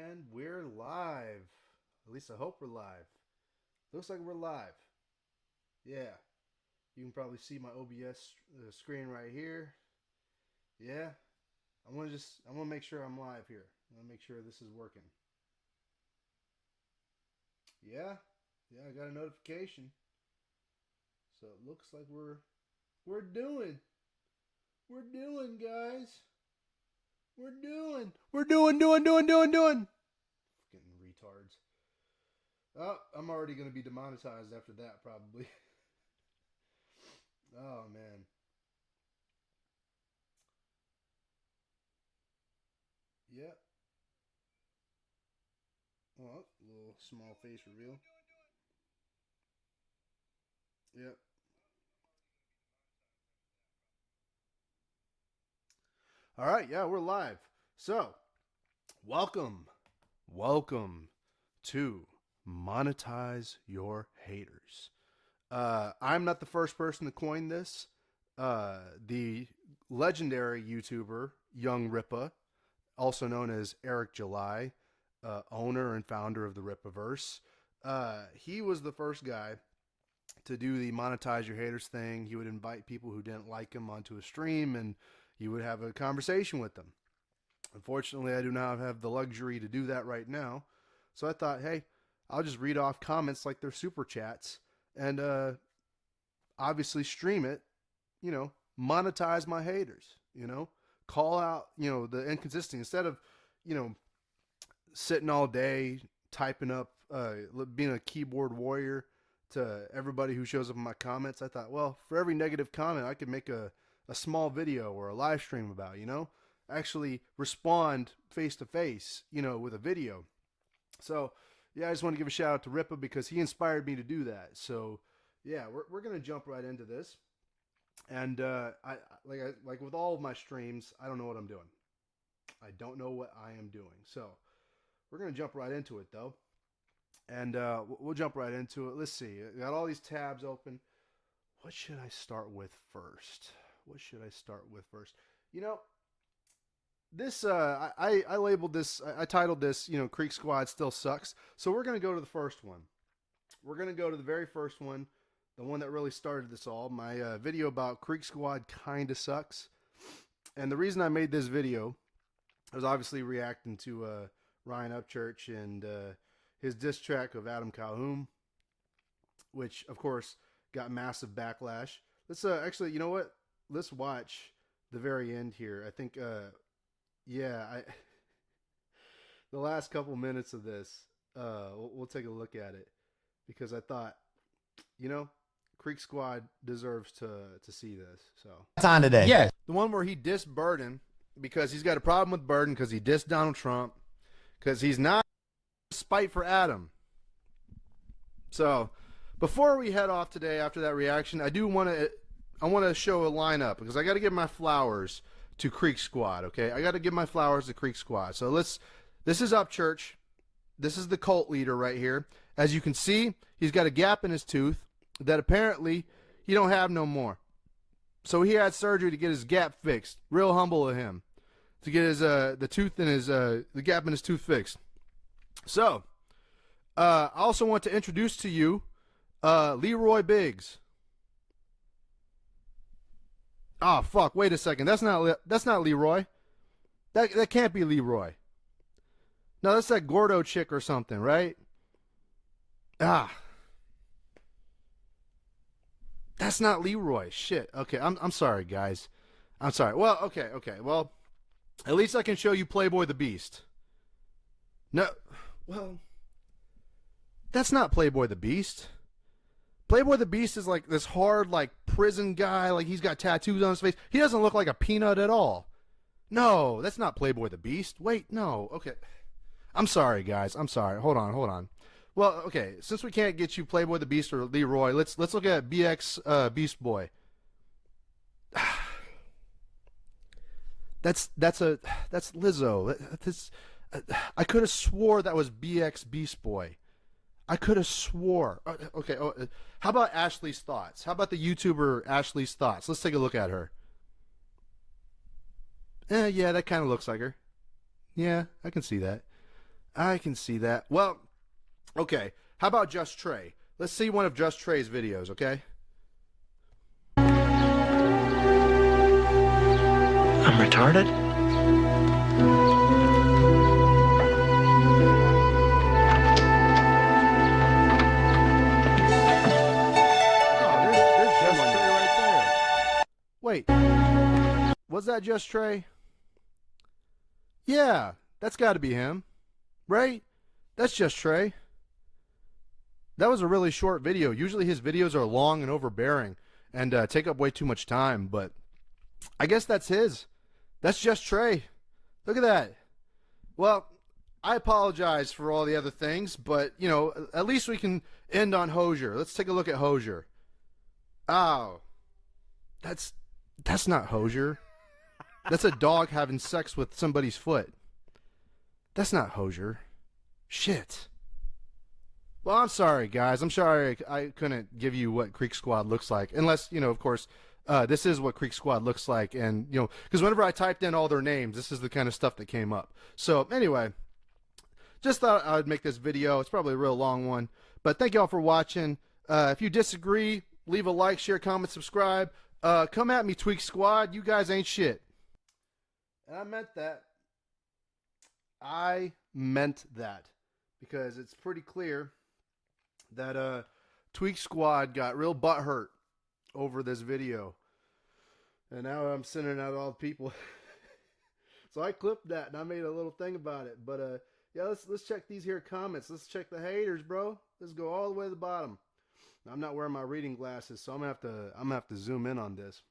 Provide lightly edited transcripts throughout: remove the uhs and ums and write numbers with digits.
And we're live. At least I hope we're live. Looks like we're live. Yeah. You can probably see my OBS screen right here. Yeah. I want to make sure I'm live here. I want to make sure this is working. Yeah. Yeah, I got a notification. So it looks like we're doing. We're doing, guys. We're doing. Fucking retards. Oh, I'm already going to be demonetized after that, probably. Oh, man. Yep. Oh, little small face reveal. Yep. All right, yeah, we're live. So, welcome to Monetize Your Haters. I'm not the first person to coin this. The legendary YouTuber Young Ripa, also known as Eric July, owner and founder of the Ripaverse, he was the first guy to do the Monetize Your Haters thing. He would invite people who didn't like him onto a stream, and you would have a conversation with them. Unfortunately, I do not have the luxury to do that right now. So I thought, hey, I'll just read off comments like they're super chats and obviously stream it, monetize my haters, call out, the inconsistency instead of, sitting all day typing up, being a keyboard warrior to everybody who shows up in my comments. I thought, well, for every negative comment, I could make a small video or a live stream about, actually respond face to face, with a video. So, yeah, I just want to give a shout out to Ripa because he inspired me to do that. So, yeah, we're going to jump right into this. And like with all of my streams, I don't know what I'm doing. I don't know what I am doing. So, we're going to jump right into it, though. And we'll jump right into it. Let's see. I got all these tabs open. What should I start with first? This I labeled this. I titled this. Creek Squad still sucks. So we're gonna go to the first one. We're gonna go to the very first one, the one that really started this all. My video about Creek Squad kinda sucks. And the reason I made this video was obviously reacting to Ryan Upchurch and his diss track of Adam Calhoun, which of course got massive backlash. Let's actually, you know what? Let's watch the very end here. I think, the last couple minutes of this, we'll take a look at it because I thought, Creek Squad deserves to see this. So It's on today. Yes. the one where he dissed Burden because he's got a problem with Burden because he dissed Donald Trump because he's not spite for Adam. So before we head off today after that reaction, I want to show a lineup because I got to give my flowers to Creek Squad, okay? I got to give my flowers to Creek Squad. So this is Upchurch. This is the cult leader right here. As you can see, he's got a gap in his tooth that apparently he don't have no more. So he had surgery to get his gap fixed. Real humble of him to get his the gap in his tooth fixed. So, I also want to introduce to you Leroy Biggs. Oh fuck! Wait a second. That's not Leroy. That can't be Leroy. No, that's that Gordo chick or something, right? That's not Leroy. Shit. Okay, I'm sorry, guys. I'm sorry. Well, okay. Well, at least I can show you Playboy the Beast. No, well, that's not Playboy the Beast. Playboy the Beast is like this hard, like, prison guy. Like, he's got tattoos on his face. He doesn't look like a peanut at all. No, that's not Playboy the Beast. Wait, no. Okay. I'm sorry, guys. I'm sorry. Hold on. Well, okay. Since we can't get you Playboy the Beast or Leroy, let's look at BX Beast Boy. That's Lizzo. I could have swore that was BX Beast Boy. I could have swore. Okay. How about Ashley's Thoughts? How about the YouTuber Ashley's Thoughts? Let's take a look at her. Yeah, that kind of looks like her. Yeah, I can see that. I can see that. Well, okay. How about Just Trey? Let's see one of Just Trey's videos, okay? I'm retarded? Oh, there's Just Trey right there. Wait, was that Just Trey? Yeah, that's got to be him, right? That's Just Trey. That was a really short video. Usually his videos are long and overbearing and take up way too much time, but I guess that's his. That's Just Trey. Look at that. Well, I apologize for all the other things, but, you know, at least we can end on Hosier. Let's take a look at Hosier. Oh, that's not Hosier. That's a dog having sex with somebody's foot. That's not Hosier. Shit. Well, I'm sorry, guys. I'm sorry I couldn't give you what Creek Squad looks like. Unless, you know, of course, this is what Creek Squad looks like. And, you know, because whenever I typed in all their names, this is the kind of stuff that came up. So, anyway, just thought I would make this video. It's probably a real long one. But thank y'all for watching. If you disagree, leave a like, share, comment, subscribe. Come at me, Tweak Squad. You guys ain't shit. And I meant that. I meant that. Because it's pretty clear that Tweak Squad got real butthurt over this video. And now I'm sending out all the people. So I clipped that and I made a little thing about it. But yeah, let's check these here comments. Let's check the haters, bro. Let's go all the way to the bottom. I'm not wearing my reading glasses, so I'm gonna have to zoom in on this.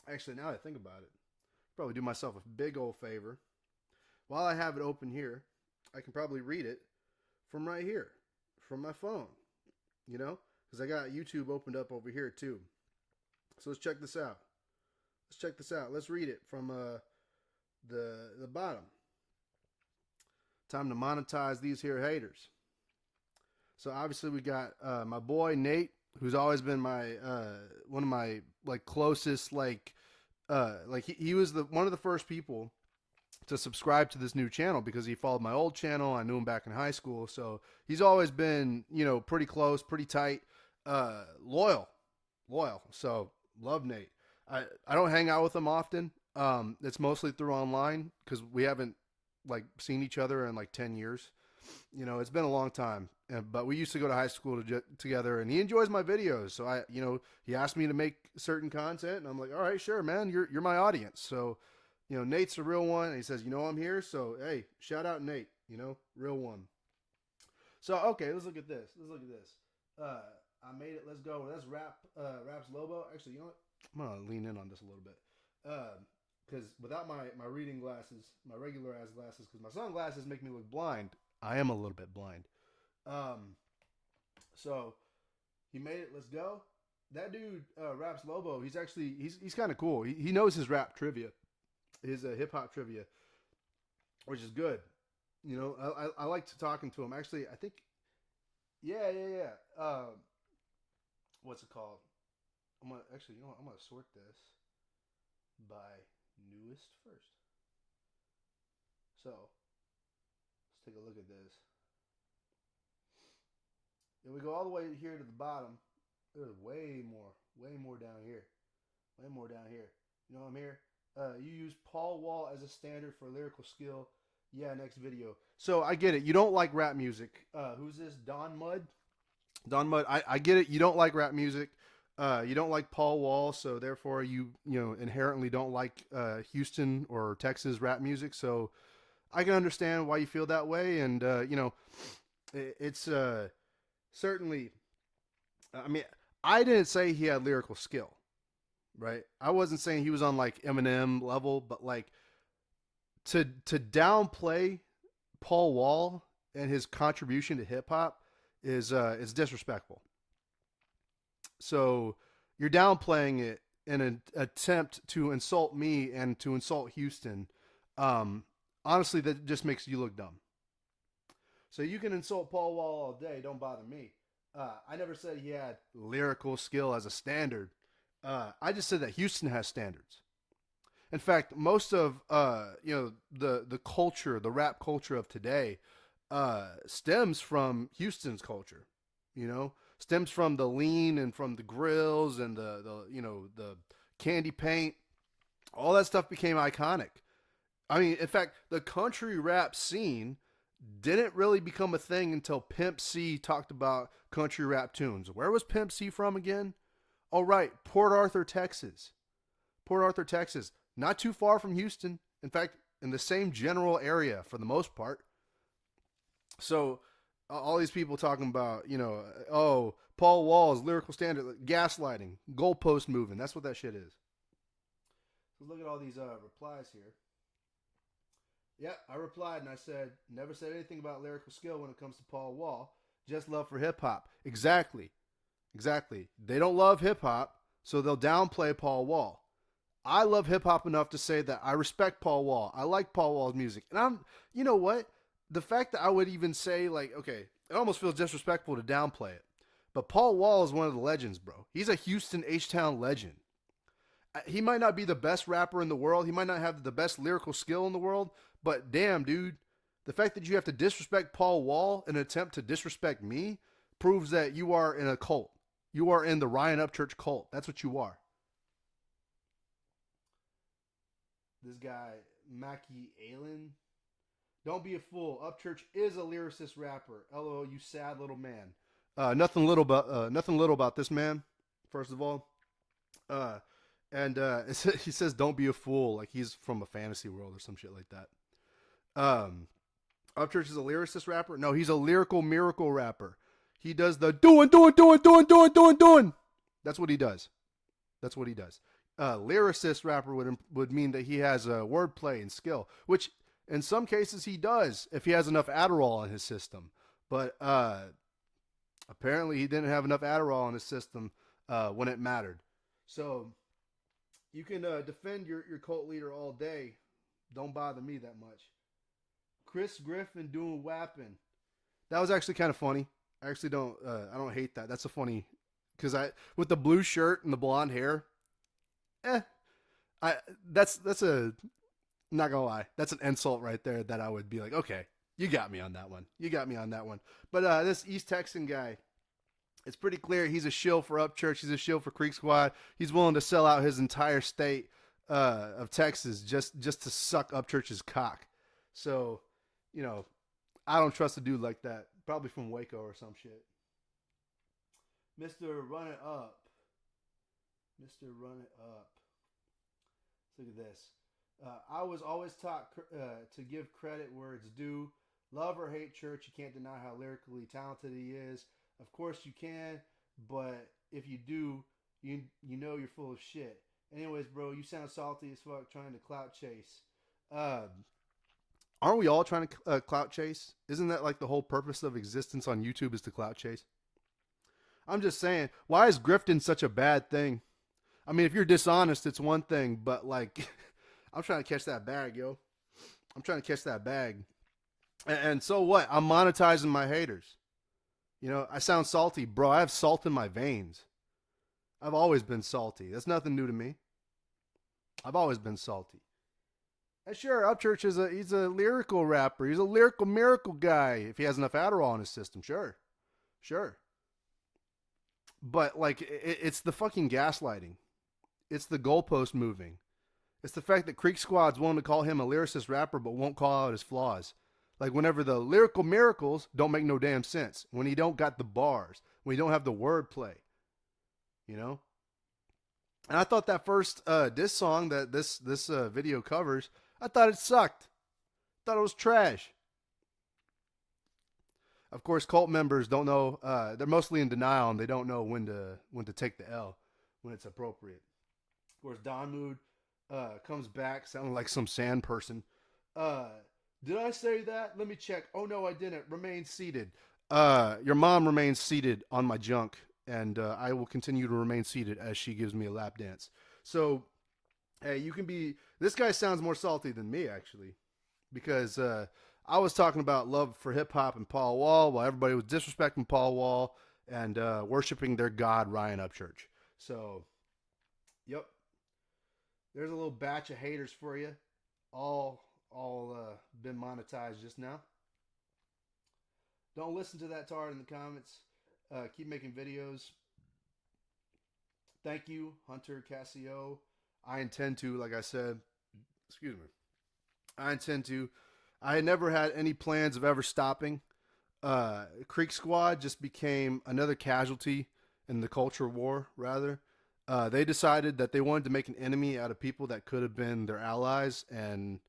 Actually, now that I think about it, probably do myself a big old favor. While I have it open here, I can probably read it from right here, from my phone. You know, because I got YouTube opened up over here too. So let's check this out. Let's read it from the bottom. Time to monetize these here haters. So obviously we got my boy Nate, who's always been my one of my like closest he was one of the first people to subscribe to this new channel because he followed my old channel. I knew him back in high school, so he's always been, you know, pretty close, pretty tight, loyal. So love Nate. I don't hang out with him often. It's mostly through online because we haven't like seen each other in like 10 years. You know, it's been a long time, but we used to go to high school together, and he enjoys my videos. So he asked me to make certain content, and I'm like, all right, sure, man, you're my audience. So, you know, Nate's a real one. And he says, you know, I'm here. So, hey, shout out Nate, you know, real one. So, okay, let's look at this. I made it. Let's go. That's Raps Lobo. Actually, you know what? I'm going to lean in on this a little bit. Because without my reading glasses, my regular ass glasses, because my sunglasses make me look blind. I am a little bit blind. So, he made it. Let's go. That dude, Raps Lobo, he's kind of cool. He knows his rap trivia. His hip hop trivia, which is good. You know, I like talking to him. Actually, I think, yeah. What's it called? I'm gonna sort this by newest first. So let's take a look at this. Then we go all the way here to the bottom. There's way more down here. You know, I'm here. You use Paul Wall as a standard for lyrical skill. Yeah, next video. So I get it. You don't like rap music. Who's this? Don Mud? I get it. You don't like rap music. You don't like Paul Wall, so therefore you inherently don't like Houston or Texas rap music. So I can understand why you feel that way, and it's certainly. I mean, I didn't say he had lyrical skill. Right, I wasn't saying he was on like Eminem level, but like to downplay Paul Wall and his contribution to hip hop is disrespectful. So you're downplaying it in an attempt to insult me and to insult Houston. Honestly, that just makes you look dumb. So you can insult Paul Wall all day. Don't bother me. I never said he had lyrical skill as a standard. I just said that Houston has standards. In fact, most of the culture, the rap culture of today, stems from Houston's culture. You know, stems from the lean and from the grills and the candy paint. All that stuff became iconic. I mean, in fact, the country rap scene didn't really become a thing until Pimp C talked about country rap tunes. Where was Pimp C from again? Oh, right, Port Arthur, Texas. Port Arthur, Texas. Not too far from Houston. In fact, in the same general area for the most part. So, all these people talking about, oh, Paul Wall's lyrical standard, gaslighting, goalpost moving. That's what that shit is. So look at all these replies here. Yeah, I replied and I said, never said anything about lyrical skill when it comes to Paul Wall. Just love for hip hop. Exactly. Exactly. They don't love hip hop, so they'll downplay Paul Wall. I love hip hop enough to say that I respect Paul Wall. I like Paul Wall's music. And you know what? The fact that I would even say, like, okay, it almost feels disrespectful to downplay it. But Paul Wall is one of the legends, bro. He's a Houston H-Town legend. He might not be the best rapper in the world. He might not have the best lyrical skill in the world. But damn, dude, the fact that you have to disrespect Paul Wall in an attempt to disrespect me proves that you are in a cult. You are in the Ryan Upchurch cult. That's what you are. This guy, Mackie Allen. Don't be a fool. Upchurch is a lyricist rapper. LOL, you sad little man. Nothing little about this man. First of all, uh, and he says, "Don't be a fool," like he's from a fantasy world or some shit like that. Um, Upchurch is a lyricist rapper. No, he's a lyrical miracle rapper. He does the doing. That's what he does. That's what he does. Lyricist rapper would mean that he has a wordplay and skill, which in some cases he does if he has enough Adderall in his system. But apparently he didn't have enough Adderall in his system when it mattered. So you can defend your cult leader all day. Don't bother me that much. Chris Griffin doing whapping. That was actually kind of funny. I actually don't. I don't hate that. That's a funny because I with the blue shirt and the blonde hair. Eh, I that's a not gonna lie. That's an insult right there. That I would be like, okay, you got me on that one. You got me on that one. But this East Texan guy, it's pretty clear he's a shill for Upchurch. He's a shill for Creek Squad. He's willing to sell out his entire state of Texas just to suck Upchurch's cock. So, I don't trust a dude like that. Probably from Waco or some shit. Mister Run It Up. Mister Run It Up. Look at this. I was always taught to give credit where it's due. Love or hate Church, you can't deny how lyrically talented he is. Of course you can, but if you do, you know you're full of shit. Anyways, bro, you sound salty as fuck trying to clout chase. Aren't we all trying to clout chase? Isn't that like the whole purpose of existence on YouTube is to clout chase? I'm just saying, why is grifting such a bad thing? I mean, if you're dishonest, it's one thing, but like, I'm trying to catch that bag, yo. I'm trying to catch that bag. And so what? I'm monetizing my haters. I sound salty, bro. I have salt in my veins. I've always been salty. That's nothing new to me. I've always been salty. And sure, Upchurch he's a lyrical rapper. He's a lyrical miracle guy. If he has enough Adderall in his system, sure. Sure. But like it's the fucking gaslighting. It's the goalpost moving. It's the fact that Creek Squad's willing to call him a lyricist rapper but won't call out his flaws. Like whenever the lyrical miracles don't make no damn sense. When he don't got the bars. When he don't have the wordplay. And I thought that first diss song that this video covers, I thought it sucked. Thought it was trash. Of course, cult members don't know. They're mostly in denial, and they don't know when to take the L when it's appropriate. Of course, Don Mood comes back sounding like some sand person. Did I say that? Let me check. Oh no, I didn't. Remain seated. Your mom remains seated on my junk, and I will continue to remain seated as she gives me a lap dance. So, hey, you can be. This guy sounds more salty than me, actually, because I was talking about love for hip hop and Paul Wall, while everybody was disrespecting Paul Wall and worshiping their god Ryan Upchurch. So, yep, there's a little batch of haters for you, all been monetized just now. Don't listen to that tard in the comments. Keep making videos. Thank you, Hunter Cassio. I intend to, like I said, excuse me. I intend to. I had never had any plans of ever stopping. Creek Squad just became another casualty in the culture war, rather. They decided that they wanted to make an enemy out of people that could have been their allies, and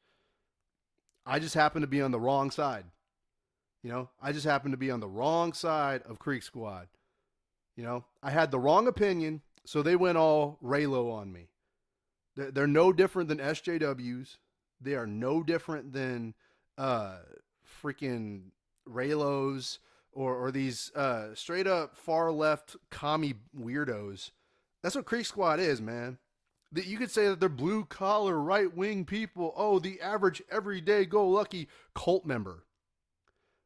I just happened to be on the wrong side. I just happened to be on the wrong side of Creek Squad. I had the wrong opinion, so they went all Raylo on me. They're no different than SJWs. They are no different than uh, freaking Raylos or these straight up far left commie weirdos. That's what Creek Squad is, man. You could say that they're blue collar, right wing people. Oh, the average, everyday, go lucky cult member.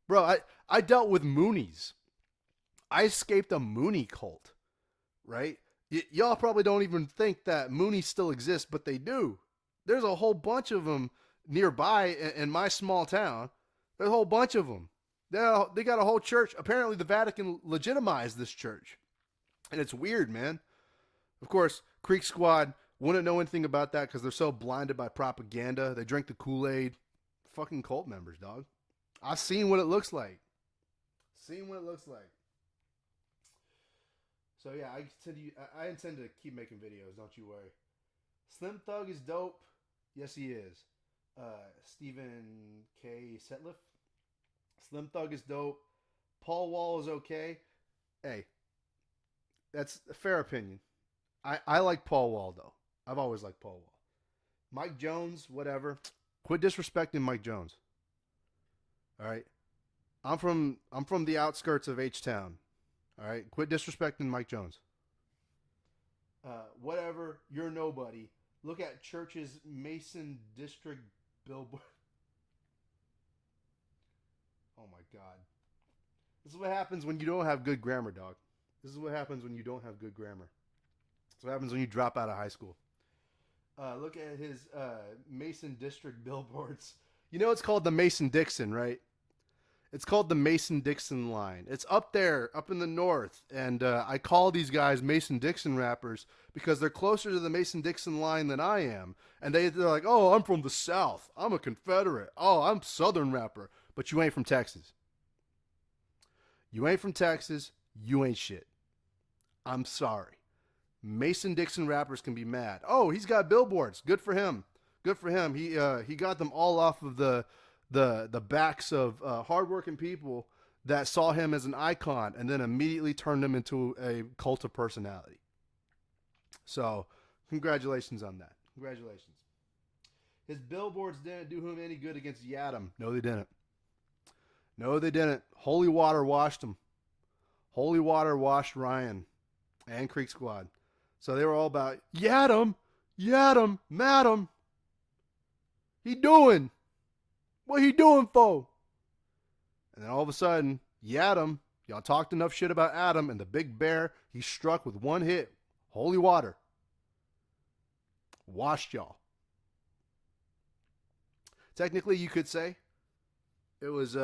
Bro, I dealt with Moonies. I escaped a Mooney cult, right? Y'all probably don't even think that Moonies still exist, but they do. There's a whole bunch of them nearby in my small town. There's a whole bunch of them. They got a whole church. Apparently, the Vatican legitimized this church. And it's weird, man. Of course, Creek Squad wouldn't know anything about that because they're so blinded by propaganda. They drink the Kool-Aid. Fucking cult members, dog. I've seen what it looks like. Seen what it looks like. So yeah, I intend to keep making videos. Don't you worry. Slim Thug is dope. Yes, he is. Stephen K. Setliff. Slim Thug is dope. Paul Wall is okay. Hey, that's a fair opinion. I like Paul Wall though. I've always liked Paul Wall. Mike Jones, whatever. Quit disrespecting Mike Jones. All right. I'm from the outskirts of H Town. All right. Quit disrespecting Mike Jones. Whatever. You're nobody. Look at Church's Mason District billboard. Oh my God. This is what happens when you don't have good grammar, dog. This is what happens when you don't have good grammar. This is what happens when you drop out of high school. Look at his Mason District billboards. You know it's called the Mason-Dixon, right? It's called the Mason-Dixon line. It's up there, up in the north. And I call these guys Mason-Dixon rappers because they're closer to the Mason-Dixon line than I am. And they're like, oh, I'm from the South. I'm a Confederate. Oh, I'm Southern rapper. But you ain't from Texas. You ain't from Texas. You ain't shit. I'm sorry. Mason-Dixon rappers can be mad. Oh, he's got billboards. Good for him. Good for him. He got them all off of the backs of hardworking people that saw him as an icon and then immediately turned him into a cult of personality. So, congratulations on that. Congratulations. His billboards didn't do him any good against Yadam. No, they didn't. No, they didn't. Holy water washed him. Holy water washed Ryan and Creek Squad. So they were all about Yadam, Yadam, Madam. He doing? What he doing for? And then all of a sudden, Yadam, y'all talked enough shit about Adam and the big bear, he struck with one hit. Holy water. Washed y'all. Technically, you could say it was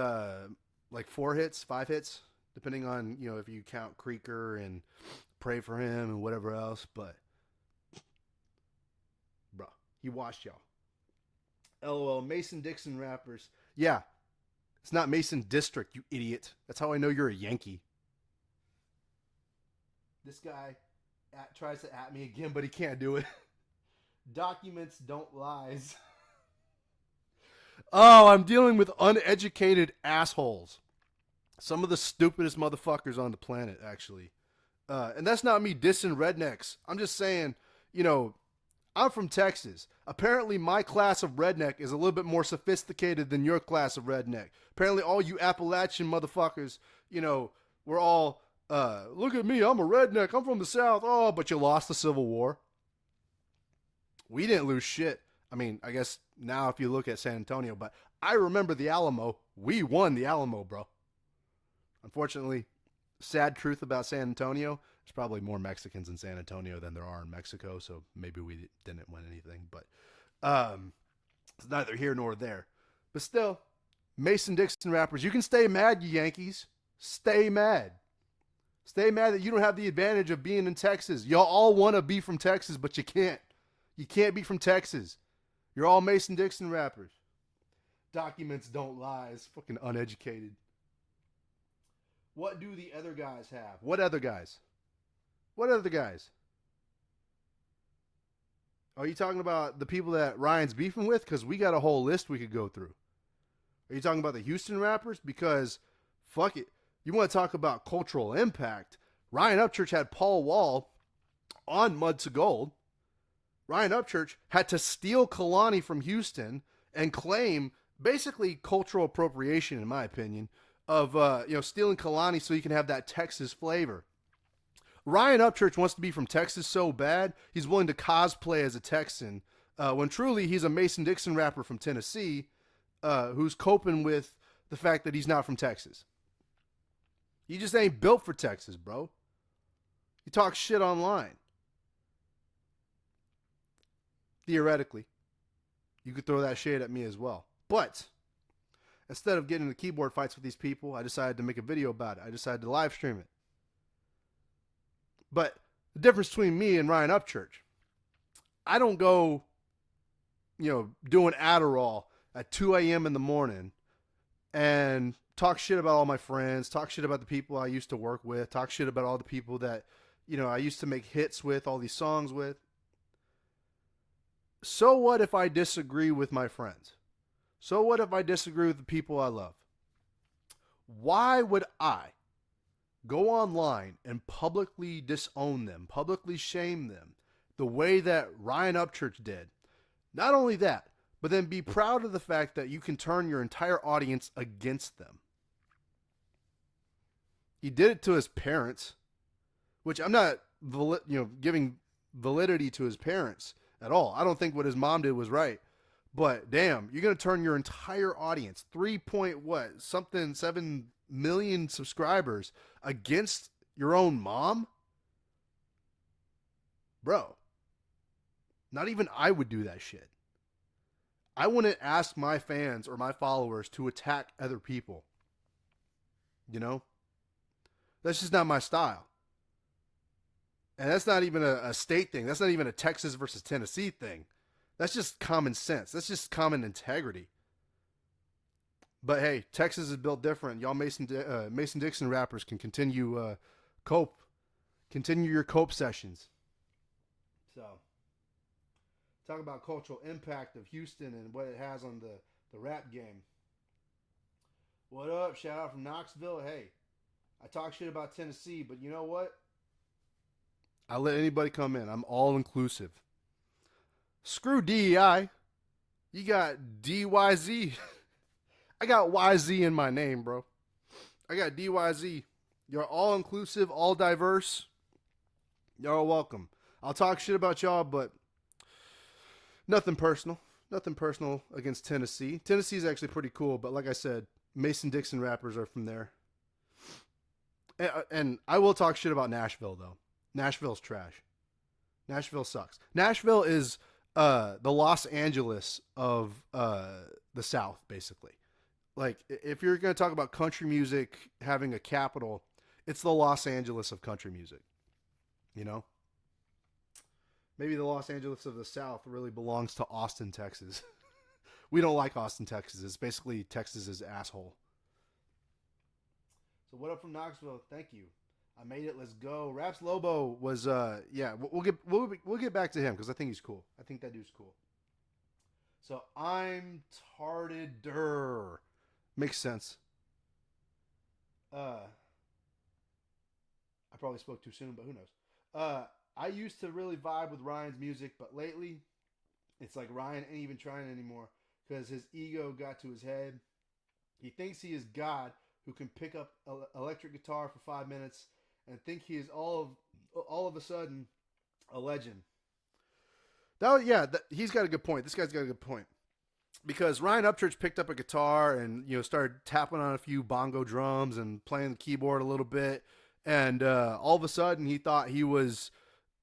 like 4 hits, 5 hits, depending on, if you count Creeker and Pray for Him and whatever else. But, bro, he washed y'all. LOL, Mason-Dixon rappers. Yeah, it's not Mason District, you idiot. That's how I know you're a Yankee. This guy tries to at me again, but he can't do it. Documents don't lies. Oh, I'm dealing with uneducated assholes. Some of the stupidest motherfuckers on the planet, actually. And that's not me dissing rednecks. I'm just saying, I'm from Texas. Apparently, my class of redneck is a little bit more sophisticated than your class of redneck. Apparently, all you Appalachian motherfuckers, we're all, look at me, I'm a redneck, I'm from the South. Oh, but you lost the Civil War. We didn't lose shit. I mean, I guess now if you look at San Antonio, but I remember the Alamo. We won the Alamo, bro. Unfortunately, sad truth about San Antonio, there's probably more Mexicans in San Antonio than there are in Mexico, so maybe we didn't win anything, but it's neither here nor there. But still, Mason Dixon rappers, you can stay mad, you Yankees. Stay mad. Stay mad that you don't have the advantage of being in Texas. Y'all all want to be from Texas, but you can't. You can't be from Texas. You're all Mason Dixon rappers. Documents don't lie. It's fucking uneducated. What do the other guys have? What other guys? What other guys? Are you talking about the people that Ryan's beefing with? Because we got a whole list we could go through. Are you talking about the Houston rappers? Because, fuck it. You want to talk about cultural impact? Ryan Upchurch had Paul Wall on Mud to Gold. Ryan Upchurch had to steal Kalani from Houston and claim basically cultural appropriation, in my opinion, of stealing Kalani so you can have that Texas flavor. Ryan Upchurch wants to be from Texas so bad, he's willing to cosplay as a Texan, when truly he's a Mason Dixon rapper from Tennessee who's coping with the fact that he's not from Texas. He just ain't built for Texas, bro. He talks shit online. Theoretically, you could throw that shade at me as well. But instead of getting into keyboard fights with these people, I decided to make a video about it. I decided to live stream it. But the difference between me and Ryan Upchurch, I don't go, doing Adderall at 2 a.m. in the morning and talk shit about all my friends, talk shit about the people I used to work with, talk shit about all the people that, I used to make hits with, all these songs with. So what if I disagree with my friends? So what if I disagree with the people I love? Why would I go online and publicly disown them, publicly shame them, the way that Ryan Upchurch did? Not only that, but then be proud of the fact that you can turn your entire audience against them. He did it to his parents, which I'm not, giving validity to his parents at all. I don't think what his mom did was right. But damn, you're going to turn your entire audience, 7 million subscribers against your own mom? Bro, not even I would do that shit. I wouldn't ask my fans or my followers to attack other people. That's just not my style. And that's not even a state thing. That's not even a Texas versus Tennessee thing. That's just common sense. That's just common integrity. But hey, Texas is built different. Y'all Mason Dixon rappers can continue continue your cope sessions. So, talk about cultural impact of Houston and what it has on the rap game. What up? Shout out from Knoxville. Hey, I talk shit about Tennessee, but you know what? I let anybody come in. I'm all inclusive. Screw DEI. You got DYZ. I got YZ in my name, bro. I got DYZ. You're all inclusive, all diverse. Y'all welcome. I'll talk shit about y'all, but nothing personal. Nothing personal against Tennessee. Tennessee's actually pretty cool, but like I said, Mason Dixon rappers are from there. And I will talk shit about Nashville, though. Nashville's trash. Nashville sucks. Nashville is the Los Angeles of the South, basically. Like, if you're going to talk about country music having a capital, it's the Los Angeles of country music. Maybe the Los Angeles of the South really belongs to Austin, Texas. We don't like Austin, Texas. It's basically Texas's asshole. So what up from Knoxville? Thank you. I made it. Let's go. Raps Lobo was we'll get back to him because I think he's cool. I think that dude's cool. So I'm tarted. Makes sense. I probably spoke too soon, but who knows? I used to really vibe with Ryan's music, but lately it's like Ryan ain't even trying anymore because his ego got to his head. He thinks he is God who can pick up an electric guitar for 5 minutes and think he is all of a sudden a legend. He's got a good point. This guy's got a good point. Because Ryan Upchurch picked up a guitar and started tapping on a few bongo drums and playing the keyboard a little bit, and all of a sudden he thought he was,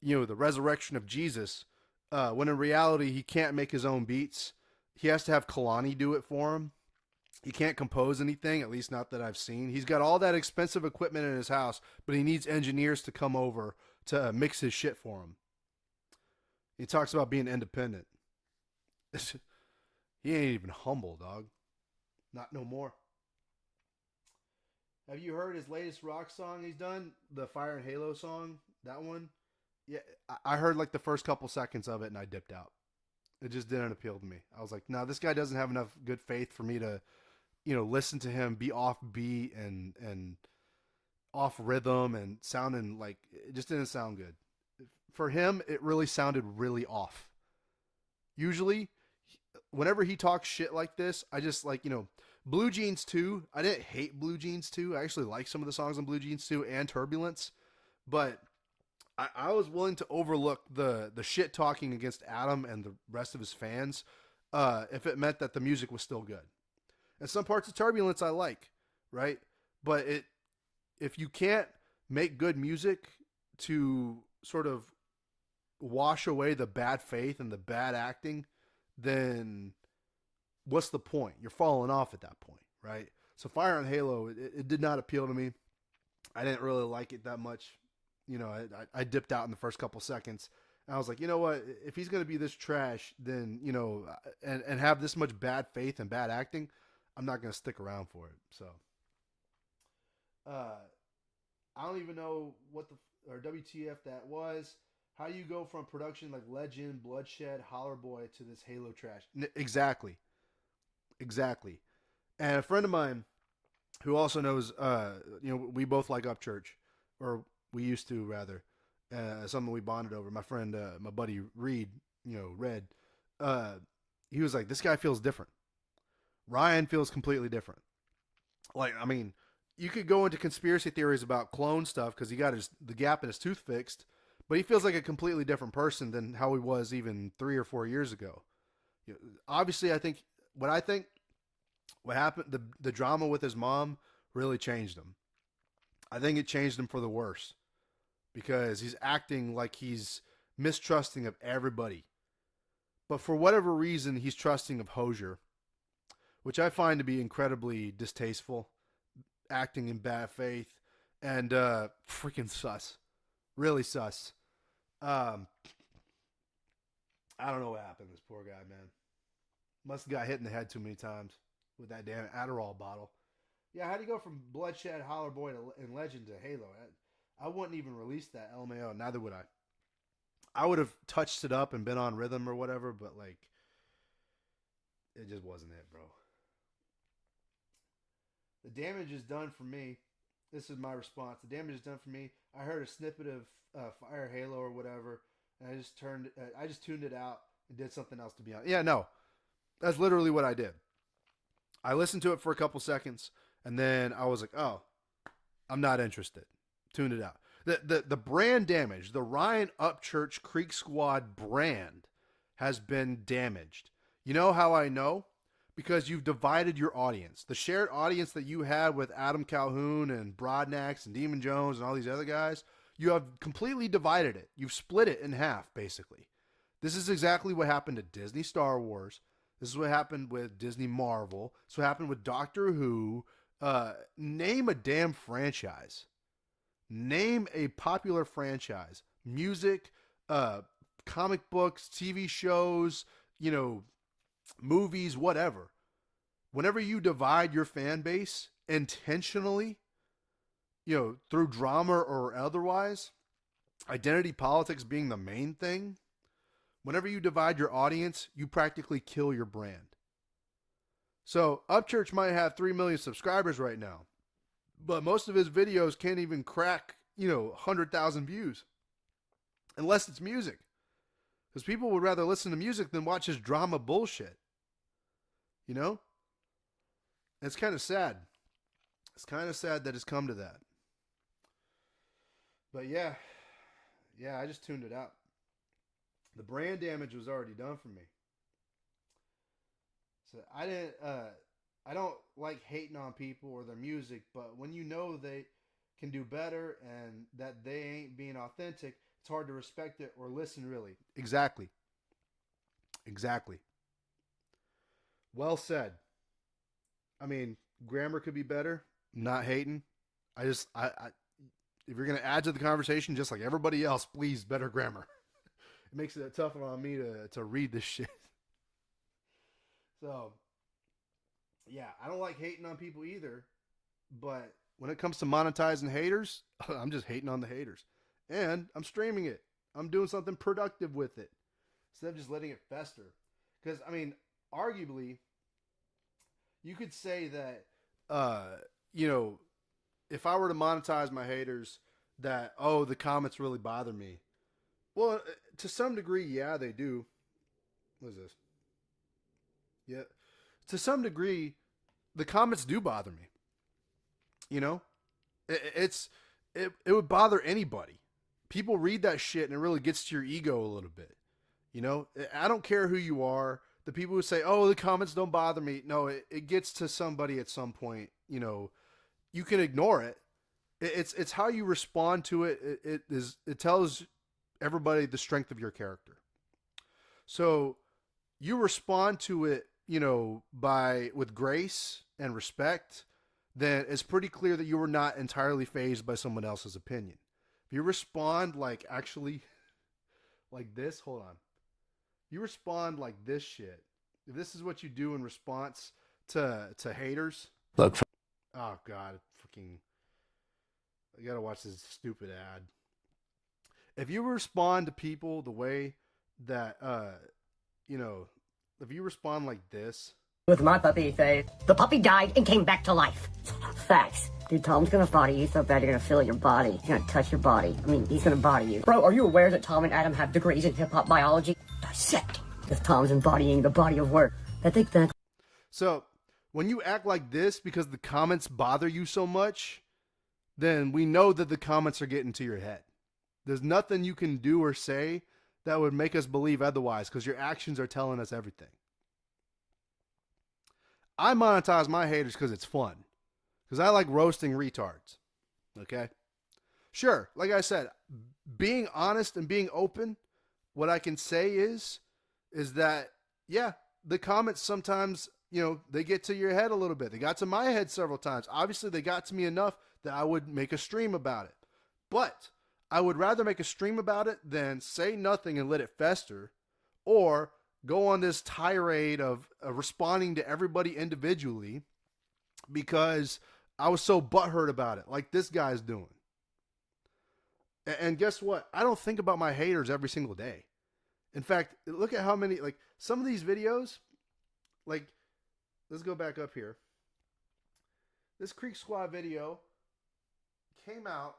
the resurrection of Jesus, when in reality he can't make his own beats. He has to have Kalani do it for him. He can't compose anything, at least not that I've seen. He's got all that expensive equipment in his house, but he needs engineers to come over to mix his shit for him. He talks about being independent. He ain't even humble, dog. Not no more. Have you heard his latest rock song he's done? The Fire and Halo song? That one? Yeah, I heard like the first couple seconds of it and I dipped out. It just didn't appeal to me. I was like, no, this guy doesn't have enough good faith for me to, listen to him be off beat and off rhythm and sounding like it just didn't sound good. For him, it really sounded really off. Usually, whenever he talks shit like this, I just like, Blue Jeans 2. I didn't hate Blue Jeans 2. I actually like some of the songs on Blue Jeans 2 and Turbulence, but I was willing to overlook the shit talking against Adam and the rest of his fans if it meant that the music was still good. And some parts of Turbulence I like, right? But if you can't make good music to sort of wash away the bad faith and the bad acting, then what's the point? You're falling off at that point, right? So Fire and Halo, it did not appeal to me. I didn't really like it that much. I dipped out in the first couple seconds. And I was like, you know what? If he's going to be this trash, then, and have this much bad faith and bad acting, I'm not going to stick around for it. So, uh, I don't even know what or WTF that was. How do you go from production like Legend, Bloodshed, Holler Boy to this Halo trash? Exactly. Exactly. And a friend of mine who also knows, we both like Upchurch, or we used to rather, something we bonded over. My friend, my buddy Reed, Red, uh, he was like, this guy feels different. Ryan feels completely different. Like, I mean, you could go into conspiracy theories about clone stuff because he got the gap in his tooth fixed, but he feels like a completely different person than how he was even 3 or 4 years ago. Obviously, I think what happened, the drama with his mom really changed him. I think it changed him for the worse because he's acting like he's mistrusting of everybody. But for whatever reason, he's trusting of Hosier, which I find to be incredibly distasteful, acting in bad faith, and freaking sus. Really sus. Um, I don't know what happened to this poor guy, man. Must have got hit in the head too many times with that damn Adderall bottle. Yeah, how do you go from Bloodshed, Holler Boy, and Legend to Halo? I wouldn't even release that LMAO. Neither would I. I would have touched it up and been on rhythm or whatever, but like, it just wasn't it, bro. The damage is done for me. This is my response. The damage is done for me. I heard a snippet of Fire Halo or whatever, and I just tuned it out and did something else. To be honest, yeah, no, that's literally what I did. I listened to it for a couple seconds, and then I was like, oh, I'm not interested. Tuned it out. The brand damage, the Ryan Upchurch Creek Squad brand has been damaged. You know how I know? Because you've divided your audience. The shared audience that you had with Adam Calhoun and Broadnax and Demon Jones and all these other guys, you have completely divided it. You've split it in half, basically. This is exactly what happened to Disney Star Wars. This is what happened with Disney Marvel. This is what happened with Doctor Who. Name a damn franchise. Name a popular franchise. Music, comic books, TV shows, movies, whatever. Whenever you divide your fan base intentionally, through drama or otherwise, identity politics being the main thing, whenever you divide your audience, you practically kill your brand. So Upchurch might have 3 million subscribers right now, but most of his videos can't even crack, 100,000 views. Unless it's music. Because people would rather listen to music than watch his drama bullshit. You know? It's kind of sad. It's kind of sad that it's come to that. But yeah. Yeah, I just tuned it out. The brand damage was already done for me. So I don't like hating on people or their music, but when you know they can do better and that they ain't being authentic, it's hard to respect it or listen really. Exactly. Exactly. Well said. I mean, grammar could be better. I'm not hating. I if you're gonna add to the conversation, just like everybody else, please better grammar. It makes it tough on me to read this shit. So yeah, I don't like hating on people either. But when it comes to monetizing haters, I'm just hating on the haters, and I'm streaming it. I'm doing something productive with it instead of just letting it fester. Because I mean, arguably, you could say that, uh, you know, if I were to monetize my haters, that the comments really bother me. Well, to some degree, yeah, they do. What is this? Yeah, to some degree, the comments do bother me. You know, it's it would bother anybody. People read that shit and it really gets to your ego a little bit. You know, I don't care who you are. The people who say, "Oh, the comments don't bother me," no, it gets to somebody at some point. You know, you can ignore it. It's how you respond to it. It tells everybody the strength of your character. So you respond to it, by with grace and respect, then it's pretty clear that you were not entirely phased by someone else's opinion. If you respond like actually like this, hold on. You respond like this shit. If this is what you do in response to haters, Look, oh god, fucking I gotta watch this stupid ad. If you respond to people the way that you know, if you respond like this, with my puppy, say, the puppy died and came back to life. Facts. Dude, Tom's gonna body you so bad you're gonna feel your body. He's gonna touch your body. I mean, he's gonna body you. Bro, are you aware that Tom and Adam have degrees in hip-hop biology? Dissect. Because Tom's embodying the body of work. That's exactly. So, when you act like this because the comments bother you so much, then we know that the comments are getting to your head. There's nothing you can do or say that would make us believe otherwise because your actions are telling us everything. I monetize my haters because it's fun. Because I like roasting retards. Okay? Sure, like I said, being honest and being open, what I can say is that, yeah, the comments sometimes, they get to your head a little bit. They got to my head several times. Obviously, they got to me enough that I would make a stream about it. But I would rather make a stream about it than say nothing and let it fester, or go on this tirade of responding to everybody individually because I was so butthurt about it, like this guy's doing. And guess what? I don't think about my haters every single day. In fact, look at how many, like, some of these videos, like, let's go back up here. This Creek Squad video came out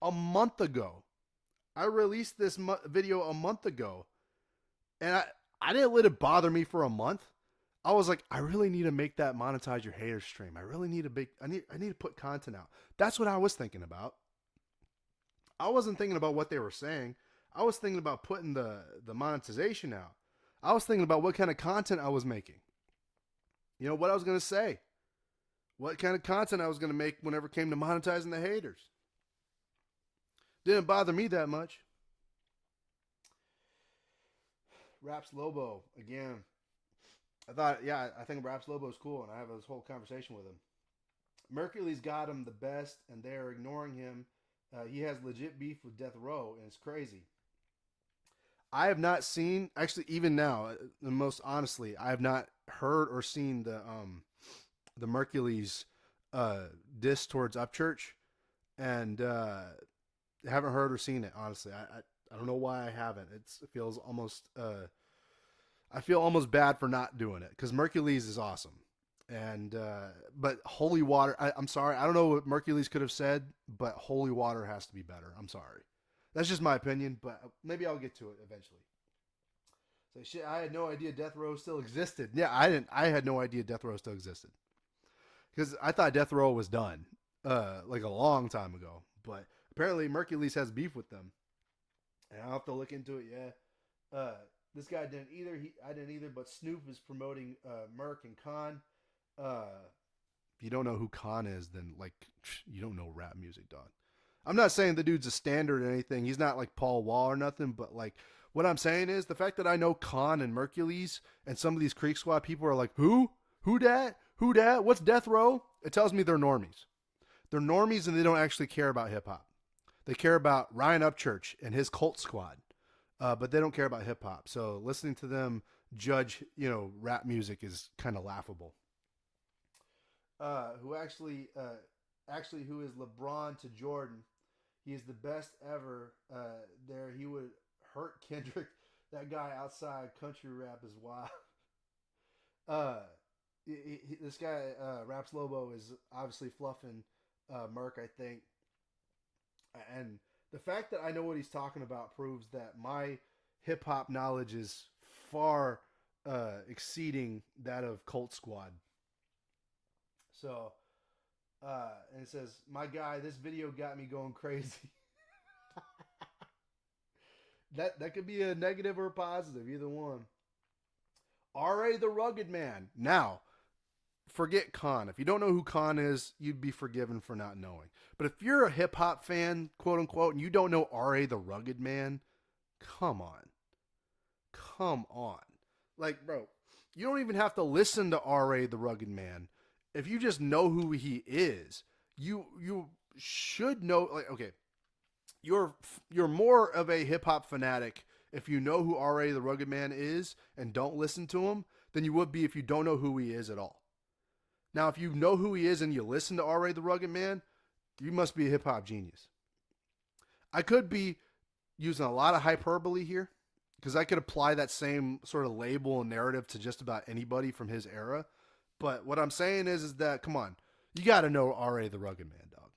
a month ago. I released this video a month ago, and I didn't let it bother me for a month. I was like, I really need to make that monetize your haters stream. I really need I need to put content out. That's what I was thinking about. I wasn't thinking about what they were saying. I was thinking about putting the monetization out. I was thinking about what kind of content I was making. You know, what I was going to say. What kind of content I was going to make whenever it came to monetizing the haters. Didn't bother me that much. Raps Lobo, again. I think Raps Lobo is cool, and I have this whole conversation with him. Mercury's got him the best, and they're ignoring him. He has legit beef with Death Row, and it's crazy. I have not seen, actually, even now, most honestly, I have not heard or seen the Mercury's diss towards Upchurch, and haven't heard or seen it. Honestly, I don't know why I haven't. It feels almost I feel almost bad for not doing it because Mercury's is awesome, and but Holy Water. I'm sorry, I don't know what Mercury's could have said, but Holy Water has to be better. I'm sorry. That's just my opinion, but maybe I'll get to it eventually. So shit, I had no idea Death Row still existed. Yeah, I had no idea Death Row still existed because I thought Death Row was done, like a long time ago. But apparently, Mercury's has beef with them, and I'll have to look into it. Yeah, this guy didn't either. I didn't either. But Snoop is promoting Merc and Khan. If you don't know who Khan is, then like you don't know rap music, dog. I'm not saying the dude's a standard or anything. He's not like Paul Wall or nothing, but like what I'm saying is the fact that I know Khan and Mercules and some of these Creek Squad people are like, who? Who dat? Who dat? What's death row? It tells me they're normies. They're normies and they don't actually care about hip hop. They care about Ryan Upchurch and his cult squad, but they don't care about hip hop. So listening to them judge, rap music is kind of laughable. Who actually who is LeBron to Jordan? He is the best ever. There, he would hurt Kendrick. That guy outside country rap is wild. Uh, this guy Raps Lobo is obviously fluffing Merc, I think, and the fact that I know what he's talking about proves that my hip hop knowledge is far exceeding that of Colt Squad. So, and it says, "My guy, this video got me going crazy." That could be a negative or a positive, either one. R.A. the Rugged Man. Now, forget Khan. If you don't know who Khan is, you'd be forgiven for not knowing. But if you're a hip hop fan, quote unquote, and you don't know R.A. the Rugged Man, come on. Come on. Like, bro, you don't even have to listen to R.A. the Rugged Man. If you just know who he is, you should know. Like, okay, you're more of a hip hop fanatic if you know who R.A. the Rugged Man is and don't listen to him than you would be if you don't know who he is at all. Now, if you know who he is and you listen to R.A. the Rugged Man, you must be a hip hop genius. I could be using a lot of hyperbole here because I could apply that same sort of label and narrative to just about anybody from his era. But what I'm saying is that, come on, you got to know R.A. the Rugged Man, dog.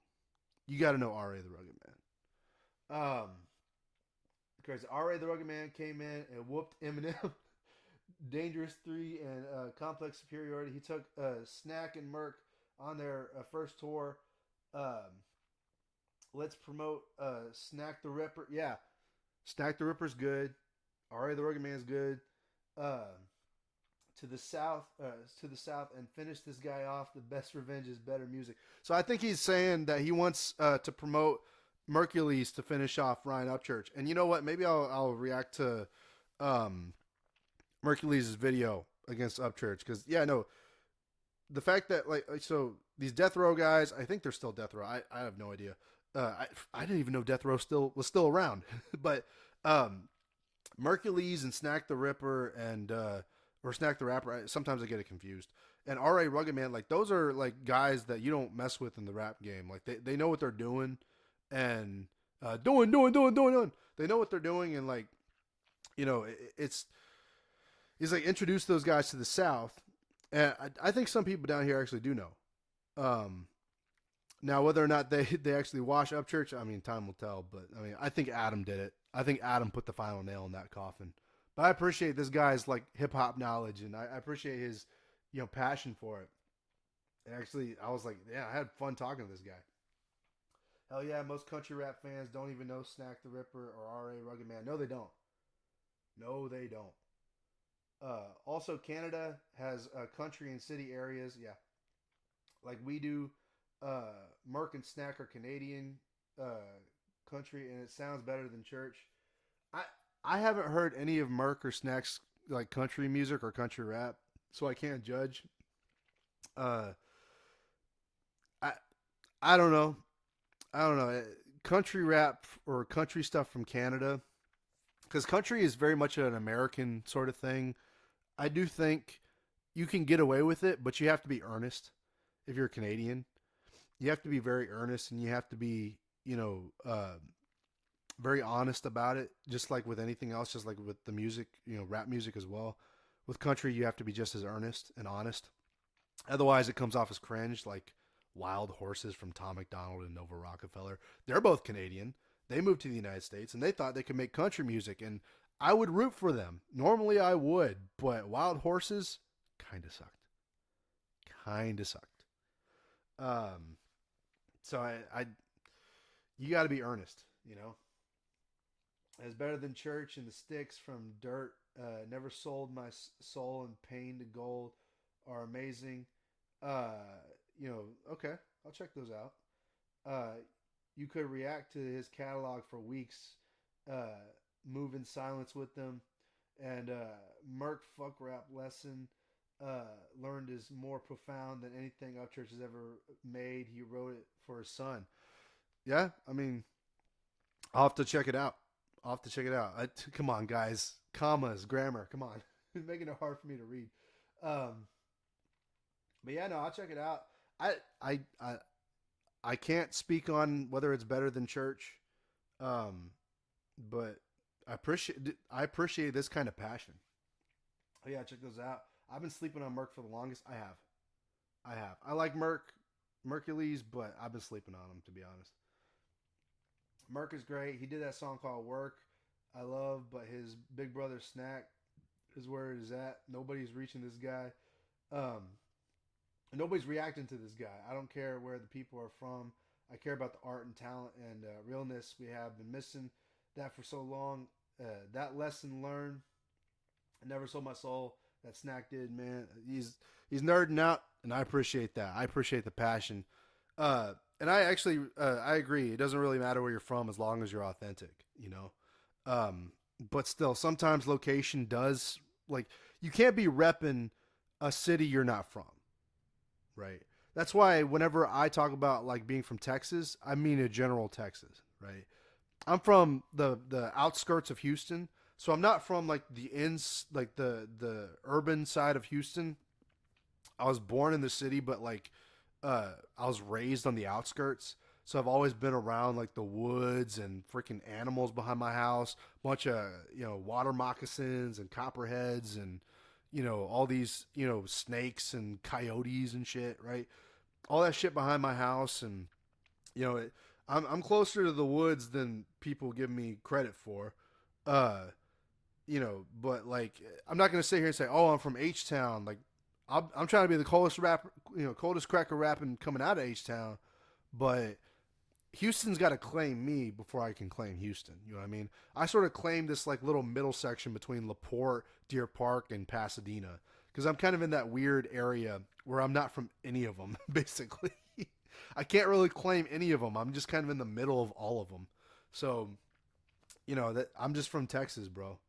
You got to know R.A. the Rugged Man. Because R.A. the Rugged Man came in and whooped Eminem. Dangerous 3 and Complex Superiority. He took Snack and Merc on their first tour. Um, let's promote Snack the Ripper. Yeah, Snack the Ripper's good. R.A. the Rugged Man's good. Uh, to the south, and finish this guy off. The best revenge is better music. So I think he's saying that he wants to promote Mercules to finish off Ryan Upchurch. And you know what? Maybe I'll react to um, Mercules' video against Upchurch because yeah, no, the fact that so these death row guys, I think they're still death row. I have no idea. I didn't even know death row was still around, but Mercules and Snack the Ripper and or Snack the Rapper. Sometimes I get it confused. And R.A. Rugged Man, like those are like guys that you don't mess with in the rap game. Like they know what they're doing and doing. They know what they're doing and like it's he's like introduced those guys to the South, and I think some people down here actually do know. Um, Now whether or not they actually wash up church, I mean, time will tell. But I mean, I think Adam did it. I think Adam put the final nail in that coffin. But I appreciate this guy's like hip hop knowledge, and I appreciate his passion for it. And actually, I was like, yeah, I had fun talking to this guy. Hell yeah, most country rap fans don't even know Snack the Ripper or R.A. Rugged Man. No, they don't. No, they don't. Also, Canada has country and city areas. Yeah, like we do. Merc and Snack are Canadian country, and it sounds better than church. I I haven't heard any of Merc or Snack's like country music or country rap, so I can't judge. Uh, I I don't know. I don't know. Country rap or country stuff from Canada, because country is very much an American sort of thing. I do think you can get away with it, but you have to be earnest if you're Canadian. You have to be very earnest and you have to be, very honest about it, just like with anything else, just like with the music, rap music as well. With country, you have to be just as earnest and honest. Otherwise, it comes off as cringe, like Wild Horses from Tom McDonald and Nova Rockefeller. They're both Canadian. They moved to the United States and they thought they could make country music, and I would root for them. Normally, I would, but Wild Horses kind of sucked. Kind of sucked. Um, so I you got to be earnest, It's better than church and the sticks from dirt. Never sold my soul and pain to gold are amazing. Uh, okay, I'll check those out. Uh, you could react to his catalog for weeks, uh, move in silence with them, and Merc fuck rap lesson. learned is more profound than anything Upchurch has ever made. He wrote it for his son. Yeah, I mean, I'll have to check it out. I'll have to check it out. Come on, guys. Commas, grammar. Come on. It's making it hard for me to read. Um, but yeah, no, I'll check it out. I I I I can't speak on whether it's better than church, um, but I appreciate this kind of passion. Oh yeah, check those out. I've been sleeping on Merc for the longest. I have. I like Mercules, but I've been sleeping on him to be honest. Merc is great. He did that song called "Work." I love, but his big brother Snack is where it is at. Nobody's reaching this guy. Um, Nobody's reacting to this guy. I don't care where the people are from. I care about the art and talent and realness. We have been missing that for so long. That lesson learned. I never sold my soul. That Snack did, man. He's nerding out, and I appreciate that. I appreciate the passion. And I actually I agree. It doesn't really matter where you're from as long as you're authentic. You know. But still, sometimes location does like you can't be repping a city you're not from, right? That's why whenever I talk about like being from Texas, I mean a general Texas, right? I'm from the outskirts of Houston, so I'm not from like the urban side of Houston. I was born in the city, but like I was raised on the outskirts. So I've always been around like the woods and freaking animals behind my house, bunch of water moccasins and copperheads and all these snakes and coyotes and shit, right? All that shit behind my house, and you know it, I'm closer to the woods than people give me credit for. Uh, but like I'm not gonna sit here and say, oh, I'm from H Town. Like I'm trying to be the coldest rapper, coldest cracker rapping coming out of H Town, but Houston's got to claim me before I can claim Houston. You know what I mean? I sort of claim this like little middle section between LaPorte, Deer Park, and Pasadena because I'm kind of in that weird area where I'm not from any of them, basically. I can't really claim any of them. I'm just kind of in the middle of all of them. So, that I'm just from Texas, bro.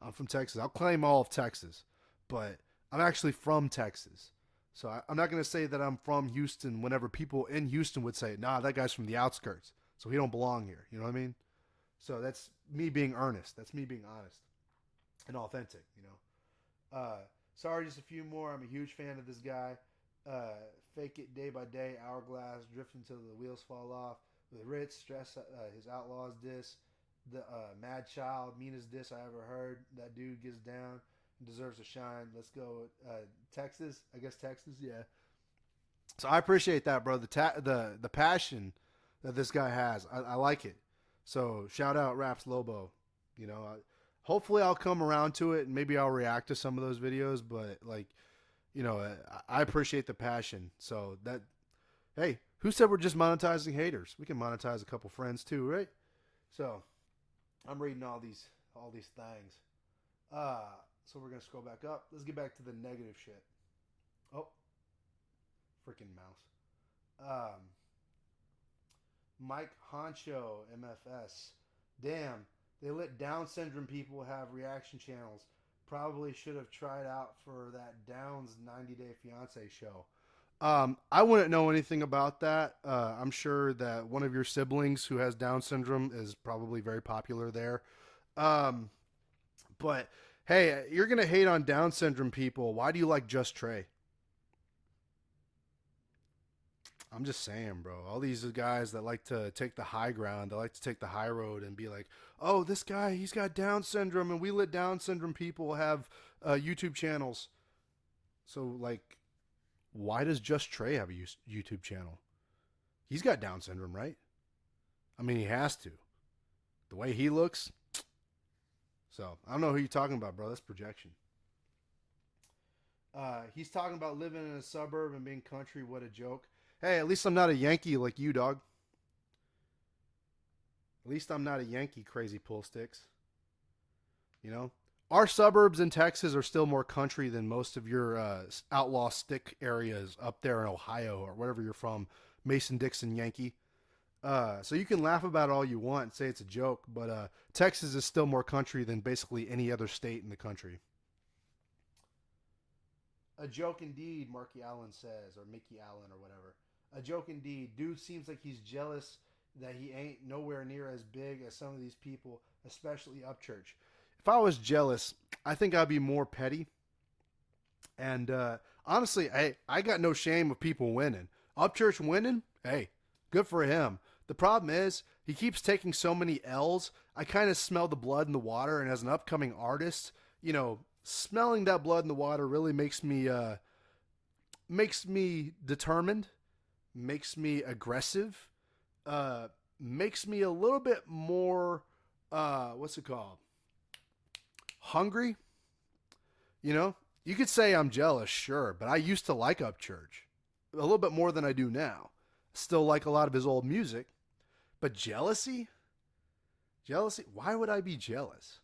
I'm from Texas. I'll claim all of Texas, but I'm actually from Texas. So I'm not going to say that I'm from Houston whenever people in Houston would say, nah, that guy's from the outskirts. So he don't belong here. You know what I mean? So that's me being earnest. That's me being honest and authentic. Uh, Sorry, just a few more. I'm a huge fan of this guy. Fake it day by day, hourglass, drifting till the wheels fall off. With Ritz, stress, his outlaws diss, the mad child, meanest diss I ever heard. That dude gets down and deserves a shine. Let's go, Texas. I guess Texas, yeah. So I appreciate that, bro. The passion that this guy has, I like it. So shout out Raps Lobo. Hopefully I'll come around to it and maybe I'll react to some of those videos. But like, I appreciate the passion. So that, hey, who said we're just monetizing haters? We can monetize a couple friends too, right? So I'm reading all these things. Uh, so we're gonna scroll back up. Let's get back to the negative shit. Oh, freaking mouse. Mike Honcho, MFS. Damn, they let Down syndrome people have reaction channels. Probably should have tried out for that Downs 90 Day Fiance show. I wouldn't know anything about that. I'm sure that one of your siblings who has Down syndrome is probably very popular there. Um, but hey, you're gonna hate on Down syndrome people. Why do you like Just Trey? I'm just saying, bro. All these guys that like to take the high ground, they like to take the high road and be like, "Oh, this guy, he's got Down syndrome, and we let Down syndrome people have YouTube channels." So, like, why does Just Trey have a YouTube channel? He's got Down syndrome, right? I mean, he has to. The way he looks. So, I don't know who you're talking about, bro. That's projection. He's talking about living in a suburb and being country. What a joke. Hey, at least I'm not a Yankee like you, dog. At least I'm not a Yankee, crazy pull sticks. You know? Our suburbs in Texas are still more country than most of your outlaw stick areas up there in Ohio or wherever you're from. Mason Dixon Yankee. So you can laugh about it all you want and say it's a joke, but Texas is still more country than basically any other state in the country. A joke indeed, Marky Allen says, or Mickey Allen, or whatever. A joke indeed. Dude seems like he's jealous that he ain't nowhere near as big as some of these people, especially Upchurch. If I was jealous, I think I'd be more petty. And honestly, I got no shame of people winning. Upchurch winning, hey, good for him. The problem is he keeps taking so many L's. I kind of smell the blood in the water, and as an upcoming artist, smelling that blood in the water really makes me determined, makes me aggressive, makes me a little bit more what's it called? Hungry. You know, you could say I'm jealous, sure, but I used to like Upchurch a little bit more than I do now. Still like a lot of his old music, but jealousy? Jealousy? Why would I be jealous?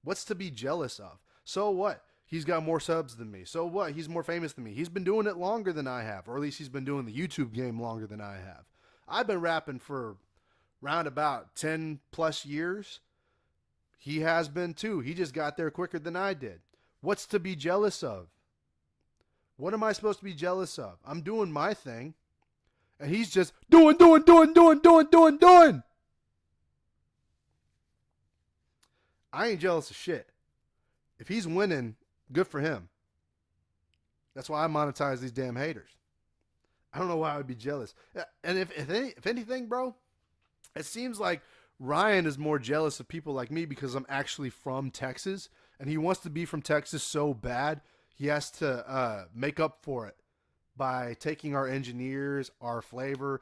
What's to be jealous of? So what? He's got more subs than me. So what? He's more famous than me. He's been doing it longer than I have, or at least he's been doing the YouTube game longer than I have. I've been rapping for round about 10 plus years. He has been too. He just got there quicker than I did. What's to be jealous of? What am I supposed to be jealous of? I'm doing my thing, and he's just doing. I ain't jealous of shit. If he's winning, good for him. That's why I monetize these damn haters. I don't know why I would be jealous. And if anything, bro, it seems like Ryan is more jealous of people like me because I'm actually from Texas, and he wants to be from Texas so bad he has to make up for it by taking our engineers, our flavor,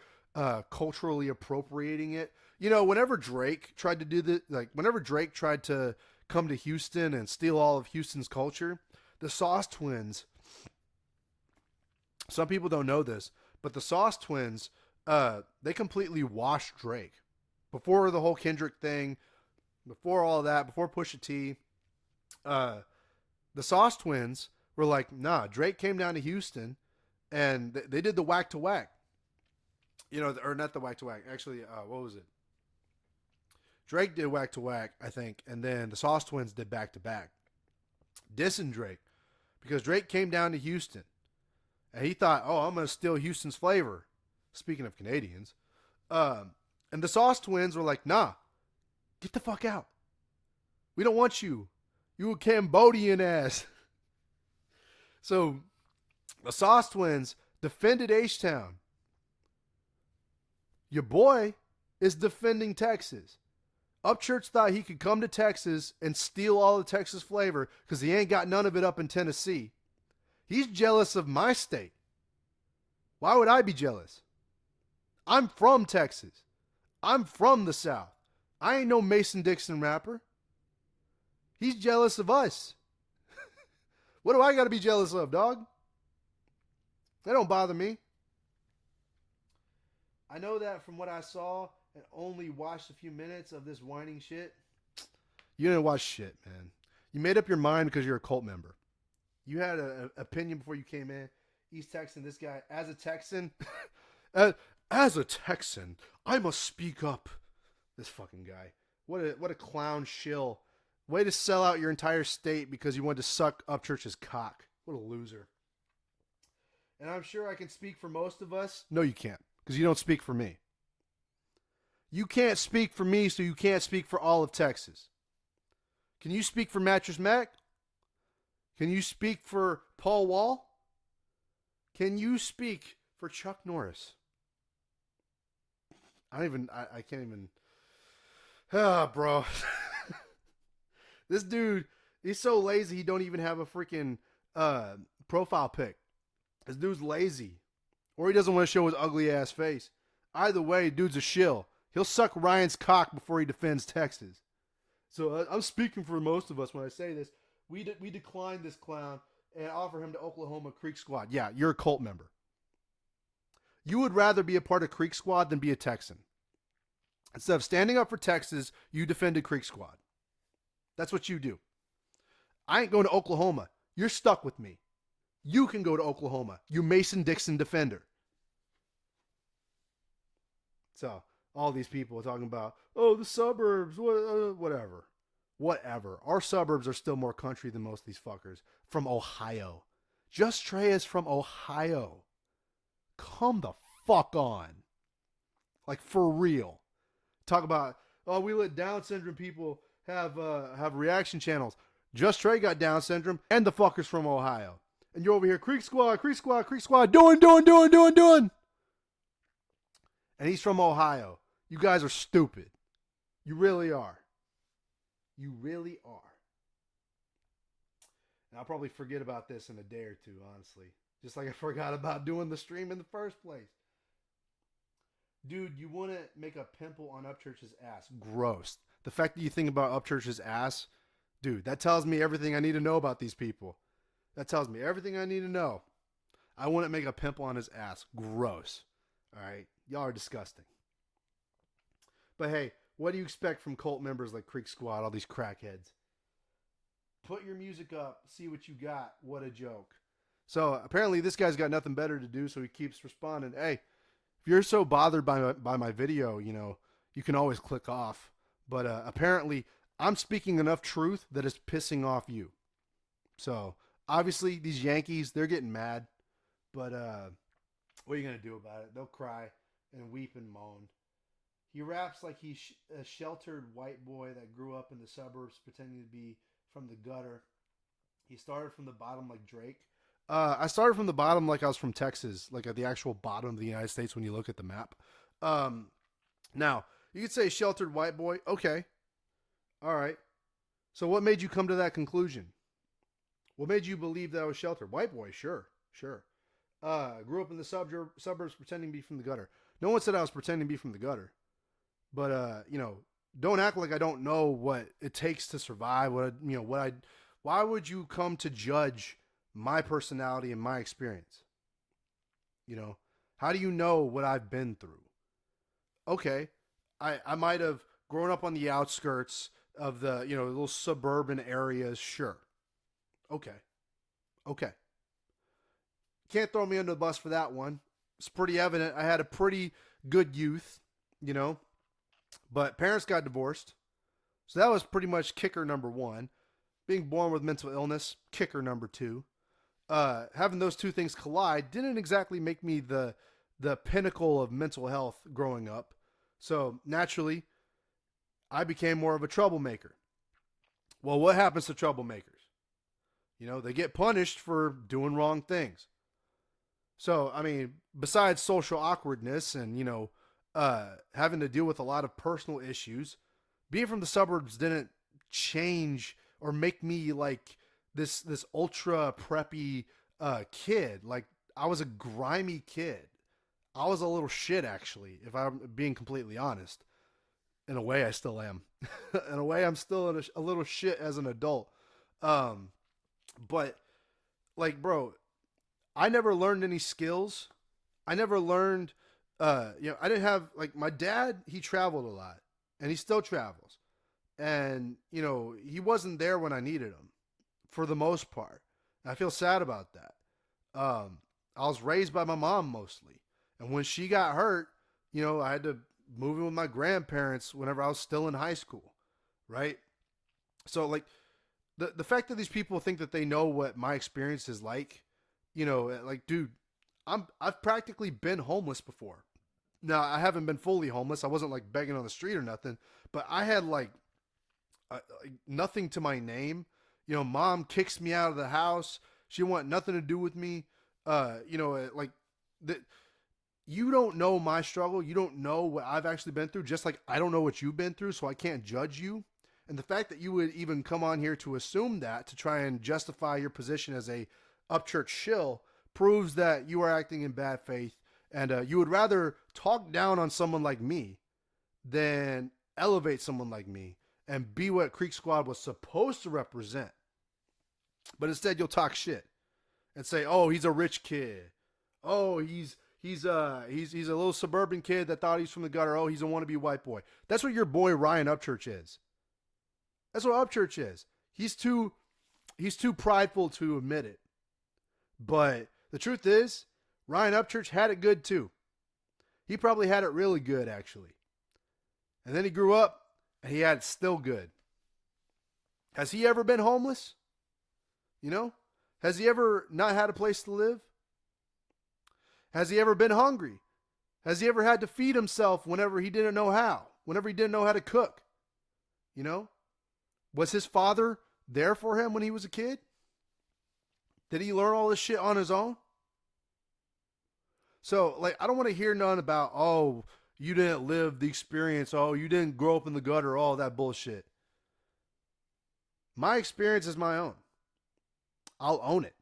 culturally appropriating it. Whenever Drake tried to do this, like whenever Drake tried to come to Houston and steal all of Houston's culture, the Sauce Twins. Some people don't know this, but the Sauce Twins, they completely washed Drake before the whole Kendrick thing, before all that, before Pusha T. The Sauce Twins were like, nah, Drake came down to Houston and they did the whack to whack. Or not the whack to whack. Actually, what was it? Drake did whack to whack, I think, and then the Sauce Twins did back to back, dissing Drake because Drake came down to Houston and he thought, oh, I'm gonna steal Houston's flavor. Speaking of Canadians, and the Sauce Twins were like, nah, get the fuck out. We don't want you. You a Cambodian ass. So the Sauce Twins defended H-Town. Your boy is defending Texas. Upchurch thought he could come to Texas and steal all the Texas flavor because he ain't got none of it up in Tennessee. He's jealous of my state. Why would I be jealous? I'm from Texas. I'm from the South. I ain't no Mason Dixon rapper. He's jealous of us. What do I got to be jealous of, dog? That don't bother me. I know that from what I saw and only watched a few minutes of this whining shit. You didn't watch shit, man. You made up your mind because you're a cult member. You had an opinion before you came in. East Texan, this guy, as a Texan, as a Texan, I must speak up. This fucking guy. What a clown shill. Way to sell out your entire state because you wanted to suck Upchurch's cock. What a loser. And I'm sure I can speak for most of us. No, you can't, because you don't speak for me. You can't speak for me, so you can't speak for all of Texas. Can you speak for Mattress Mac? Can you speak for Paul Wall? Can you speak for Chuck Norris? I can't even. Ah, bro. This dude, he's so lazy he don't even have a freaking profile pic. This dude's lazy. Or he doesn't want to show his ugly ass face. Either way, dude's a shill. He'll suck Ryan's cock before he defends Texas. So I'm speaking for most of us when I say this. We declined this clown and offer him to Oklahoma Creek Squad. Yeah, you're a cult member. You would rather be a part of Creek Squad than be a Texan. Instead of standing up for Texas, you defended Creek Squad. That's what you do. I ain't going to Oklahoma. You're stuck with me. You can go to Oklahoma. You Mason Dixon defender. So, all these people are talking about, oh, the suburbs, whatever. Whatever. Our suburbs are still more country than most of these fuckers from Ohio. Just Trey is from Ohio. Come the fuck on. Like, for real. Talk about, oh, we let Down syndrome people have reaction channels. Just Trey got Down syndrome, and the fucker's from Ohio. And you're over here, Creek Squad, Creek Squad, Creek Squad, doing. And he's from Ohio. You guys are stupid. You really are. You really are. And I'll probably forget about this in a day or two, honestly. Just like I forgot about doing the stream in the first place. Dude, you want to make a pimple on Upchurch's ass. Gross. The fact that you think about Upchurch's ass, dude, that tells me everything I need to know about these people. That tells me everything I need to know. I wouldn't make a pimple on his ass. Gross. All right? Y'all are disgusting. But hey, what do you expect from cult members like Creek Squad, all these crackheads? Put your music up, see what you got. What a joke. So apparently this guy's got nothing better to do, so he keeps responding, hey, if you're so bothered by my video, you know, you can always click off. But apparently I'm speaking enough truth that it's pissing off you. So obviously these Yankees, they're getting mad. But what are you going to do about it? They'll cry and weep and moan. He raps like he's a sheltered white boy that grew up in the suburbs pretending to be from the gutter. He started from the bottom like Drake. I started from the bottom like I was from Texas, like at the actual bottom of the United States when you look at the map. Now, you could say sheltered white boy. Okay. All right. So what made you come to that conclusion? What made you believe that I was sheltered? White boy, sure. Grew up in the suburbs pretending to be from the gutter. No one said I was pretending to be from the gutter. But, you know, don't act like I don't know what it takes to survive. Why would you come to judge my personality and my experience? You know, how do you know what I've been through? Okay, I might have grown up on the outskirts of the, you know, little suburban areas. Sure. Okay. Can't throw me under the bus for that one. It's pretty evident I had a pretty good youth, you know, but parents got divorced. So that was pretty much kicker number one. Being born with mental illness, kicker number two. Having those two things collide didn't exactly make me the pinnacle of mental health growing up. So naturally, I became more of a troublemaker. Well, what happens to troublemakers? You know, they get punished for doing wrong things. So, I mean, besides social awkwardness and, you know, having to deal with a lot of personal issues, being from the suburbs didn't change or make me like this ultra preppy kid. Like, I was a grimy kid. I was a little shit, actually, if I'm being completely honest. In a way, I still am. In a way, I'm still a little shit as an adult. But, like, bro, I never learned any skills. I never learned, I didn't have, like, my dad, he traveled a lot. And he still travels. And, you know, he wasn't there when I needed him, for the most part. And I feel sad about that. I was raised by my mom mostly. And when she got hurt, you know, I had to move in with my grandparents whenever I was still in high school, right? So, like, the fact that these people think that they know what my experience is like, you know, like, dude, I've practically been homeless before. Now, I haven't been fully homeless. I wasn't, like, begging on the street or nothing. But I had, like nothing to my name. You know, mom kicks me out of the house. She want nothing to do with me. You know, like, you don't know my struggle. You don't know what I've actually been through, just like I don't know what you've been through, so I can't judge you. And the fact that you would even come on here to assume that, to try and justify your position as a upchurch shill, proves that you are acting in bad faith. And you would rather talk down on someone like me than elevate someone like me and be what Creek Squad was supposed to represent. But instead, you'll talk shit and say, "Oh, he's a rich kid. Oh, he's a little suburban kid that thought he's from the gutter. Oh, he's a wannabe white boy." That's what your boy Ryan Upchurch is. That's what Upchurch is. He's too prideful to admit it. But the truth is, Ryan Upchurch had it good too. He probably had it really good, actually. And then he grew up and he had it still good. Has he ever been homeless? You know? Has he ever not had a place to live? Has he ever been hungry? Has he ever had to feed himself whenever he didn't know how? Whenever he didn't know how to cook? You know? Was his father there for him when he was a kid? Did he learn all this shit on his own? So, like, I don't want to hear none about, oh, you didn't live the experience. Oh, you didn't grow up in the gutter. All that bullshit. My experience is my own. I'll own it.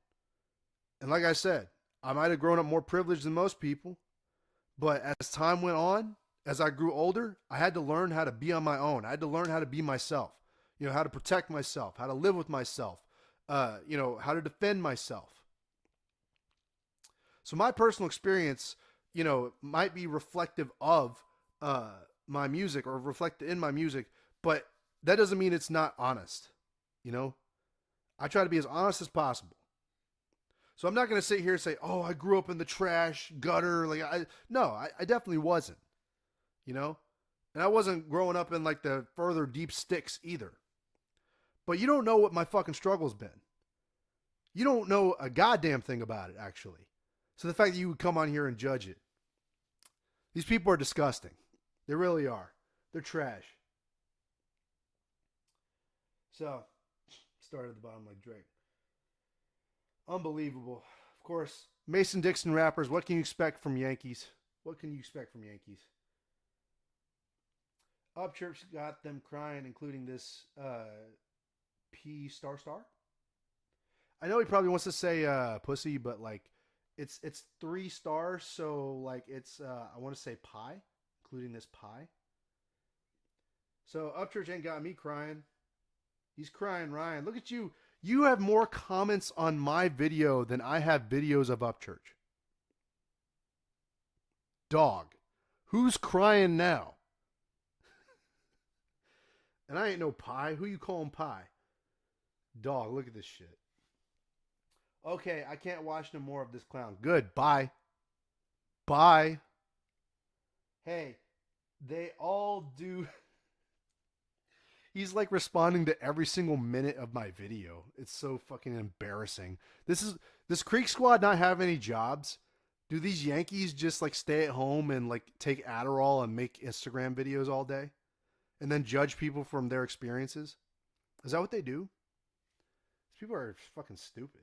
And like I said, I might have grown up more privileged than most people, but as time went on, as I grew older, I had to learn how to be on my own. I had to learn how to be myself. You know, how to protect myself, how to live with myself, how to defend myself. So my personal experience, might be reflective of my music or reflected in my music, but that doesn't mean it's not honest. You know, I try to be as honest as possible. So I'm not going to sit here and say, "Oh, I grew up in the trash gutter." I definitely wasn't. You know, and I wasn't growing up in like the further deep sticks either. But you don't know what my fucking struggle's been. You don't know a goddamn thing about it, actually. So the fact that you would come on here and judge it, these people are disgusting. They really are. They're trash. So, start at the bottom like Drake. Unbelievable. Of course, Mason Dixon rappers, what can you expect from Yankees? What can you expect from Yankees? Upchurch got them crying, including this P star star. I know he probably wants to say pussy, but like it's 3 stars, so like it's I want to say pie, including this pie. So Upchurch ain't got me crying. He's crying, Ryan. Look at you. You have more comments on my video than I have videos of Upchurch. Dog. Who's crying now? And I ain't no pie. Who you calling pie? Dog, look at this shit. Okay, I can't watch no more of this clown. Good. Bye. Bye. Hey, they all do. He's like responding to every single minute of my video. It's so fucking embarrassing. This Creek Squad not have any jobs. Do these Yankees just like stay at home and like take Adderall and make Instagram videos all day? And then judge people from their experiences? Is that what they do? These people are fucking stupid.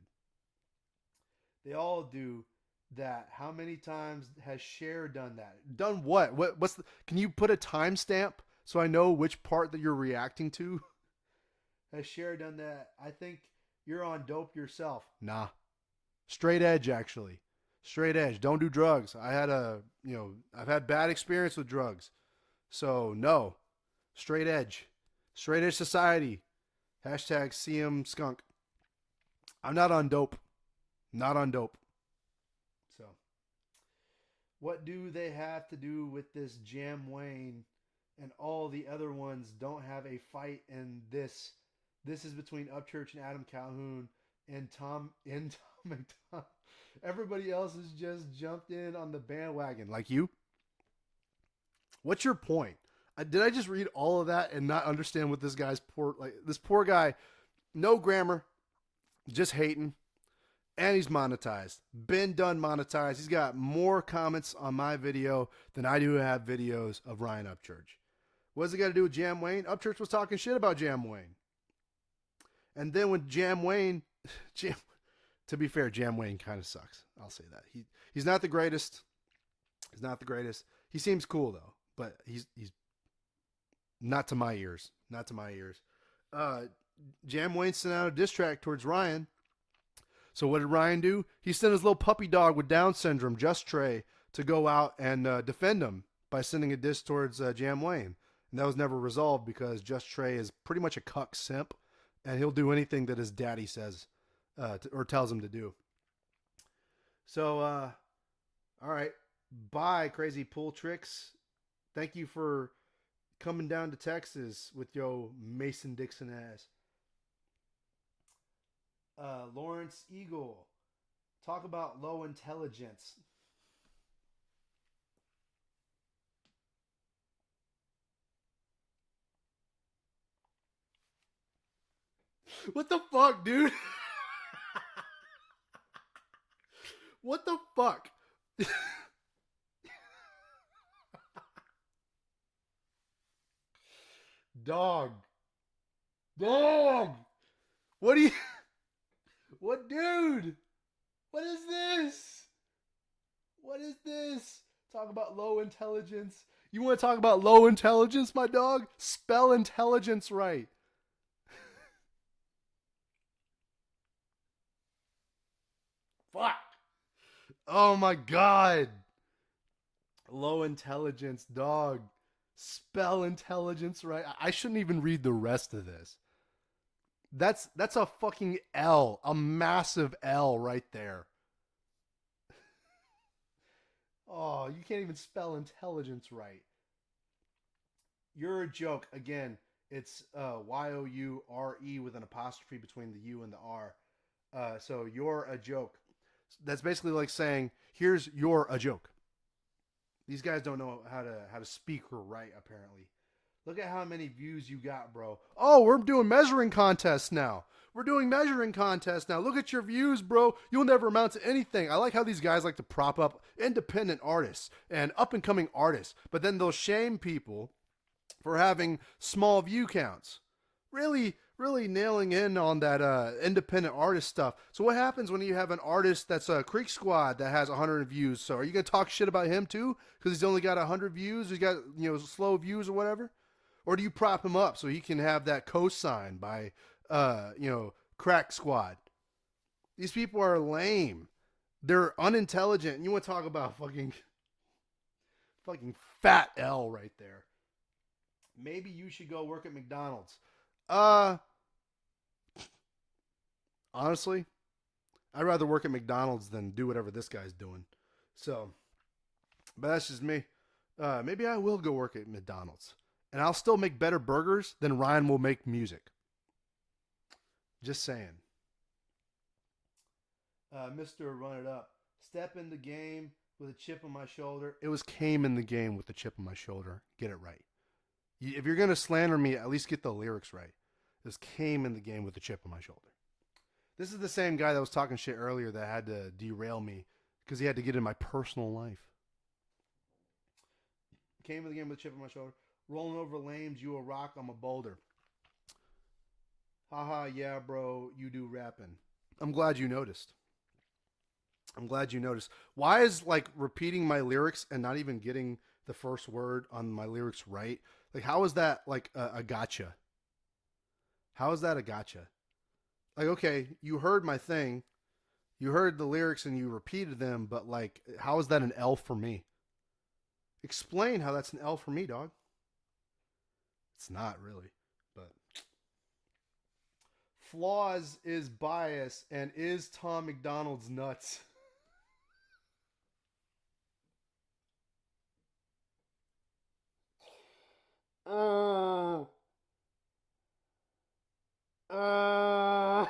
They all do that. How many times has Cher done that? Done what? Can you put a timestamp so I know which part that you're reacting to? Has Cher done that? I think you're on dope yourself. Nah. Straight edge, actually. Straight edge. Don't do drugs. I've had bad experience with drugs. So, no. Straight edge. Straight edge society. Hashtag CM skunk. I'm not on dope. Not on dope. So, what do they have to do with this Jam Wayne and all the other ones don't have a fight in this? This is between Upchurch and Adam Calhoun and Tom McDonald. Everybody else has just jumped in on the bandwagon. Like you? What's your point? Did I just read all of that and not understand what this poor guy, no grammar, just hating, and he's monetized. Been done monetized. He's got more comments on my video than I do have videos of Ryan Upchurch. What's it got to do with Jam Wayne? Upchurch was talking shit about Jam Wayne. And then when Jam Wayne, to be fair, Jam Wayne kind of sucks. I'll say that. He's not the greatest. He's not the greatest. He seems cool though, but he's not to my ears. Not to my ears. Jam Wayne sent out a diss track towards Ryan. So what did Ryan do? He sent his little puppy dog with Down syndrome, Just Trey, to go out and defend him by sending a diss towards Jam Wayne. And that was never resolved because Just Trey is pretty much a cuck simp, and he'll do anything that his daddy says or tells him to do. So, all right. Bye, Crazy Pool Tricks. Thank you for coming down to Texas with your Mason Dixon ass. Lawrence Eagle. Talk about low intelligence. What the fuck, dude? What the fuck? Dog. Dog. What do you What dude? What is this? What is this? Talk about low intelligence. You want to talk about low intelligence, my dog? Spell intelligence right. Fuck. Oh my god. Low intelligence, dog. Spell intelligence right. I shouldn't even read the rest of this. That's a fucking L, a massive L right there. Oh, you can't even spell intelligence right. You're a joke. Again, it's Youre with an apostrophe between the U and the R. So you're a joke. That's basically like saying, "Here's you're a joke." These guys don't know how to speak or write. Apparently, look at how many views you got, bro. Oh, we're doing measuring contests now. We're doing measuring contests now. Look at your views, bro. You'll never amount to anything. I like how these guys like to prop up independent artists and up and coming artists, but then they'll shame people for having small view counts. Really nailing in on that independent artist stuff. So what happens when you have an artist that's a Creek Squad that has 100 views? So are you gonna talk shit about him too because he's only got 100 views? He's got slow views or whatever. Or do you prop him up so he can have that cosign by Crack Squad? These people are lame. They're unintelligent. And you want to talk about fucking fat L right there. Maybe you should go work at McDonald's. Uh Honestly, I'd rather work at McDonald's than do whatever this guy's doing. So, but that's just me. Maybe I will go work at McDonald's, and I'll still make better burgers than Ryan will make music. Just saying. Mister, run it up. Step in the game with a chip on my shoulder. It was came in the game with a chip on my shoulder. Get it right. If you're gonna slander me, at least get the lyrics right. This came in the game with a chip on my shoulder. This is the same guy that was talking shit earlier that had to derail me because he had to get in my personal life. Came in the game with a chip on my shoulder. Rolling over lames, you a rock, I'm a boulder. Haha, yeah, bro, you do rapping. I'm glad you noticed. I'm glad you noticed. Why is like repeating my lyrics and not even getting the first word on my lyrics right? Like, how is that like a gotcha? How is that a gotcha? Like, okay, you heard my thing, you heard the lyrics and you repeated them, but like, how is that an L for me? Explain how that's an L for me, dog. It's not really, but flaws is bias and is Tom McDonald's nuts. Oh, uh,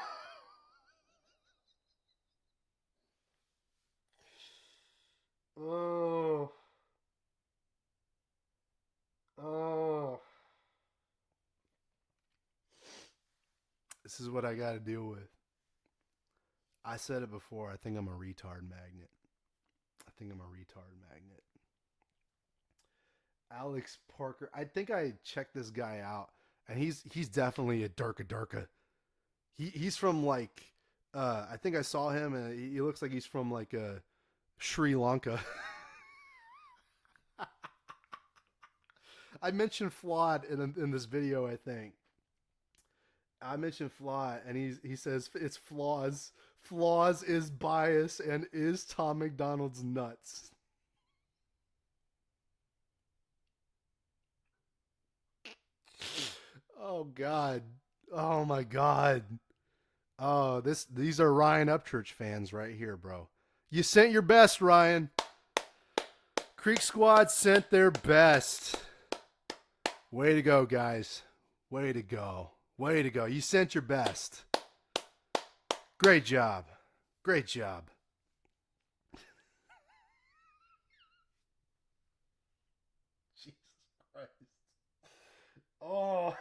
oh, oh. This is what I got to deal with. I said it before. I think I'm a retard magnet. I think I'm a retard magnet. Alex Parker. I think I checked this guy out, and he's definitely a Durka Durka. He's from like I think I saw him, and he looks like he's from like Sri Lanka. I mentioned flawed in this video. I think I mentioned flaw, and he says it's flaws. Flaws is bias and is Tom McDonald's nuts. Oh God. Oh my God. Oh, these are Ryan Upchurch fans right here, bro. You sent your best, Ryan. Creek Squad sent their best. Way to go, guys. Way to go. Way to go. You sent your best. Great job. Great job. Jesus Christ. Oh.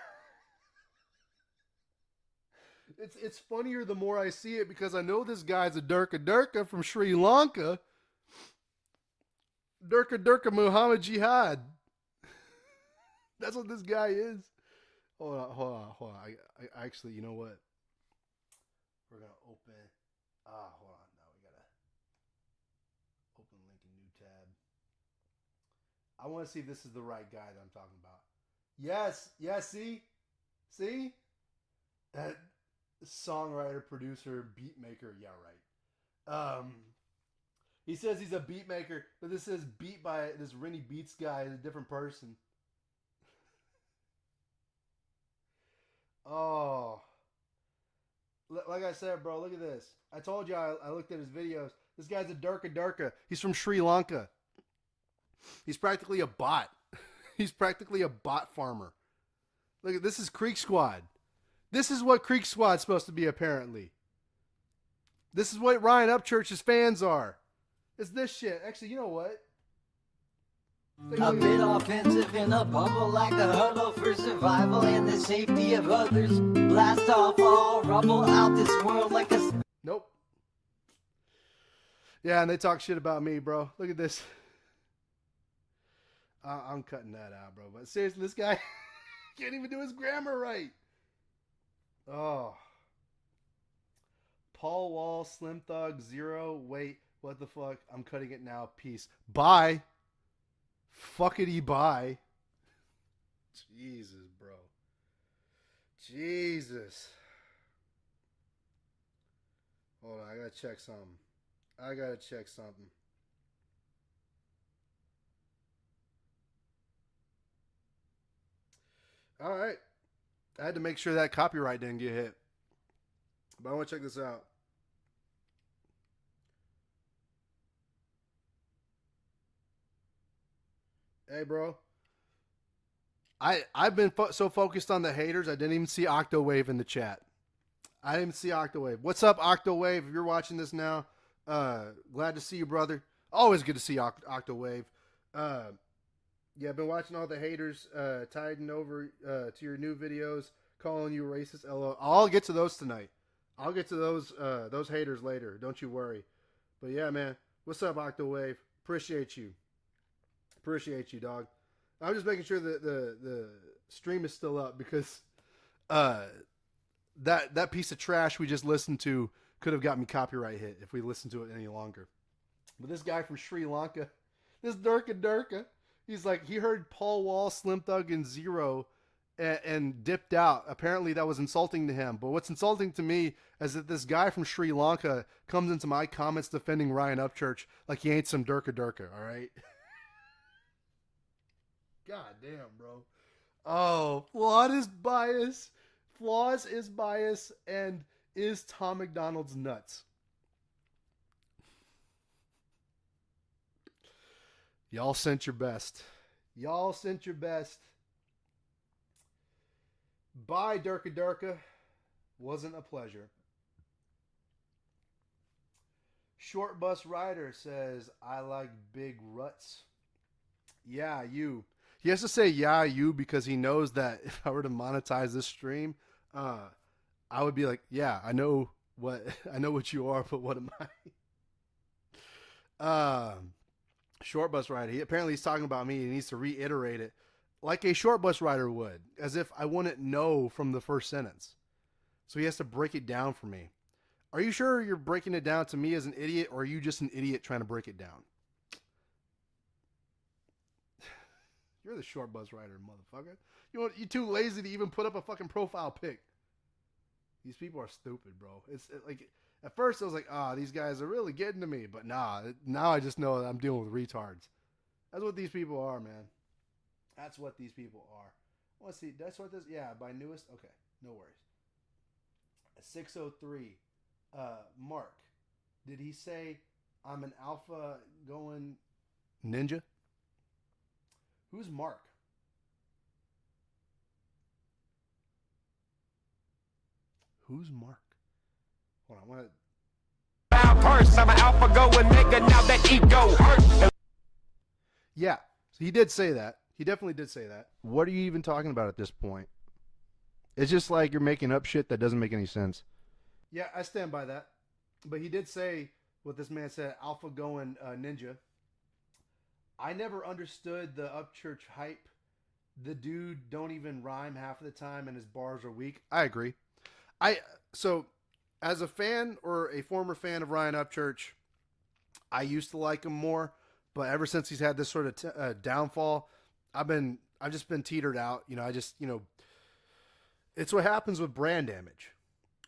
It's funnier the more I see it because I know this guy's a Durka Durka from Sri Lanka. Durka Durka Muhammad Jihad. That's what this guy is. Hold on. I actually, you know what? We're gonna open. Hold on. Now we gotta open link in new tab. I want to see if this is the right guy that I'm talking about. Yes. See, that songwriter, producer, beat maker. Yeah, right. He says he's a beat maker, but this is beat by this Rennie Beats guy, is a different person. Oh, like I said, bro, look at this. I told you I looked at his videos. This guy's a Durka Durka. He's from Sri Lanka. He's practically a bot. He's practically a bot farmer. Look, this is Creek Squad. This is what Creek Squad's supposed to be, apparently. This is what Ryan Upchurch's fans are. It's this shit. Actually, you know what? A bit offensive in a bubble, like a huddle for survival and the safety of others. Blast off all rubble out this world like a... Nope. Yeah, and they talk shit about me, bro. Look at this. I'm cutting that out, bro. But seriously, this guy can't even do his grammar right. Oh. Paul Wall, Slim Thug, Zero. Wait, what the fuck? I'm cutting it now. Peace. Bye. Fuckity bye. Jesus, bro. Jesus. Hold on, I gotta check something. All right. I had to make sure that copyright didn't get hit. But I want to check this out. Hey, bro. I've been so focused on the haters, I didn't even see Octowave in the chat. I didn't even see Octowave. What's up, Octowave? If you're watching this now, glad to see you, brother. Always good to see Octowave. Yeah, I've been watching all the haters tiding over to your new videos, calling you racist. LO. I'll get to those tonight. I'll get to those haters later. Don't you worry. But yeah, man. What's up, Octowave? Appreciate you. Appreciate you, dog. I'm just making sure that the stream is still up because that piece of trash we just listened to could have got me copyright hit if we listened to it any longer. But this guy from Sri Lanka, this Durka Durka, he's like, he heard Paul Wall, Slim Thug, and Zero and dipped out. Apparently that was insulting to him. But what's insulting to me is that this guy from Sri Lanka comes into my comments defending Ryan Upchurch like he ain't some Durka Durka, all right? God damn, bro. Oh, Flaws is bias, and is Tom McDonald's nuts. Y'all sent your best. Y'all sent your best. Bye, Durka Durka. Wasn't a pleasure. Short Bus Rider says, I like big ruts. Yeah, you. He has to say, yeah, you, because he knows that if I were to monetize this stream, I would be like, yeah, I know what you are, but what am I? Short Bus Rider. He's talking about me. He needs to reiterate it like a short bus rider would, as if I wouldn't know from the first sentence. So he has to break it down for me. Are you sure you're breaking it down to me as an idiot, or are you just an idiot trying to break it down? You're the short bus rider, motherfucker. You're too lazy to even put up a fucking profile pic. These people are stupid, bro. It's like, at first I was like, these guys are really getting to me. But nah, now I just know that I'm dealing with retards. That's what these people are, man. That's what these people are. Let's see. That's what this, yeah, by newest. Okay, no worries. 603. Mark, did he say I'm an alpha going ninja? Who's Mark? Who's Mark? Hold on, I want to. I'm an alpha going nigga, now that ego hurt. Yeah, so he did say that. He definitely did say that. What are you even talking about at this point? It's just like you're making up shit that doesn't make any sense. Yeah, I stand by that. But he did say what this man said, Alpha going ninja. I never understood the Upchurch hype. The dude don't even rhyme half of the time, and his bars are weak. I agree. I so as a fan or a former fan of Ryan Upchurch, I used to like him more, but ever since he's had this sort of downfall, I've just been teetered out. It's what happens with brand damage.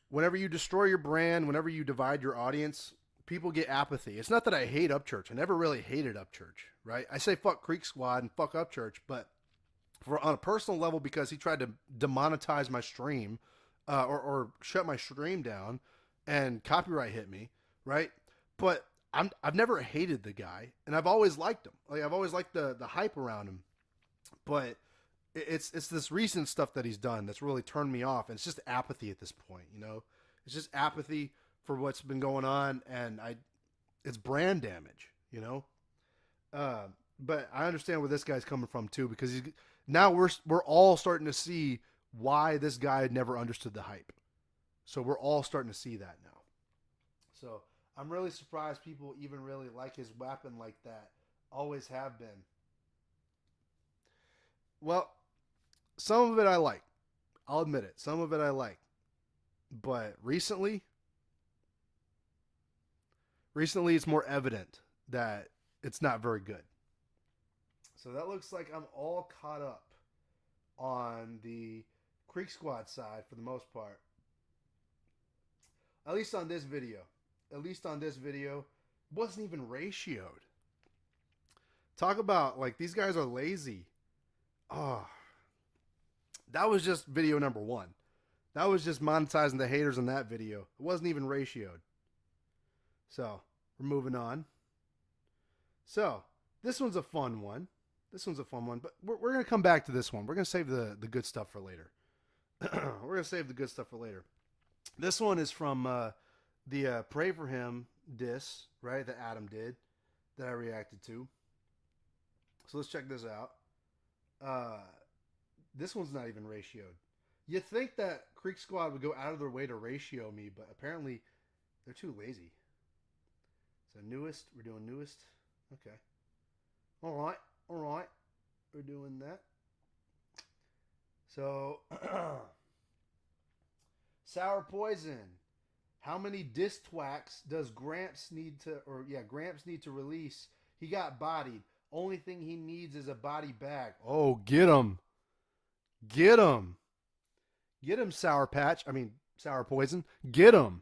Whenever you destroy your brand, whenever you divide your audience, people get apathy. It's not that I hate Upchurch. I never really hated Upchurch, right? I say fuck Creek Squad and fuck Upchurch, but on a personal level, because he tried to demonetize my stream, or shut my stream down, and copyright hit me, right? But I've never hated the guy, and I've always liked him. Like I've always liked the hype around him, but it's this recent stuff that he's done that's really turned me off, and it's just apathy at this point. It's just apathy for what's been going on, and it's brand damage. But I understand where this guy's coming from too, because now we're all starting to see why this guy had never understood the hype. So we're all starting to see that now. So I'm really surprised people even really like his weapon like that. Always have been. Well, some of it I like. I'll admit it. Some of it I like. But recently it's more evident that it's not very good. So that looks like I'm all caught up on the Creek Squad side for the most part. At least on this video. It wasn't even ratioed. Talk about, like, these guys are lazy. Oh, that was just video number 1. That was just monetizing the haters in that video. It wasn't even ratioed. So, we're moving on. So, this one's a fun one. But we're going to come back to this one. We're going to save the good stuff for later. This one is from the Pray For Him diss, right, that Adam did, that I reacted to. So let's check this out. This one's not even ratioed. You'd think that Creek Squad would go out of their way to ratio me, but apparently they're too lazy. So newest, we're doing newest. Okay. All right. We're doing that. So, Sour Poison. How many diss twacks does Gramps need to release? He got bodied. Only thing he needs is a body bag. Oh, get him. Get him. Get him, Sour Poison. Get him.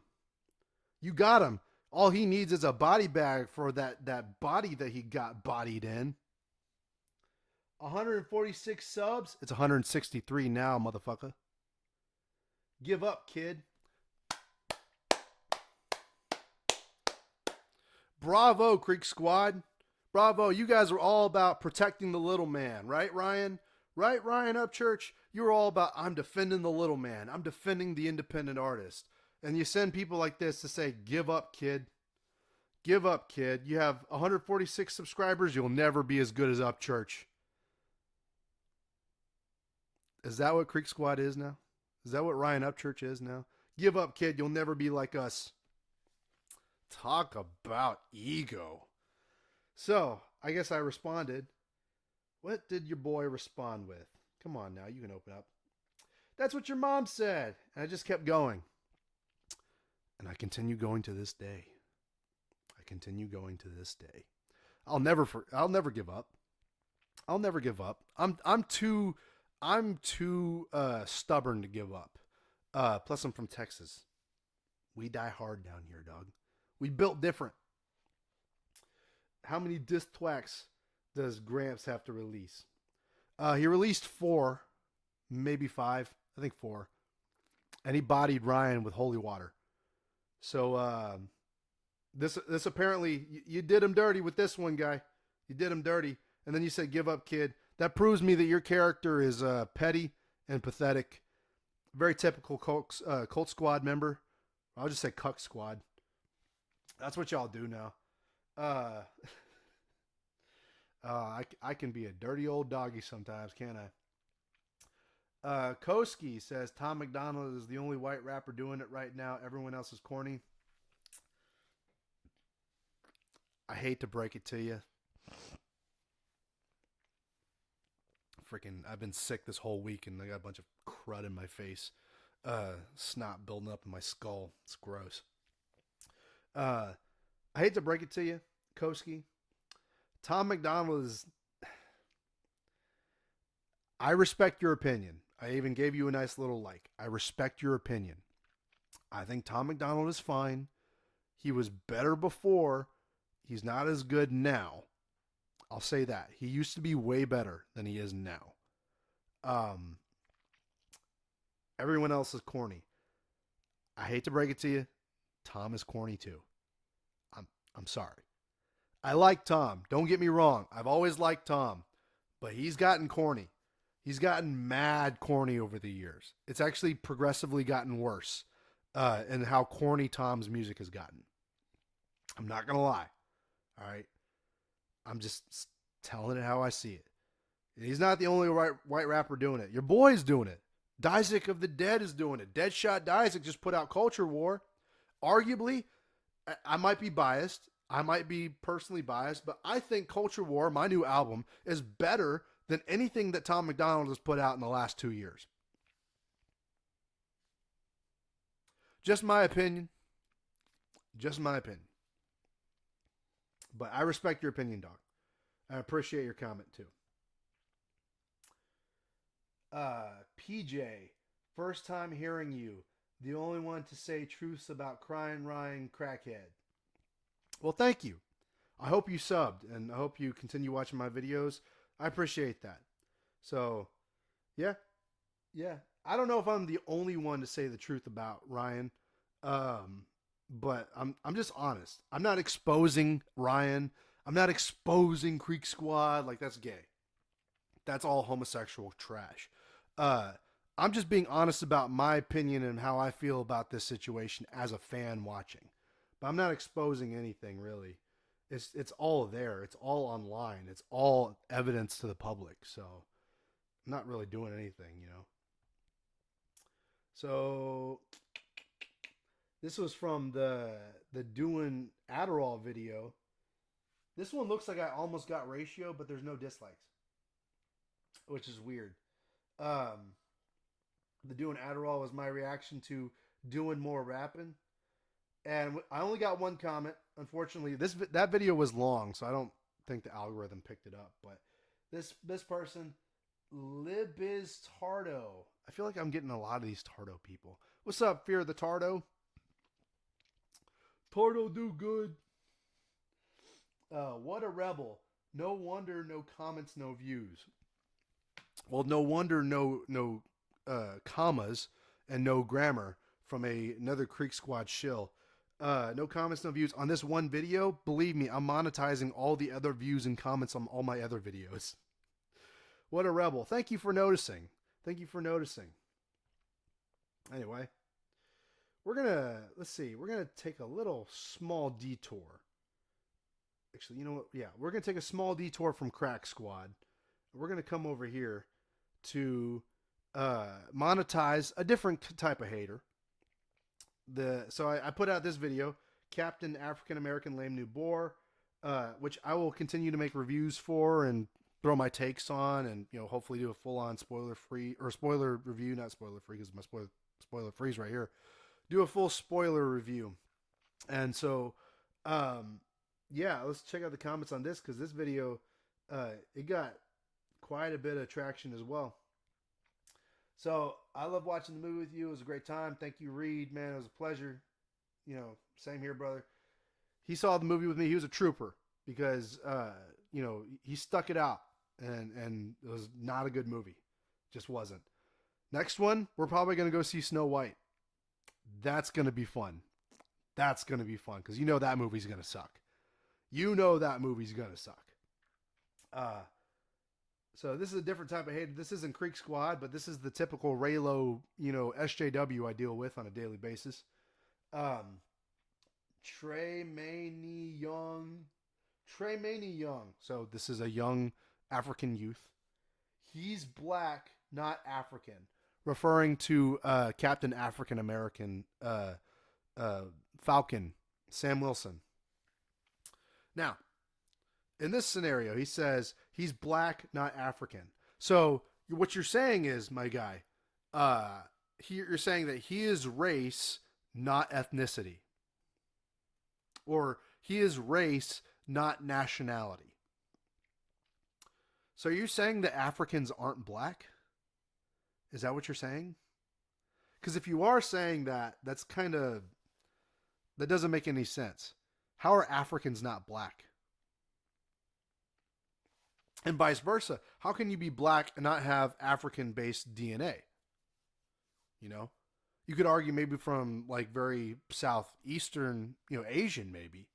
You got him. All he needs is a body bag for that body that he got bodied in. 146 subs. It's 163 now, motherfucker. Give up, kid. Bravo, Creek Squad. Bravo. You guys are all about protecting the little man, right, Ryan? Right, Ryan Upchurch? You're all about, I'm defending the little man. I'm defending the independent artist. And you send people like this to say, give up, kid. Give up, kid. You have 146 subscribers. You'll never be as good as Upchurch. Is that what Creek Squad is now? Is that what Ryan Upchurch is now? Give up, kid. You'll never be like us. Talk about ego. So, I guess I responded. What did your boy respond with? Come on now, you can open up. That's what your mom said. And I just kept going. And I continue going to this day. I'll never give up. I'm too stubborn to give up. Plus, I'm from Texas. We die hard down here, dog. We built different. How many diss twacks does Gramps have to release? He released 4, maybe 5. I think 4. And he bodied Ryan with holy water. So this apparently, you did him dirty with this one, guy. You did him dirty. And then you said, give up, kid. That proves me that your character is petty and pathetic. Very typical Cult Squad member. I'll just say Cuck Squad. That's what y'all do now. I can be a dirty old doggy sometimes, can't Koski says Tom McDonald is the only white rapper doing it right now. Everyone else is corny. I hate to break it to you. Freaking, I've been sick this whole week and I got a bunch of crud in my face. Snot building up in my skull. It's gross. I hate to break it to you, Koski. Tom McDonald is. I respect your opinion. I even gave you a nice little like. I respect your opinion. I think Tom McDonald is fine. He was better before. He's not as good now. I'll say that. He used to be way better than he is now. Everyone else is corny. I hate to break it to you. Tom is corny too. I'm sorry. I like Tom. Don't get me wrong. I've always liked Tom. But he's gotten corny. He's gotten mad corny over the years. It's actually progressively gotten worse in how corny Tom's music has gotten. I'm not going to lie. All right? I'm just telling it how I see it. He's not the only white rapper doing it. Your boy's doing it. Dizek of the Dead is doing it. Deadshot Dizek just put out Culture War. Arguably, I might be biased. I might be personally biased, but I think Culture War, my new album, is better than anything that Tom McDonald has put out in the last 2 years. Just my opinion. Just my opinion. But I respect your opinion, dog. I appreciate your comment, too. PJ, first time hearing you. The only one to say truths about crying Ryan crackhead. Well, thank you. I hope you subbed, and I hope you continue watching my videos. I appreciate that. So, yeah. I don't know if I'm the only one to say the truth about Ryan, but I'm just honest. I'm not exposing Ryan. I'm not exposing Creek Squad like that's gay. That's all homosexual trash. I'm just being honest about my opinion and how I feel about this situation as a fan watching. But I'm not exposing anything really. It's all there. It's all online. It's all evidence to the public. So I'm not really doing anything, you know. So this was from the doing Adderall video. This one looks like I almost got ratio, but there's no dislikes, which is weird. The doing Adderall was my reaction to doing more rapping. And I only got one comment. Unfortunately, that video was long, so I don't think the algorithm picked it up. But this person, Libiz Tardo. I feel like I'm getting a lot of these Tardo people. What's up, Fear of the Tardo? Tardo do good. What a rebel. No wonder no comments, no views. Well, no wonder no commas and no grammar from another Creek Squad shill. No comments, no views on this one video. Believe me, I'm monetizing all the other views and comments on all my other videos. What a rebel. Thank you for noticing. Thank you for noticing. Anyway, we're going to take a little small detour. Actually, you know what? Yeah, we're going to take a small detour from Crack Squad. We're going to come over here to monetize a different type of hater. So I put out this video, Captain African American Lame New Boar, which I will continue to make reviews for and throw my takes on, and hopefully do a full-on spoiler review, not spoiler free because my spoiler free is right here. Do a full spoiler review, and so yeah, let's check out the comments on this because this video it got quite a bit of traction as well. So I love watching the movie with you. It was a great time. Thank you, Reed. Man, it was a pleasure. Same here, brother. He saw the movie with me. He was a trooper because, he stuck it out, and it was not a good movie. Just wasn't. Next one, we're probably going to go see Snow White. That's going to be fun. That's going to be fun because that movie's going to suck. That movie's going to suck. So this is a different type of hate. This isn't Creek Squad, but this is the typical Raylo, SJW I deal with on a daily basis. Trey Maney Young. So this is a young African youth. He's black, not African. referring to Captain African American Falcon, Sam Wilson. Now, in this scenario, he says he's black, not African. So what you're saying is, my guy, you're saying that he is race, not ethnicity, or he is race, not nationality. So you're saying that Africans aren't black? Is that what you're saying? Because if you are saying that, that doesn't make any sense. How are Africans not black? And vice versa. How can you be black and not have African-based DNA? You know? You could argue maybe from like very southeastern, Asian maybe.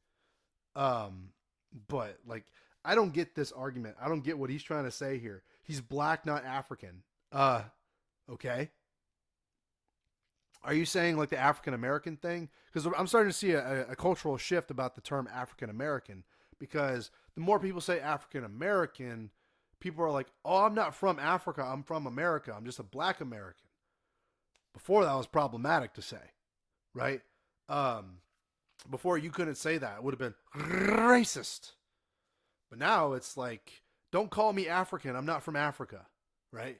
But like I don't get this argument. I don't get what he's trying to say here. He's black, not African. Okay. Are you saying like the African American thing? Because I'm starting to see a cultural shift about the term African American. Because the more people say African American, people are like, oh, I'm not from Africa. I'm from America. I'm just a black American. Before that was problematic to say, right? Before you couldn't say that. It would have been racist. But now it's like, don't call me African. I'm not from Africa, right?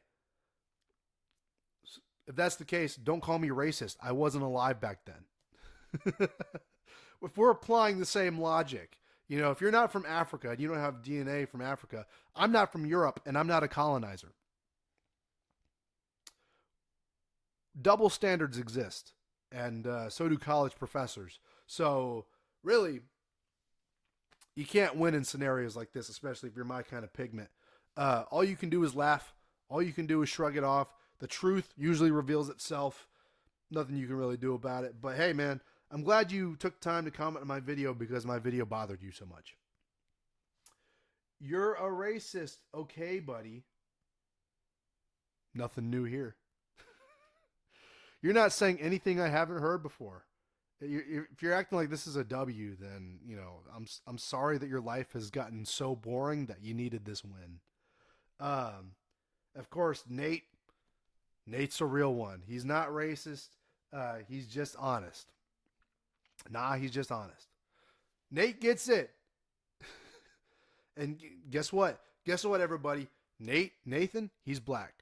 If that's the case, don't call me racist. I wasn't alive back then. If we're applying the same logic, if you're not from Africa and you don't have DNA from Africa, I'm not from Europe and I'm not a colonizer. Double standards exist, and so do college professors. So really, you can't win in scenarios like this, especially if you're my kind of pigment. All you can do is laugh. All you can do is shrug it off. The truth usually reveals itself. Nothing you can really do about it. But hey, man, I'm glad you took time to comment on my video because my video bothered you so much. You're a racist. Okay, buddy. Nothing new here. You're not saying anything I haven't heard before. If you're acting like this is a W, then, I'm sorry that your life has gotten so boring that you needed this win. Of course, Nate's a real one. He's not racist. He's just honest. He's just honest. Nate gets it. And guess what? Guess what, everybody? Nathan, he's black.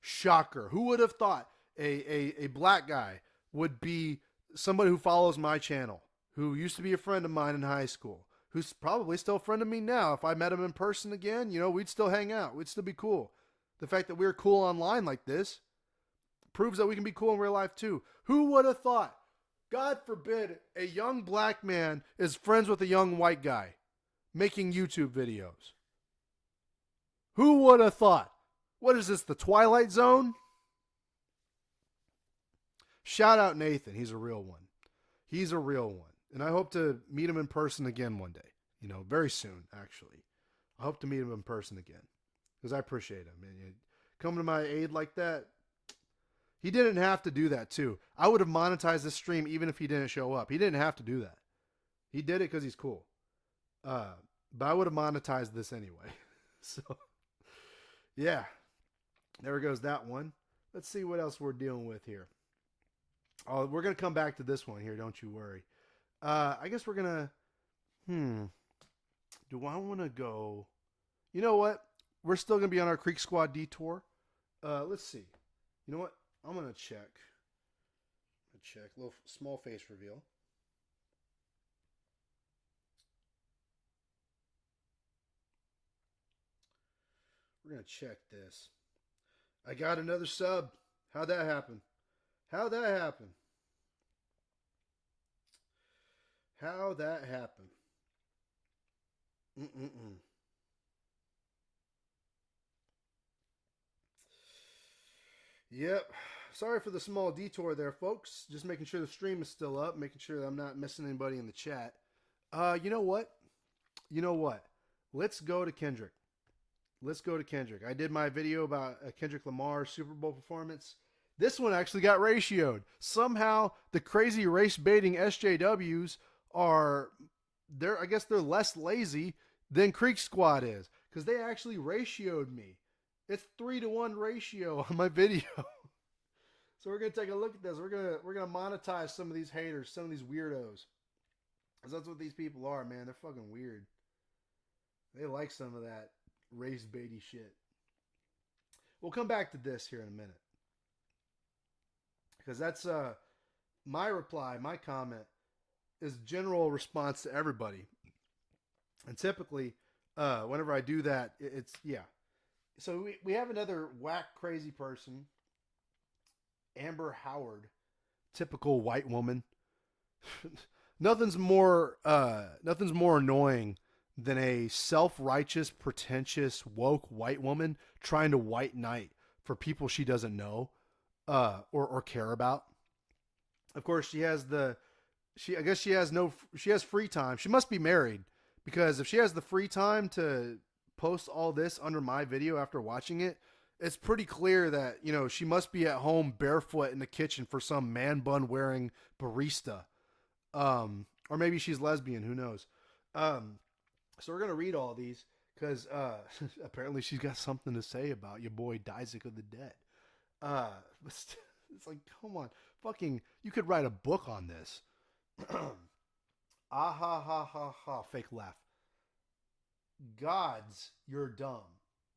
Shocker. Who would have thought a black guy would be somebody who follows my channel, who used to be a friend of mine in high school, who's probably still a friend of me now. If I met him in person again, we'd still hang out. We'd still be cool. The fact that we're cool online like this proves that we can be cool in real life too. Who would have thought? God forbid a young black man is friends with a young white guy making YouTube videos. Who would have thought? What is this, the Twilight Zone? Shout out Nathan. He's a real one. He's a real one. And I hope to meet him in person again one day. Very soon, actually. I hope to meet him in person again. Because I appreciate him. And coming to my aid like that, he didn't have to do that too. I would have monetized this stream even if he didn't show up. He didn't have to do that. He did it because he's cool. But I would have monetized this anyway. So, yeah. There goes that one. Let's see what else we're dealing with here. Oh, we're going to come back to this one here. Don't you worry. I guess we're going to... Do I want to go... You know what? We're still going to be on our Creek Squad detour. Let's see. You know what? I'm going to check. A little small face reveal. We're going to check this. I got another sub. How'd that happen? How'd that happen? How'd that happen? Yep. Sorry for the small detour there, folks. Just making sure the stream is still up, making sure that I'm not missing anybody in the chat. You know what? Let's go to Kendrick. I did my video about Kendrick Lamar's Super Bowl performance. This one actually got ratioed. Somehow the crazy race baiting SJWs I guess they're less lazy than Creek Squad is, because they actually ratioed me. It's 3-to-1 ratio on my video. So we're gonna take a look at this. We're gonna monetize some of these haters, some of these weirdos. Cause that's what these people are, man. They're fucking weird. They like some of that race baity shit. We'll come back to this here in a minute. Because that's my reply, my comment is general response to everybody. And typically, whenever I do that, it's, yeah. So we have another whack crazy person, Amber Howard, typical white woman. Nothing's more annoying than a self-righteous, pretentious, woke white woman trying to white knight for people she doesn't know or care about. Of course, she has free time. She must be married, because if she has the free time to post all this under my video after watching it, it's pretty clear that, she must be at home barefoot in the kitchen for some man bun wearing barista. Or maybe she's lesbian, who knows. So we're going to read all these because apparently she's got something to say about your boy Isaac of the Dead. It's like, come on. Fucking, you could write a book on this. Ah ha ha ha ha. Fake laugh. Gods, you're dumb.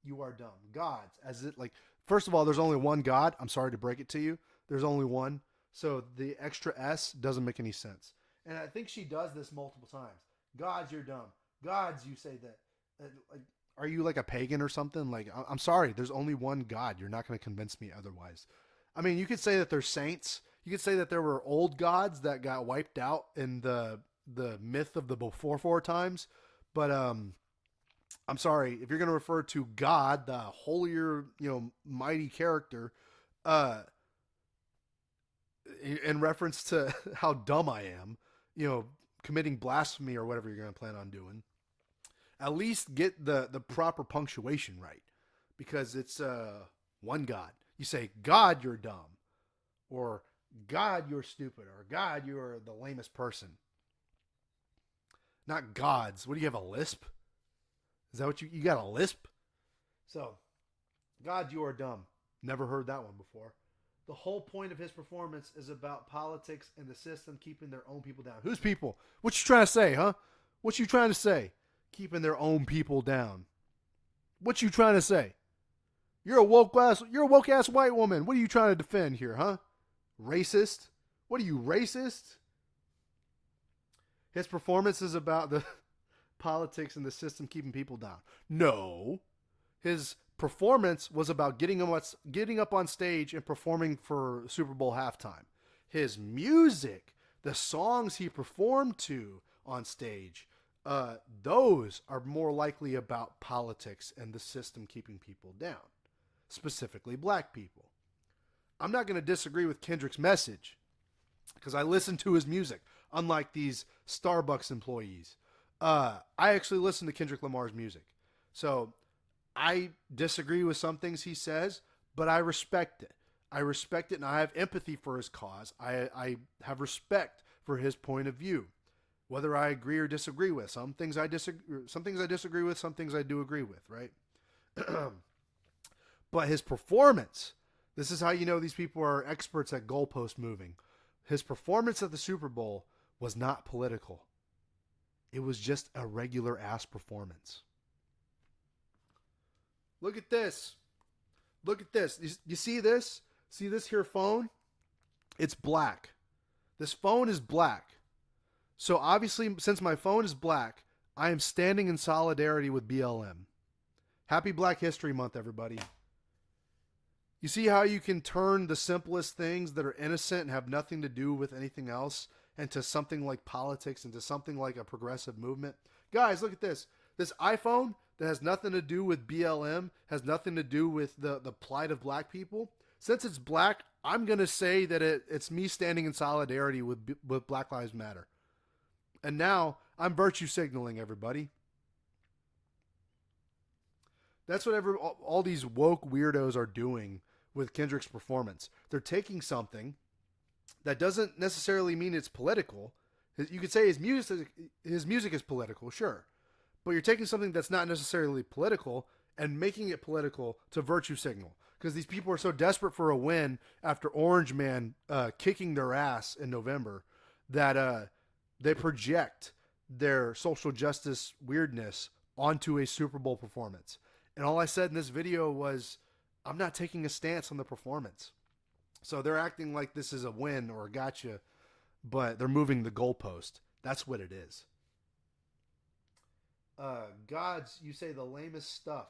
You are dumb. Gods, as it like, first of all, there's only one God. I'm sorry to break it to you. There's only one. So the extra S doesn't make any sense. And I think she does this multiple times. Gods, you're dumb. Gods, you say that. Like, are you like a pagan or something? Like, I'm sorry. There's only one God. You're not going to convince me otherwise. I mean, you could say that there's saints. You could say that there were old gods that got wiped out in the myth of the before times. But I'm sorry. If you're going to refer to God, the holier, mighty character, in reference to how dumb I am, committing blasphemy or whatever you're going to plan on doing, at least get the proper punctuation right, because it's one God. You say, God, you're dumb, or God, you're stupid, or God, you're the lamest person. Not gods. What do you have, a lisp? Is that what you got, a lisp? So, God, you are dumb. Never heard that one before. The whole point of his performance is about politics and the system keeping their own people down. Whose people? What you trying to say, huh? What you trying to say? Keeping their own people down. What you trying to say? You're a woke ass white woman. What are you trying to defend here, huh? Racist? What are you, racist? His performance is about the politics and the system keeping people down. No. His performance was about getting up on stage and performing for Super Bowl halftime. His music, the songs he performed to on stage, those are more likely about politics and the system keeping people down, specifically black people. I'm not going to disagree with Kendrick's message because I listen to his music, unlike these Starbucks employees. I actually listen to Kendrick Lamar's music. So I disagree with some things he says, but I respect it. I respect it, and I have empathy for his cause. I have respect for his point of view, whether I agree or disagree with. Some things I disagree with, some things I do agree with, right? But his performance, this is how you know these people are experts at goalpost moving. His performance at the Super Bowl was not political. It was just a regular ass performance. Look at this. Look at this. You see this? See this here phone? It's black. This phone is black. So obviously, since my phone is black, I am standing in solidarity with BLM. Happy Black History Month, everybody. You see how you can turn the simplest things that are innocent and have nothing to do with anything else into something like politics, into something like a progressive movement? Guys, look at this. This iPhone that has nothing to do with BLM, has nothing to do with the plight of black people. Since it's black, I'm going to say that it's me standing in solidarity with Black Lives Matter. And now I'm virtue signaling everybody. That's what all these woke weirdos are doing with Kendrick's performance. They're taking something that doesn't necessarily mean it's political. You could say his music is political, sure. But you're taking something that's not necessarily political and making it political to virtue signal. Because these people are so desperate for a win after Orange Man kicking their ass in November that they project their social justice weirdness onto a Super Bowl performance. And all I said in this video was, I'm not taking a stance on the performance. So they're acting like this is a win or a gotcha, but they're moving the goalpost. That's what it is. Gods, you say the lamest stuff.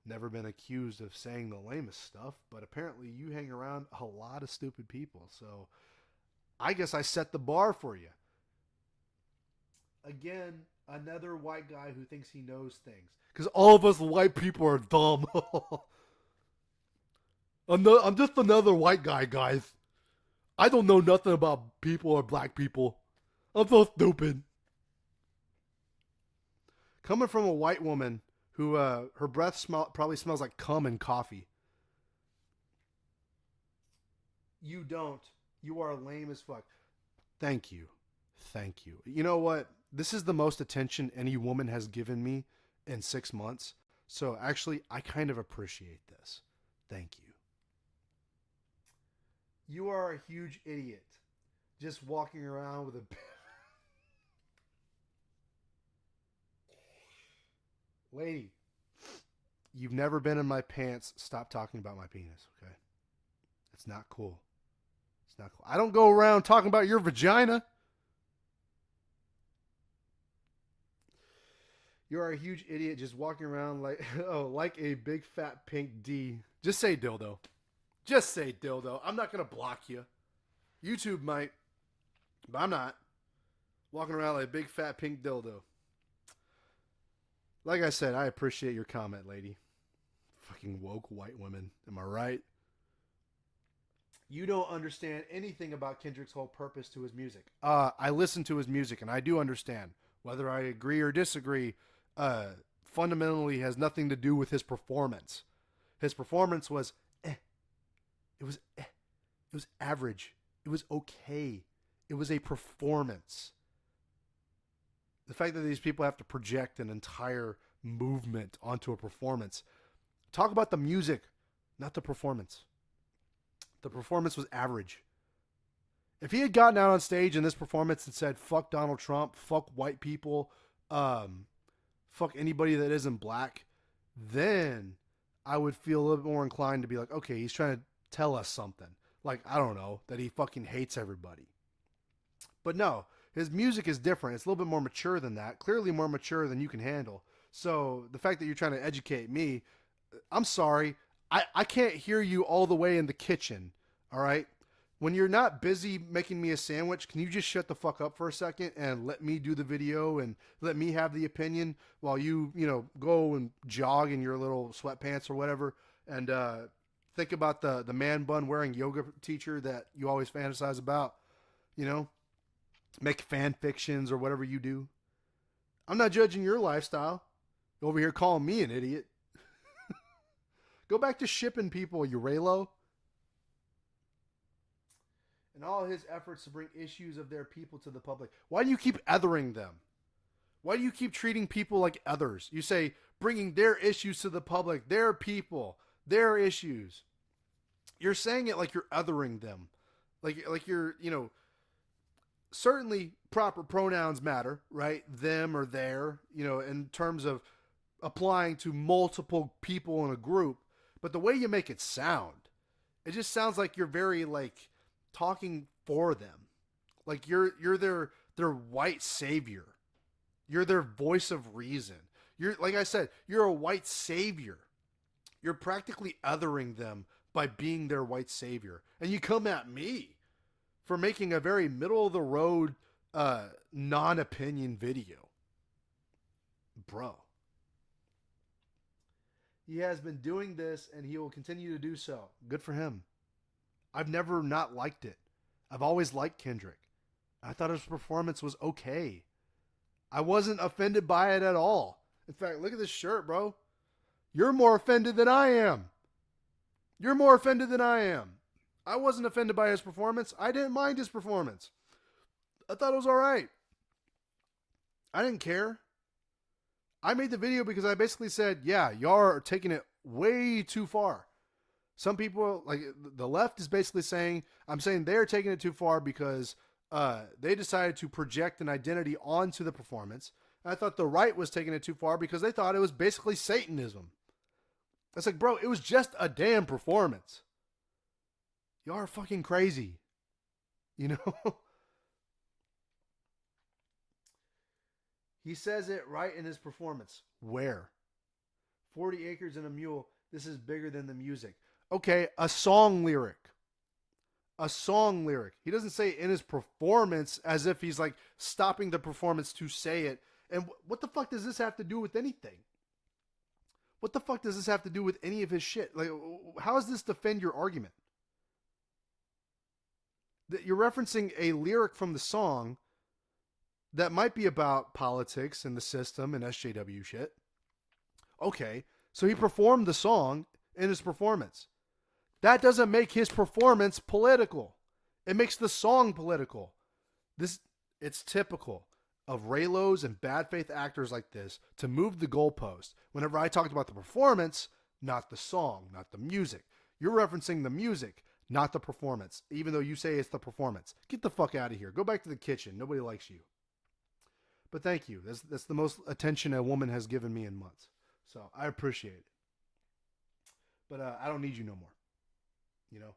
Never been accused of saying the lamest stuff, but apparently you hang around a lot of stupid people. So I guess I set the bar for you. Again, another white guy who thinks he knows things. Because all of us white people are dumb. I'm just another white guy, guys. I don't know nothing about people or black people. I'm so stupid. Coming from a white woman who her breath probably smells like cum and coffee. You don't. You are lame as fuck. Thank you. Thank you. You know what? This is the most attention any woman has given me in 6 months. So actually, I kind of appreciate this. Thank you. You are a huge idiot. Just walking around with a... Lady, you've never been in my pants. Stop talking about my penis, okay? It's not cool. It's not cool. I don't go around talking about your vagina. You are a huge idiot just walking around like like a big fat pink D. Just say dildo. Just say dildo. I'm not going to block you. YouTube might, but I'm not. Walking around like a big fat pink dildo. Like I said, I appreciate your comment, lady. Fucking woke white women. Am I right? You don't understand anything about Kendrick's whole purpose to his music. I listen to his music and I do understand. Whether I agree or disagree, fundamentally has nothing to do with his performance. His performance was It was It was average. It was okay. It was a performance. The fact that these people have to project an entire movement onto a performance. Talk about the music, not the performance. The performance was average. If he had gotten out on stage in this performance and said, fuck Donald Trump, fuck white people, fuck anybody that isn't black, then I would feel a little bit more inclined to be like, okay, he's trying to tell us something. Like, I don't know, that he fucking hates everybody. But no, his music is different. It's a little bit more mature than that. Clearly more mature than you can handle. So the fact that you're trying to educate me, I'm sorry. I can't hear you all the way in the kitchen. All right? When you're not busy making me a sandwich, can you just shut the fuck up for a second and let me do the video and let me have the opinion while you go and jog in your little sweatpants or whatever and think about the man bun wearing yoga teacher that you always fantasize about, make fan fictions or whatever you do. I'm not judging your lifestyle. You're over here calling me an idiot. Go back to shipping people, you Raylo. And all his efforts to bring issues of their people to the public. Why do you keep othering them? Why do you keep treating people like others? You say bringing their issues to the public, their people, their issues. You're saying it like you're othering them. Like you're, certainly proper pronouns matter, right? Them or their, in terms of applying to multiple people in a group. But the way you make it sound, it just sounds like you're very talking for them. Like you're their white savior. You're their voice of reason. You're, like I said, you're a white savior. You're practically othering them by being their white savior. And you come at me for making a very middle of the road non-opinion video. Bro. He has been doing this and he will continue to do so. Good for him. I've never not liked it. I've always liked Kendrick. I thought his performance was okay. I wasn't offended by it at all. In fact, look at this shirt, bro. You're more offended than I am. You're more offended than I am. I wasn't offended by his performance. I didn't mind his performance. I thought it was all right. I didn't care. I made the video because I basically said, yeah, y'all are taking it way too far. Some people, like the left, is basically saying, I'm saying they're taking it too far because they decided to project an identity onto the performance. And I thought the right was taking it too far because they thought it was basically Satanism. It's like, bro, it was just a damn performance. Y'all are fucking crazy. You know? He says it right in his performance. Where? 40 acres and a mule. This is bigger than the music. Okay, a song lyric. A song lyric. He doesn't say it in his performance as if he's like stopping the performance to say it. And what the fuck does this have to do with anything? What the fuck does this have to do with any of his shit? Like, how does this defend your argument? That you're referencing a lyric from the song that might be about politics and the system and SJW shit. Okay, so he performed the song in his performance. That doesn't make his performance political. It makes the song political. It's typical of Raylos and bad faith actors like this to move the goalpost. Whenever I talked about the performance, not the song, not the music. You're referencing the music, not the performance, even though you say it's the performance. Get the fuck out of here. Go back to the kitchen. Nobody likes you. But thank you. That's the most attention a woman has given me in months. So I appreciate it. But I don't need you no more. You know,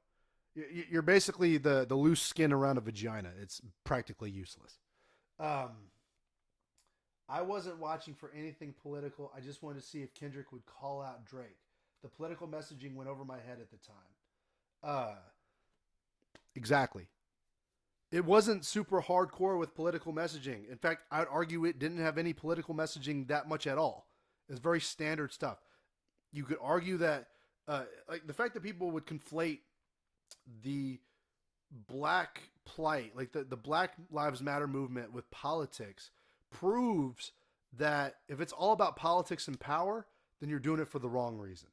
you're basically the loose skin around a vagina. It's practically useless. I wasn't watching for anything political. I just wanted to see if Kendrick would call out Drake. The political messaging went over my head at the time. Exactly. It wasn't super hardcore with political messaging. In fact, I'd argue it didn't have any political messaging that much at all. It's very standard stuff. You could argue that, like the fact that people would conflate the black plight, like the Black Lives Matter movement with politics, proves that if it's all about politics and power, then you're doing it for the wrong reason.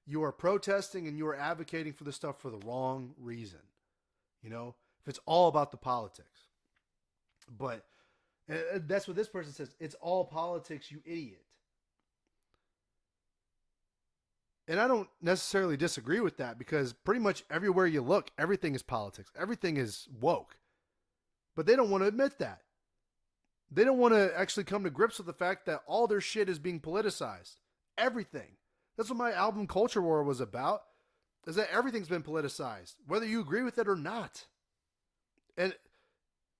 You are protesting and you are advocating for this stuff for the wrong reason. You know, if it's all about the politics. But that's what this person says. It's all politics, you idiot. And I don't necessarily disagree with that because pretty much everywhere you look, everything is politics. Everything is woke. But they don't want to admit that. They don't want to actually come to grips with the fact that all their shit is being politicized. Everything. That's what my album Culture War was about, is that everything's been politicized, whether you agree with it or not. And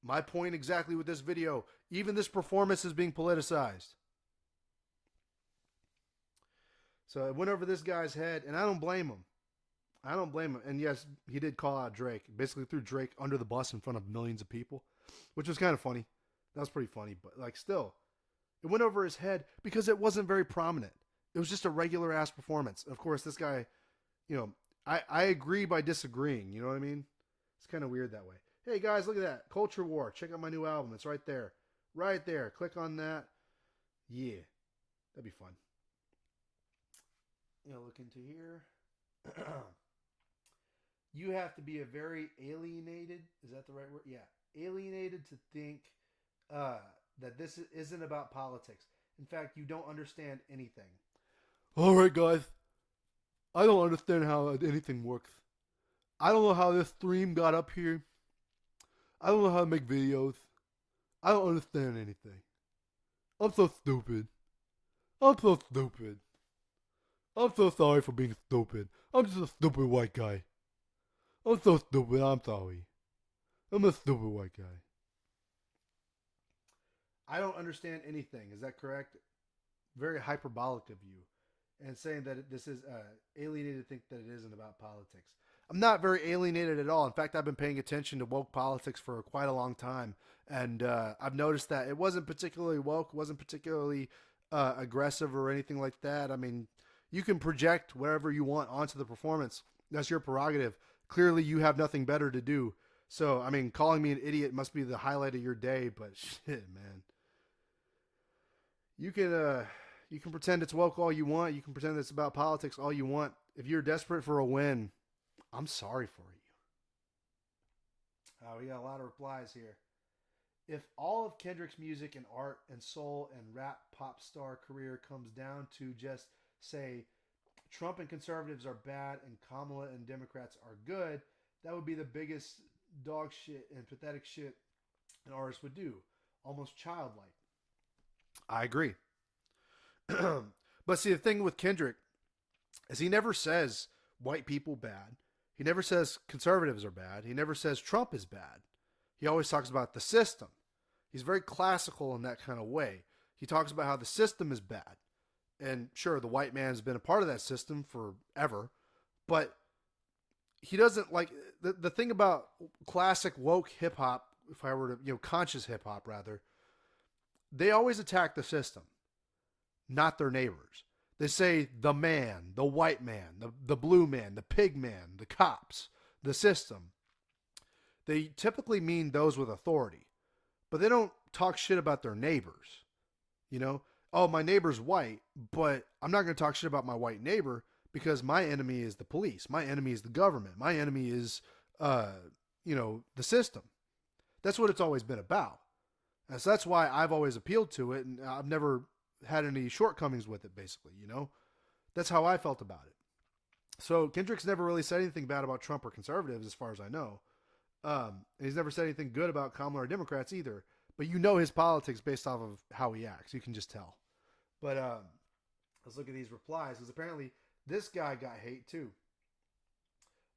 my point exactly with this video, even this performance is being politicized. So it went over this guy's head, and I don't blame him. I don't blame him. And yes, he did call out Drake. Basically threw Drake under the bus in front of millions of people, which was kind of funny. That was pretty funny, but like still, it went over his head because it wasn't very prominent. It was just a regular ass performance. Of course, this guy, you know, I agree by disagreeing. You know what I mean? It's kind of weird that way. Hey guys, look at that. Culture War. Check out my new album. It's right there. Right there. Click on that. Yeah. That'd be fun. You know, look into here. You have to be a very alienated. Is that the right word? Yeah. Alienated to think that this isn't about politics. In fact, you don't understand anything. All right, guys. I don't understand how anything works. I don't know how this stream got up here. I don't know how to make videos. I don't understand anything. I'm so stupid. I'm so stupid. I'm so sorry for being stupid. I'm just a stupid white guy. I'm so stupid. I'm sorry. I'm a stupid white guy. I don't understand anything. Is that correct? Very hyperbolic of you. And saying that this is alienated to think that it isn't about politics. I'm not very alienated at all. In fact, I've been paying attention to woke politics for quite a long time. And I've noticed that it wasn't particularly woke, wasn't particularly aggressive or anything like that. I mean, you can project whatever you want onto the performance. That's your prerogative. Clearly, you have nothing better to do. So, I mean, calling me an idiot must be the highlight of your day, but shit, man. You can pretend it's woke all you want. You can pretend it's about politics all you want. If you're desperate for a win, I'm sorry for you. We got a lot of replies here. If all of Kendrick's music and art and soul and rap pop star career comes down to just say Trump and conservatives are bad and Kamala and Democrats are good, that would be the biggest dog shit and pathetic shit an artist would do. Almost childlike. I agree. But see, the thing with Kendrick is he never says white people bad. He never says conservatives are bad. He never says Trump is bad. He always talks about the system. He's very classical in that kind of way. He talks about how the system is bad. And sure, the white man's been a part of that system forever. But he doesn't like the thing about classic woke hip hop, if I were to, conscious hip hop rather, they always attack the system, not their neighbors. They say the man, the white man, the blue man, the pig man, the cops, the system. They typically mean those with authority, but they don't talk shit about their neighbors. Oh, my neighbor's white, but I'm not going to talk shit about my white neighbor because my enemy is the police. My enemy is the government. My enemy is, the system. That's what it's always been about. And so that's why I've always appealed to it, and I've never had any shortcomings with it, basically, That's how I felt about it. So Kendrick's never really said anything bad about Trump or conservatives, as far as I know. And he's never said anything good about Kamala or Democrats either. But his politics based off of how he acts. You can just tell. But let's look at these replies, because apparently this guy got hate too.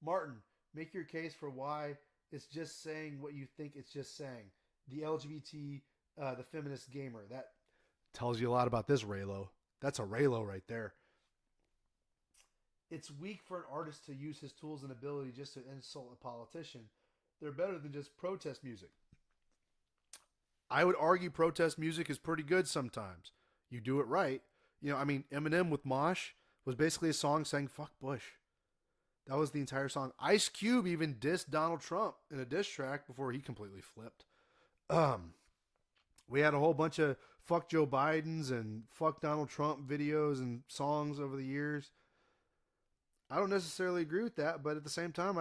Martin, make your case for why it's just saying what you think it's just saying. The LGBT, the feminist gamer. That tells you a lot about this Raylo. That's a Raylo right there. It's weak for an artist to use his tools and ability just to insult a politician. They're better than just protest music. I would argue protest music is pretty good sometimes. You do it right. Eminem with Mosh was basically a song saying fuck Bush. That was the entire song. Ice Cube even dissed Donald Trump in a diss track before he completely flipped. We had a whole bunch of fuck Joe Biden's and fuck Donald Trump videos and songs over the years. I don't necessarily agree with that, but at the same time,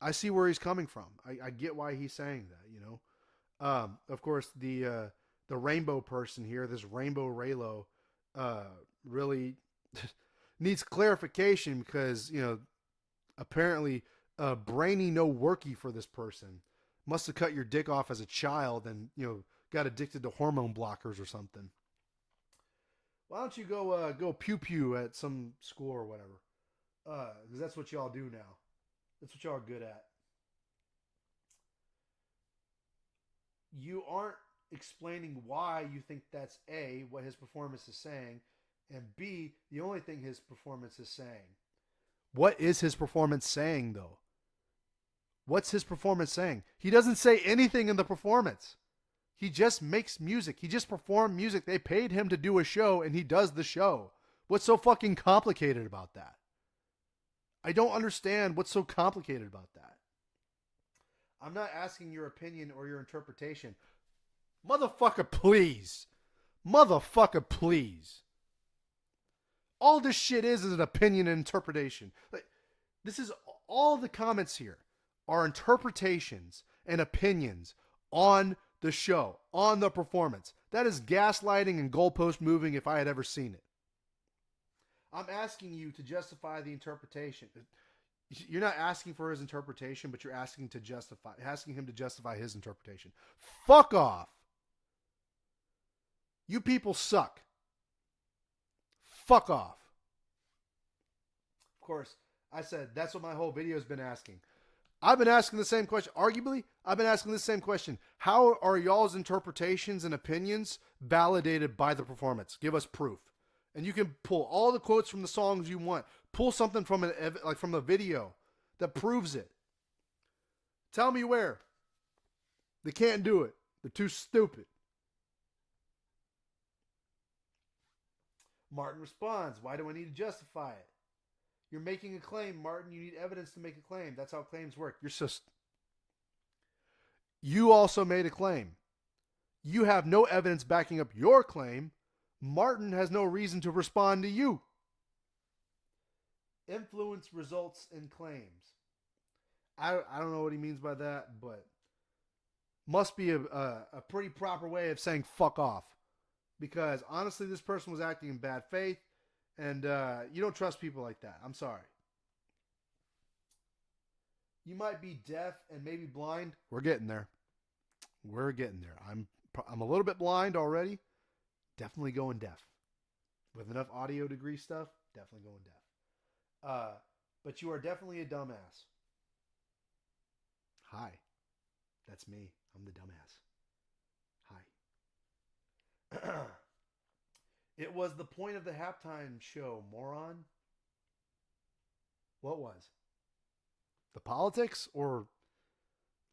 I see where he's coming from. I get why he's saying that, Of course, the rainbow person here, this Rainbow Raylo, really needs clarification because, apparently brainy no worky for this person. Must have cut your dick off as a child and, got addicted to hormone blockers or something. Why don't you go pew pew at some school or whatever? Because that's what y'all do now. That's what y'all are good at. You aren't explaining why you think that's A, what his performance is saying, and B, the only thing his performance is saying. What is his performance saying, though? What's his performance saying? He doesn't say anything in the performance. He just makes music. He just performed music. They paid him to do a show, and he does the show. What's so fucking complicated about that? I don't understand what's so complicated about that. I'm not asking your opinion or your interpretation. Motherfucker, please. Motherfucker, please. All this shit is an opinion and interpretation. This is all the comments here are interpretations and opinions on the show, on the performance. That is gaslighting and goalpost moving if I had ever seen it. I'm asking you to justify the interpretation. You're not asking for his interpretation, but you're asking him to justify his interpretation. Fuck off. You people suck. Fuck off. Of course, I said that's what my whole video has been asking. I've been asking the same question. Arguably, I've been asking the same question. How are y'all's interpretations and opinions validated by the performance? Give us proof. And you can pull all the quotes from the songs you want. Pull something from from the video that proves it. Tell me where. They can't do it. They're too stupid. Martin responds, why do I need to justify it? You're making a claim, Martin. You need evidence to make a claim. That's how claims work. You also made a claim. You have no evidence backing up your claim. Martin has no reason to respond to you. Influence results in claims. I don't know what he means by that, but must be a pretty proper way of saying fuck off. Because honestly, this person was acting in bad faith, and you don't trust people like that. I'm sorry. You might be deaf and maybe blind. We're getting there. We're getting there. I'm a little bit blind already. Definitely going deaf. With enough audio degree stuff, definitely going deaf. But you are definitely a dumbass. Hi. That's me. I'm the dumbass. Hi. It was the point of the halftime show, moron. What was? The politics or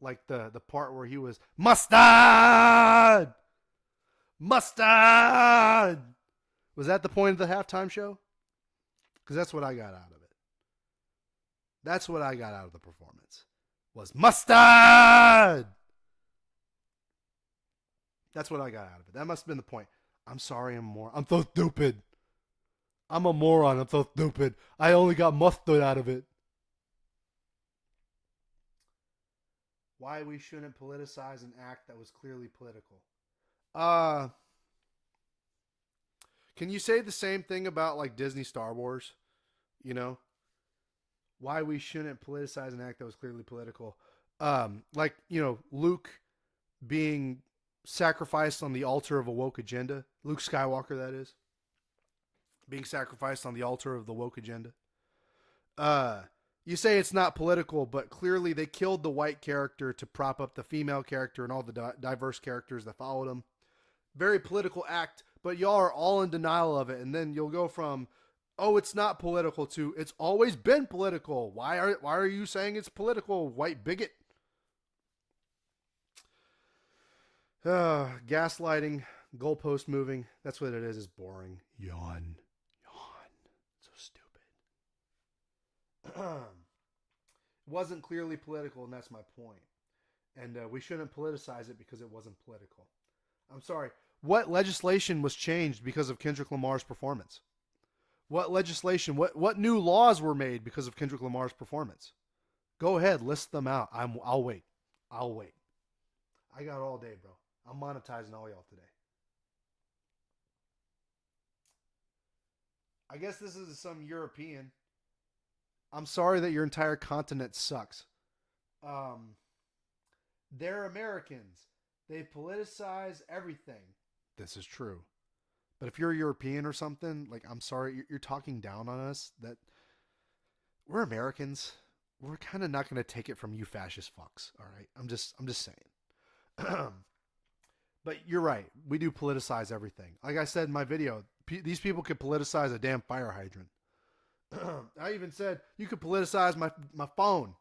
like the part where he was mustard? Mustard! Was that the point of the halftime show? Because that's what I got out of it. That's what I got out of the performance. Was mustard! That's what I got out of it. That must have been the point. I'm sorry, I'm a moron. I'm so stupid. I'm a moron. I'm so stupid. I only got mustard out of it. Why we shouldn't politicize an act that was clearly political. Can you say the same thing about like Disney Star Wars? You know? Why we shouldn't politicize an act that was clearly political. Like, you know, Luke being sacrificed on the altar of a woke agenda. Luke Skywalker, that is. Being sacrificed on the altar of the woke agenda. You say it's not political, but clearly they killed the white character to prop up the female character and all the diverse characters that followed him. Very political act, but y'all are all in denial of it. And then you'll go from, oh, it's not political to, it's always been political. Why are you saying it's political, white bigot? Gaslighting, goalpost moving. That's what it is boring. Yawn. So stupid. It wasn't clearly political, and that's my point. And we shouldn't politicize it because it wasn't political. I'm sorry. What legislation was changed because of Kendrick Lamar's performance? What legislation, what new laws were made because of Kendrick Lamar's performance? Go ahead, list them out. I'll wait. I got all day, bro. I'm monetizing all y'all today. I guess this is some European. I'm sorry that your entire continent sucks. They're Americans. They politicize everything. This is true. But if you're a European or something, like, I'm sorry, you're talking down on us. That we're Americans. We're kind of not going to take it from you fascist fucks. All right. I'm just saying. But you're right. We do politicize everything. Like I said in my video, these people could politicize a damn fire hydrant. I even said you could politicize my phone.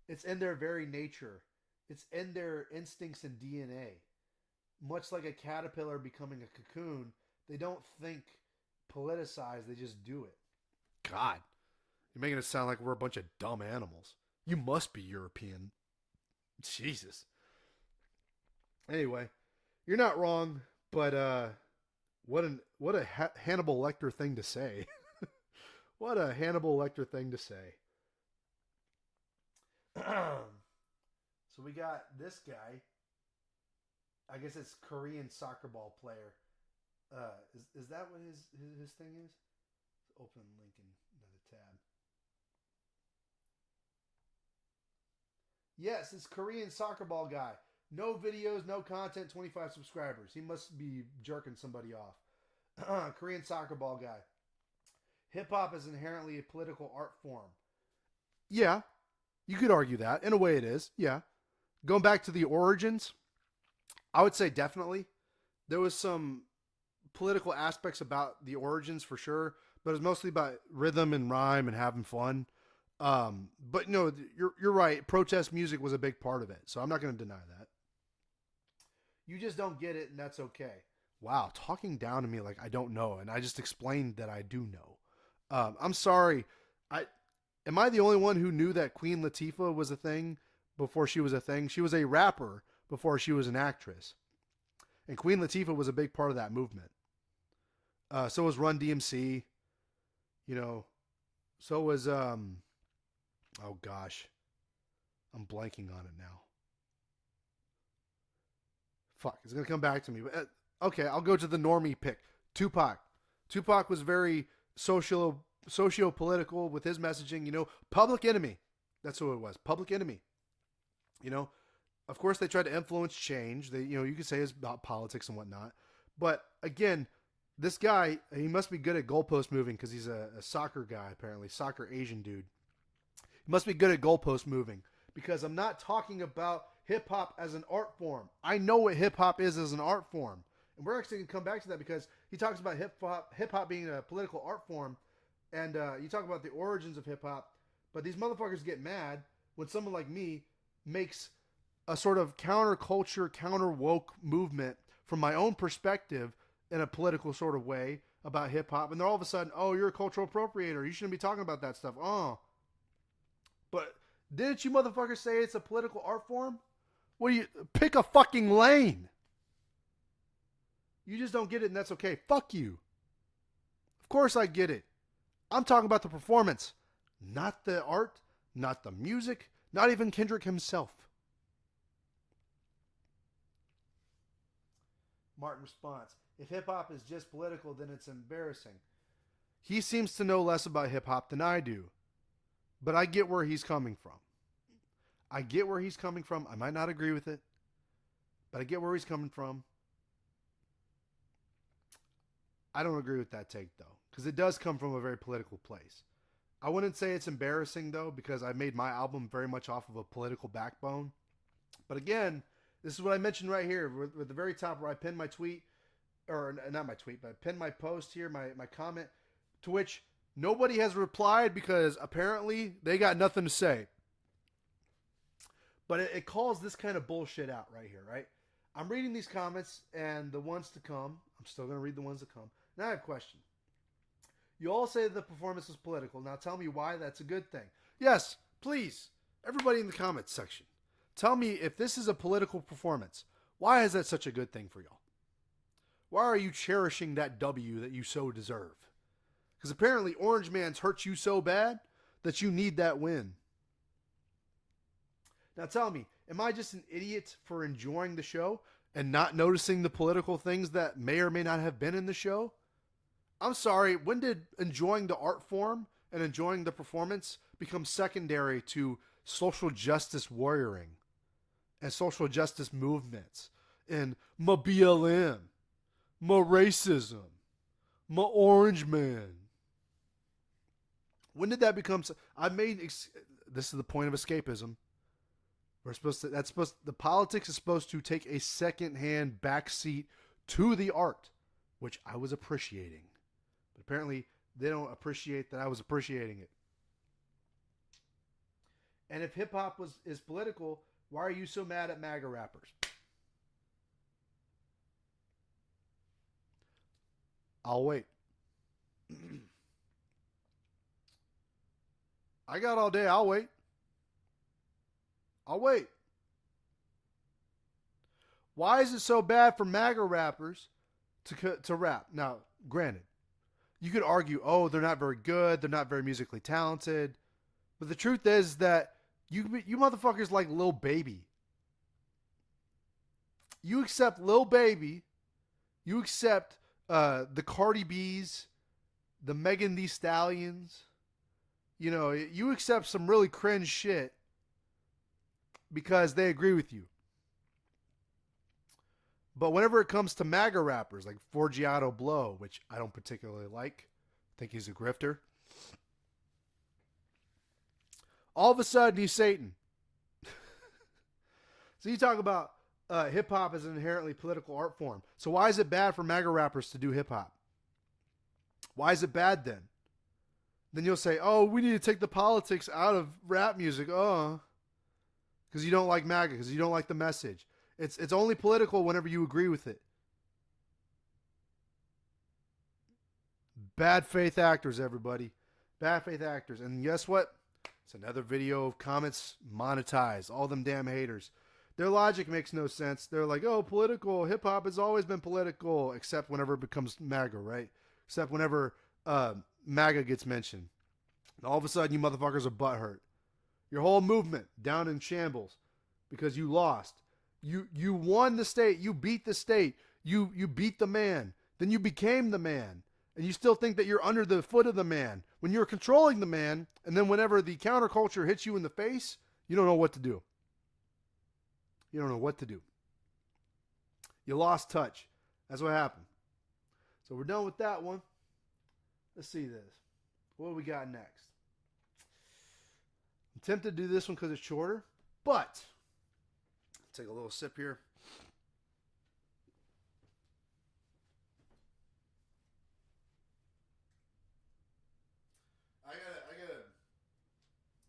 It's in their very nature. It's in their instincts and DNA. Much like a caterpillar becoming a cocoon, they don't think politicize, they just do it. God, you're making it sound like we're a bunch of dumb animals. You must be European. Jesus. Anyway, you're not wrong, but what a Hannibal Lecter thing to say. What a Hannibal Lecter thing to say. So we got this guy. I guess it's Korean soccer ball player. Is that what his thing is? Open link in another tab. Yes, it's Korean soccer ball guy. No videos, no content, 25 subscribers. He must be jerking somebody off. Korean soccer ball guy. Hip-hop is inherently a political art form. Yeah, you could argue that. In a way it is, yeah. Going back to the origins, I would say definitely. There was some political aspects about the origins for sure, but it was mostly about rhythm and rhyme and having fun. But no, you're right. Protest music was a big part of it, so I'm not going to deny that. You just don't get it, and that's okay. Wow, talking down to me like I don't know, and I just explained that I do know. I'm sorry. Am I the only one who knew that Queen Latifah was a thing before she was a thing? She was a rapper before she was an actress, and Queen Latifah was a big part of that movement. So was Run DMC. You know, so was oh gosh, I'm blanking on it now. Fuck, it's gonna come back to me. But okay, I'll go to the normie pick. Tupac. Tupac was very socio-political with his messaging. You know, Public Enemy. That's who it was. Public Enemy. You know, of course they tried to influence change. They, you know, you could say it's about politics and whatnot. But again, this guy, he must be good at goalpost moving because he's a soccer guy apparently, soccer Asian dude. He must be good at goalpost moving because I'm not talking about hip hop as an art form. I know what hip hop is as an art form. And we're actually going to come back to that because he talks about hip hop being a political art form. And you talk about the origins of hip hop. But these motherfuckers get mad when someone like me makes a sort of counterculture, counter woke movement from my own perspective in a political sort of way about hip hop. And they're all of a sudden, oh, you're a cultural appropriator. You shouldn't be talking about that stuff. Oh. But didn't you motherfuckers say it's a political art form? What do you pick a fucking lane? You just don't get it and that's okay. Fuck you. Of course I get it. I'm talking about the performance, not the art, not the music, not even Kendrick himself. Martin response. If hip hop is just political, then it's embarrassing. He seems to know less about hip hop than I do. But I get where he's coming from. I get where he's coming from. I might not agree with it, but I get where he's coming from. I don't agree with that take, though, because it does come from a very political place. I wouldn't say it's embarrassing, though, because I made my album very much off of a political backbone. But again, this is what I mentioned right here with the very top where I pinned my tweet, or not my tweet, but I pinned my post here, my comment, to which nobody has replied because apparently they got nothing to say. But it calls this kind of bullshit out right here, right? I'm reading these comments and the ones to come. I'm still going to read the ones to come. Now I have a question. You all say that the performance is political. Now tell me why that's a good thing. Yes, please. Everybody in the comments section. Tell me if this is a political performance. Why is that such a good thing for y'all? Why are you cherishing that W that you so deserve? Because apparently Orange Man's hurt you so bad that you need that win. Now tell me, am I just an idiot for enjoying the show and not noticing the political things that may or may not have been in the show? I'm sorry, when did enjoying the art form and enjoying the performance become secondary to social justice warrioring and social justice movements and my BLM, my racism, my Orange Man? When did that become? This is the point of escapism. The politics is supposed to take a second-hand backseat to the art, which I was appreciating. But apparently, they don't appreciate that I was appreciating it. And if hip-hop is political, why are you so mad at MAGA rappers? I'll wait. I got all day. I'll wait. I'll wait. Why is it so bad for MAGA rappers to rap? Now, granted, you could argue, oh, they're not very good, they're not very musically talented. But the truth is that you motherfuckers like Lil Baby. You accept Lil Baby, you accept the Cardi B's, the Megan Thee Stallions. You know, you accept some really cringe shit because they agree with you. But whenever it comes to MAGA rappers like Forgiato Blow, which I don't particularly like, I think he's a grifter, all of a sudden he's Satan. So you talk about hip-hop as an inherently political art form. So why is it bad for MAGA rappers to do hip-hop? Why is it bad then? Then you'll say, oh, we need to take the politics out of rap music. Oh, because you don't like MAGA, because you don't like the message. It's only political whenever you agree with it. Bad faith actors, everybody. Bad faith actors. And guess what? It's another video of comments monetized. All them damn haters. Their logic makes no sense. They're like, oh, political. Hip-hop has always been political, except whenever it becomes MAGA, right? Except whenever MAGA gets mentioned. And all of a sudden, you motherfuckers are butthurt. Your whole movement down in shambles because you lost. You won the state. You beat the state. You beat the man. Then you became the man. And you still think that you're under the foot of the man when you're controlling the man. And then whenever the counterculture hits you in the face, you don't know what to do. You don't know what to do. You lost touch. That's what happened. So we're done with that one. Let's see this. What do we got next? I'm tempted to do this one because it's shorter, but take a little sip here.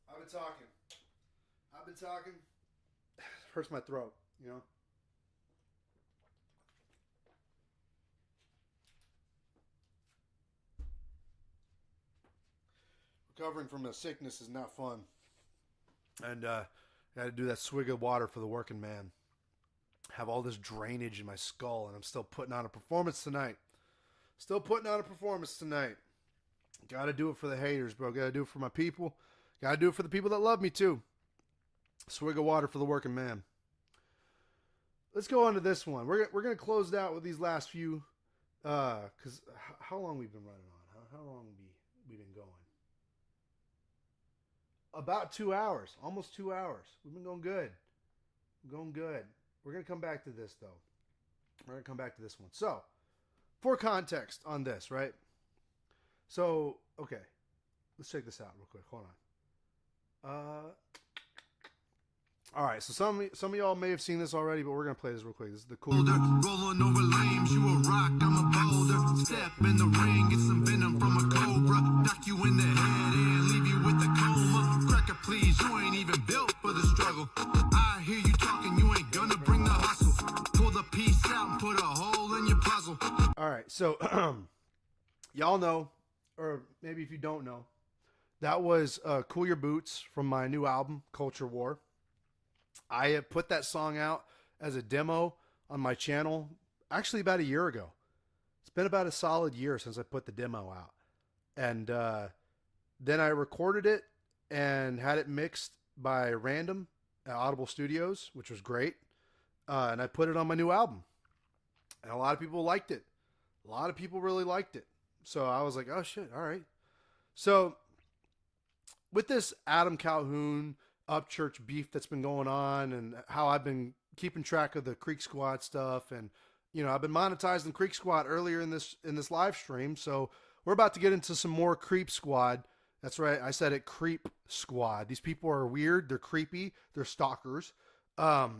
I've been talking. It hurts my throat, you know. Recovering from a sickness is not fun. And I had to do that swig of water for the working man. Have all this drainage in my skull, and I'm still putting on a performance tonight. Gotta do it for the haters, bro. Gotta do it for my people. Gotta do it for the people that love me, too. Swig of water for the working man. Let's go on to this one. We're going to close it out with these last few. Because how long we've been running on? How long we been going? About 2 hours. Almost 2 hours. We've been going good. We're going to come back to this, though. We're going to come back to this one. So, for context on this, right? So, okay. Let's check this out real quick. Hold on. All right, so some of y'all may have seen this already, but we're gonna play this real quick. This is the cool. Rolling over lames, you a rock, I'm a boulder. Step in the ring, get some venom from a cobra. Knock you in the head and leave you with a coma. Cracker, please, you ain't even built for the struggle. I hear you talking, you ain't gonna bring the hustle. Pull the piece out and put a hole in your puzzle. All right, so y'all know, or maybe if you don't know, that was "Cool Your Boots" from my new album, Culture War. I have put that song out as a demo on my channel actually about a year ago. It's been about a solid year since I put the demo out. And then I recorded it and had it mixed by Random at Audible Studios, which was great. And I put it on my new album. And a lot of people liked it. A lot of people really liked it. So I was like, oh shit, all right. So with this Adam Calhoun Upchurch beef that's been going on, and how I've been keeping track of the Creek Squad stuff, and you know, I've been monetizing Creek Squad earlier in this live stream, so we're about to get into some more Creep Squad. That's right, I said it, Creep Squad. These people are weird, they're creepy, they're stalkers, they're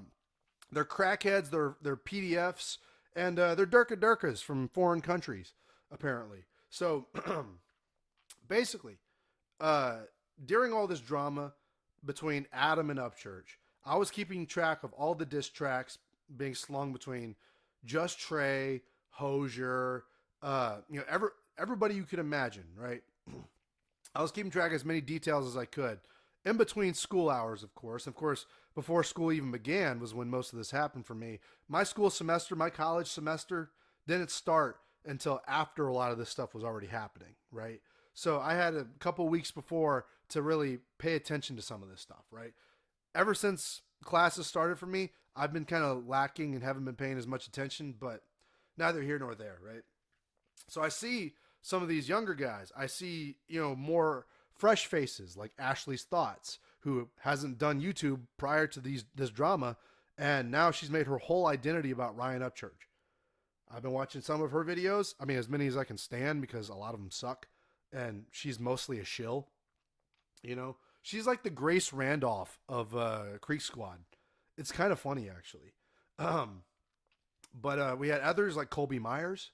crackheads, they're PDFs, and they're Durkas from foreign countries, apparently. So basically, during all this drama between Adam and Upchurch, I was keeping track of all the diss tracks being slung between Just Trey, Hosier, everybody you could imagine, right? I was keeping track of as many details as I could. In between school hours, of course. Of course, before school even began was when most of this happened for me. My school semester, my college semester, didn't start until after a lot of this stuff was already happening, right? So I had a couple weeks before to really pay attention to some of this stuff, right? Ever since classes started for me, I've been kind of lacking and haven't been paying as much attention, but neither here nor there, right? So I see some of these younger guys. I see, more fresh faces like Ashley's Thoughts, who hasn't done YouTube prior to this drama, and now she's made her whole identity about Ryan Upchurch. I've been watching some of her videos. I mean, as many as I can stand because a lot of them suck, and she's mostly a shill. She's like the Grace Randolph of Creek Squad. It's kind of funny, actually. But we had others like Colby Myers.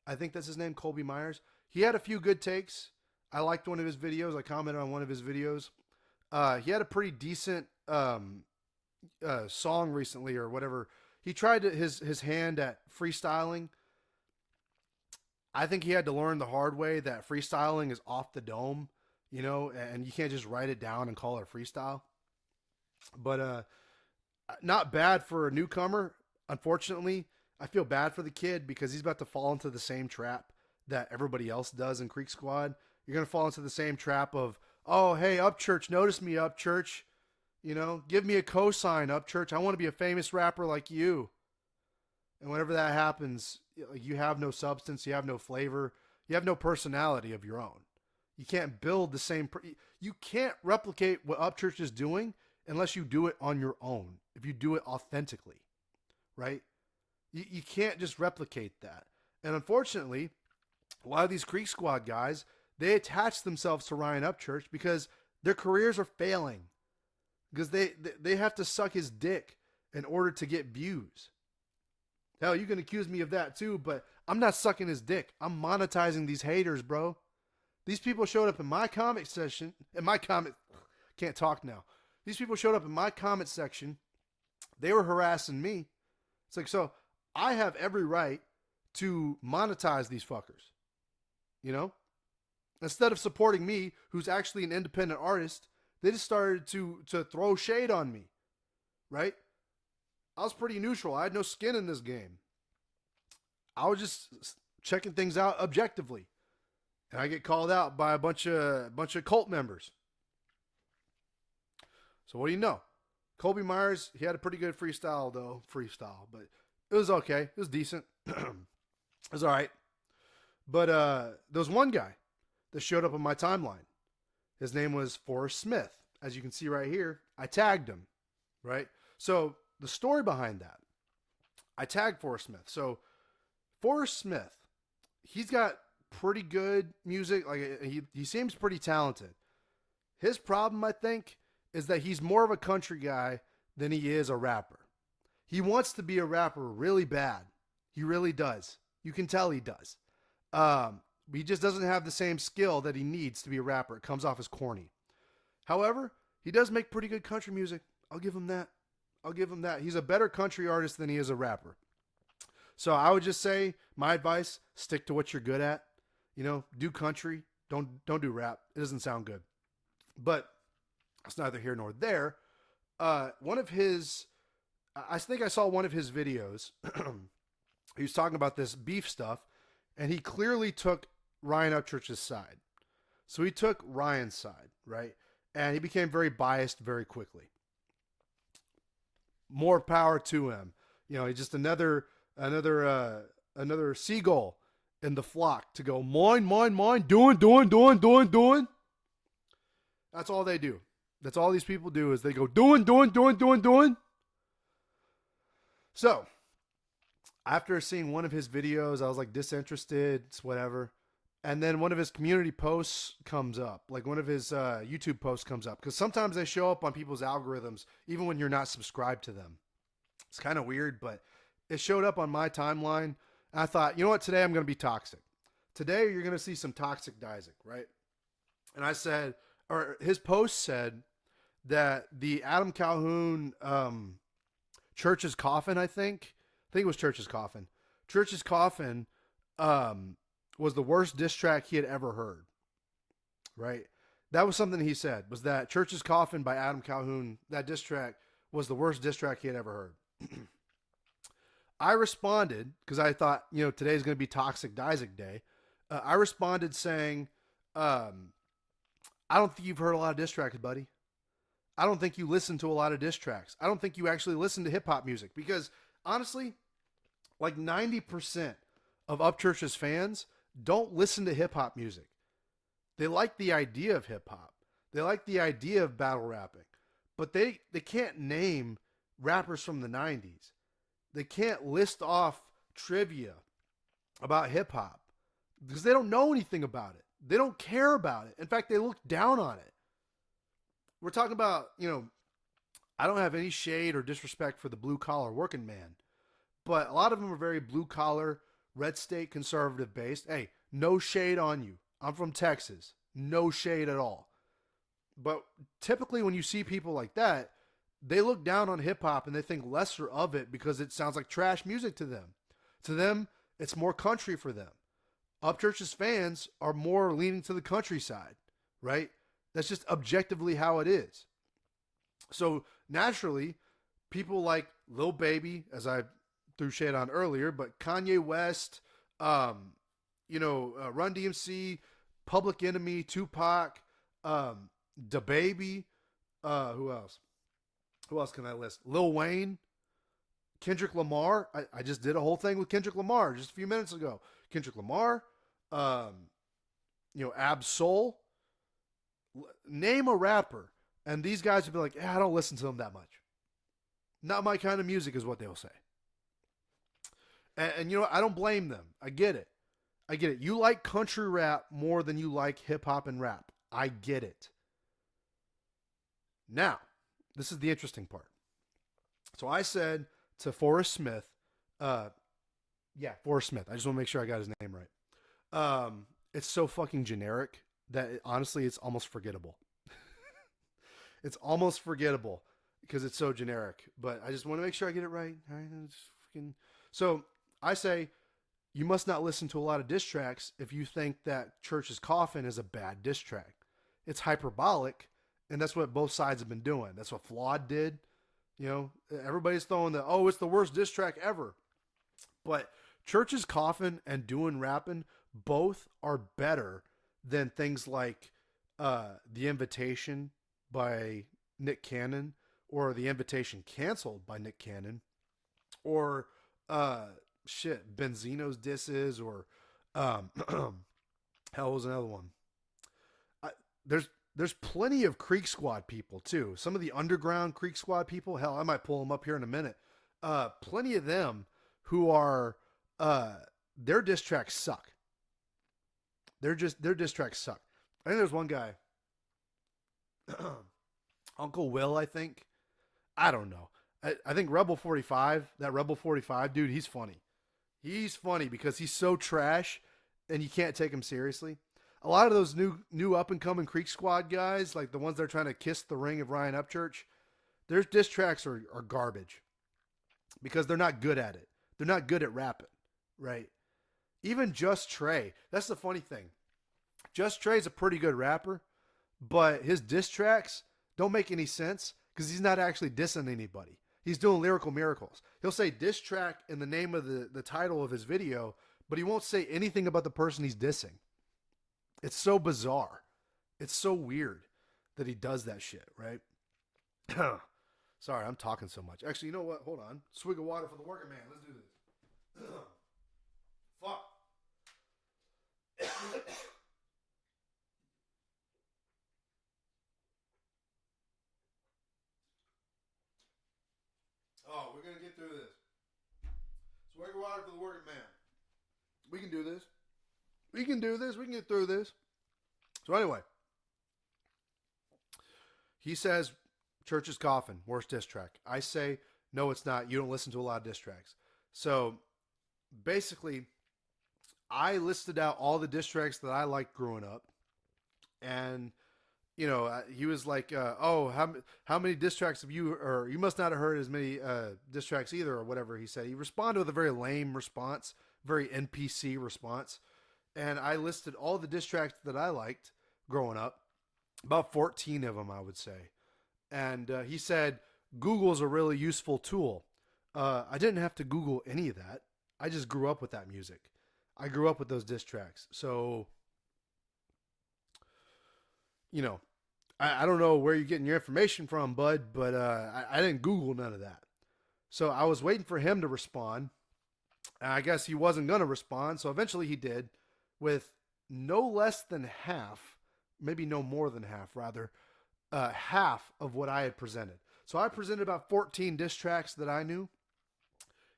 I think that's his name, Colby Myers. He had a few good takes. I liked one of his videos. I commented on one of his videos. He had a pretty decent song recently or whatever. He tried his hand at freestyling. I think he had to learn the hard way that freestyling is off the dome. And you can't just write it down and call it a freestyle. But not bad for a newcomer. Unfortunately, I feel bad for the kid because he's about to fall into the same trap that everybody else does in Creek Squad. You're going to fall into the same trap of Oh, hey, Upchurch, notice me, Upchurch. Give me a cosign, Upchurch. I want to be a famous rapper like you. And whenever that happens, you have no substance, you have no flavor, you have no personality of your own. You can't build the same. You can't replicate what Upchurch is doing unless you do it on your own. If you do it authentically, right? You can't just replicate that. And unfortunately, a lot of these Creek Squad guys, they attach themselves to Ryan Upchurch because their careers are failing. Because they have to suck his dick in order to get views. Hell, you can accuse me of that too, but I'm not sucking his dick. I'm monetizing these haters, bro. These people showed up in my comment section. Can't talk now. These people showed up in my comment section. They were harassing me. It's like, so I have every right to monetize these fuckers. Instead of supporting me, who's actually an independent artist, they just started to throw shade on me, right? I was pretty neutral. I had no skin in this game. I was just checking things out objectively, and I get called out by a bunch of cult members. So what do you know? Colby Myers, he had a pretty good freestyle, but it was okay. It was decent. It was all right. But there was one guy that showed up on my timeline. His name was Forrest Smith. As you can see right here, I tagged him, right? So the story behind that, I tagged Forrest Smith. So Forrest Smith, he's got pretty good music. Like he seems pretty talented. His problem, I think, is that he's more of a country guy than he is a rapper. He wants to be a rapper really bad. He really does. You can tell he does. He just doesn't have the same skill that he needs to be a rapper. It comes off as corny. However, he does make pretty good country music. I'll give him that. He's a better country artist than he is a rapper. So I would just say, my advice, stick to what you're good at. Do country. Don't do rap. It doesn't sound good. But it's neither here nor there. I think I saw one of his videos. He was talking about this beef stuff, and he clearly took Ryan Upchurch's side. So he took Ryan's side, right? And he became very biased very quickly. More power to him. He's just another seagull in the flock to go, mine, doing. That's all they do. That's all these people do is they go doing. So, after seeing one of his videos, I was like disinterested, it's whatever. And then one of his community posts comes up, like one of his YouTube posts comes up. Because sometimes they show up on people's algorithms, even when you're not subscribed to them. It's kind of weird, but it showed up on my timeline. And I thought, you know what? Today I'm going to be toxic. Today you're going to see some toxic Isaac, right? And I said, or his post said that the Adam Calhoun Church's Coffin, I think it was Church's Coffin. Church's Coffin was the worst diss track he had ever heard, right? That was something he said, was that Church's Coffin by Adam Calhoun, that diss track was the worst diss track he had ever heard. I responded, because I thought, today's going to be Toxic Isaac Day. I responded saying, I don't think you've heard a lot of diss tracks, buddy. I don't think you listen to a lot of diss tracks. I don't think you actually listen to hip-hop music, because honestly, like 90% of Upchurch's fans don't listen to hip-hop music. They like the idea of hip-hop. They like the idea of battle rapping. But they can't name rappers from the 90s. They can't list off trivia about hip-hop because they don't know anything about it. They don't care about it. In fact, they look down on it. We're talking about, I don't have any shade or disrespect for the blue-collar working man, but a lot of them are very blue-collar, red state conservative based. Hey, no shade on you. I'm from Texas. No shade at all. But typically when you see people like that, they look down on hip hop and they think lesser of it because it sounds like trash music to them. To them, it's more country for them. Upchurch's fans are more leaning to the countryside, right? That's just objectively how it is. So naturally, people like Lil Baby, as I threw shade on earlier, but Kanye West, Run DMC, Public Enemy, Tupac, DaBaby. Who else? Who else can I list? Lil Wayne, Kendrick Lamar. I just did a whole thing with Kendrick Lamar just a few minutes ago. Kendrick Lamar, Ab Soul. Name a rapper, and these guys would be like, I don't listen to them that much. Not my kind of music is what they'll say. And I don't blame them. I get it. You like country rap more than you like hip hop and rap. I get it. Now, this is the interesting part. So I said to Forrest Smith, Forrest Smith. I just want to make sure I got his name right. It's so fucking generic that honestly, it's almost forgettable. It's almost forgettable because it's so generic. But I just want to make sure I get it right. All right, so I say, you must not listen to a lot of diss tracks if you think that Church's Coffin is a bad diss track. It's hyperbolic, and that's what both sides have been doing. That's what Flawed did. Everybody's throwing it's the worst diss track ever. But Church's Coffin and Doing Rappin' both are better than things like The Invitation by Nick Cannon, or The Invitation Canceled by Nick Cannon, or Benzino's disses, or hell was another one. There's plenty of Creek Squad people too. Some of the underground Creek Squad people, hell, I might pull them up here in a minute. Plenty of them who are their diss tracks suck. Their diss tracks suck. I think there's one guy, Uncle Will, I think. I don't know. I think Rebel 45, that Rebel 45 dude, he's funny. He's funny because he's so trash and you can't take him seriously. A lot of those new up and coming Creek Squad guys, like the ones that are trying to kiss the ring of Ryan Upchurch, their diss tracks are garbage because they're not good at it. They're not good at rapping, right? Even Just Trey. That's the funny thing. Just Trey's a pretty good rapper, but his diss tracks don't make any sense because he's not actually dissing anybody. He's doing lyrical miracles. He'll say diss track in the name of the title of his video, but he won't say anything about the person he's dissing. It's so bizarre. It's so weird that he does that shit, right? Sorry, I'm talking so much. Actually, you know what? Hold on. Swig of water for the working man. Let's do this. Fuck. Oh, we're going to get through this. Swig of water for the working man. We can do this. We can do this. We can get through this. So anyway, he says Church's Coffin, worst diss track. I say, no, it's not. You don't listen to a lot of diss tracks. So basically, I listed out all the diss tracks that I liked growing up. And, he was like, how many diss tracks have you, or you must not have heard as many diss tracks either, or whatever he said. He responded with a very lame response, very NPC response. And I listed all the diss tracks that I liked growing up, about 14 of them, I would say. And he said, Google's a really useful tool. I didn't have to Google any of that. I just grew up with that music. I grew up with those diss tracks. So, I don't know where you're getting your information from, bud, but I didn't Google none of that. So I was waiting for him to respond. I guess he wasn't going to respond, so eventually he did, with no less than half, maybe no more than half, rather, half of what I had presented. So I presented about 14 diss tracks that I knew.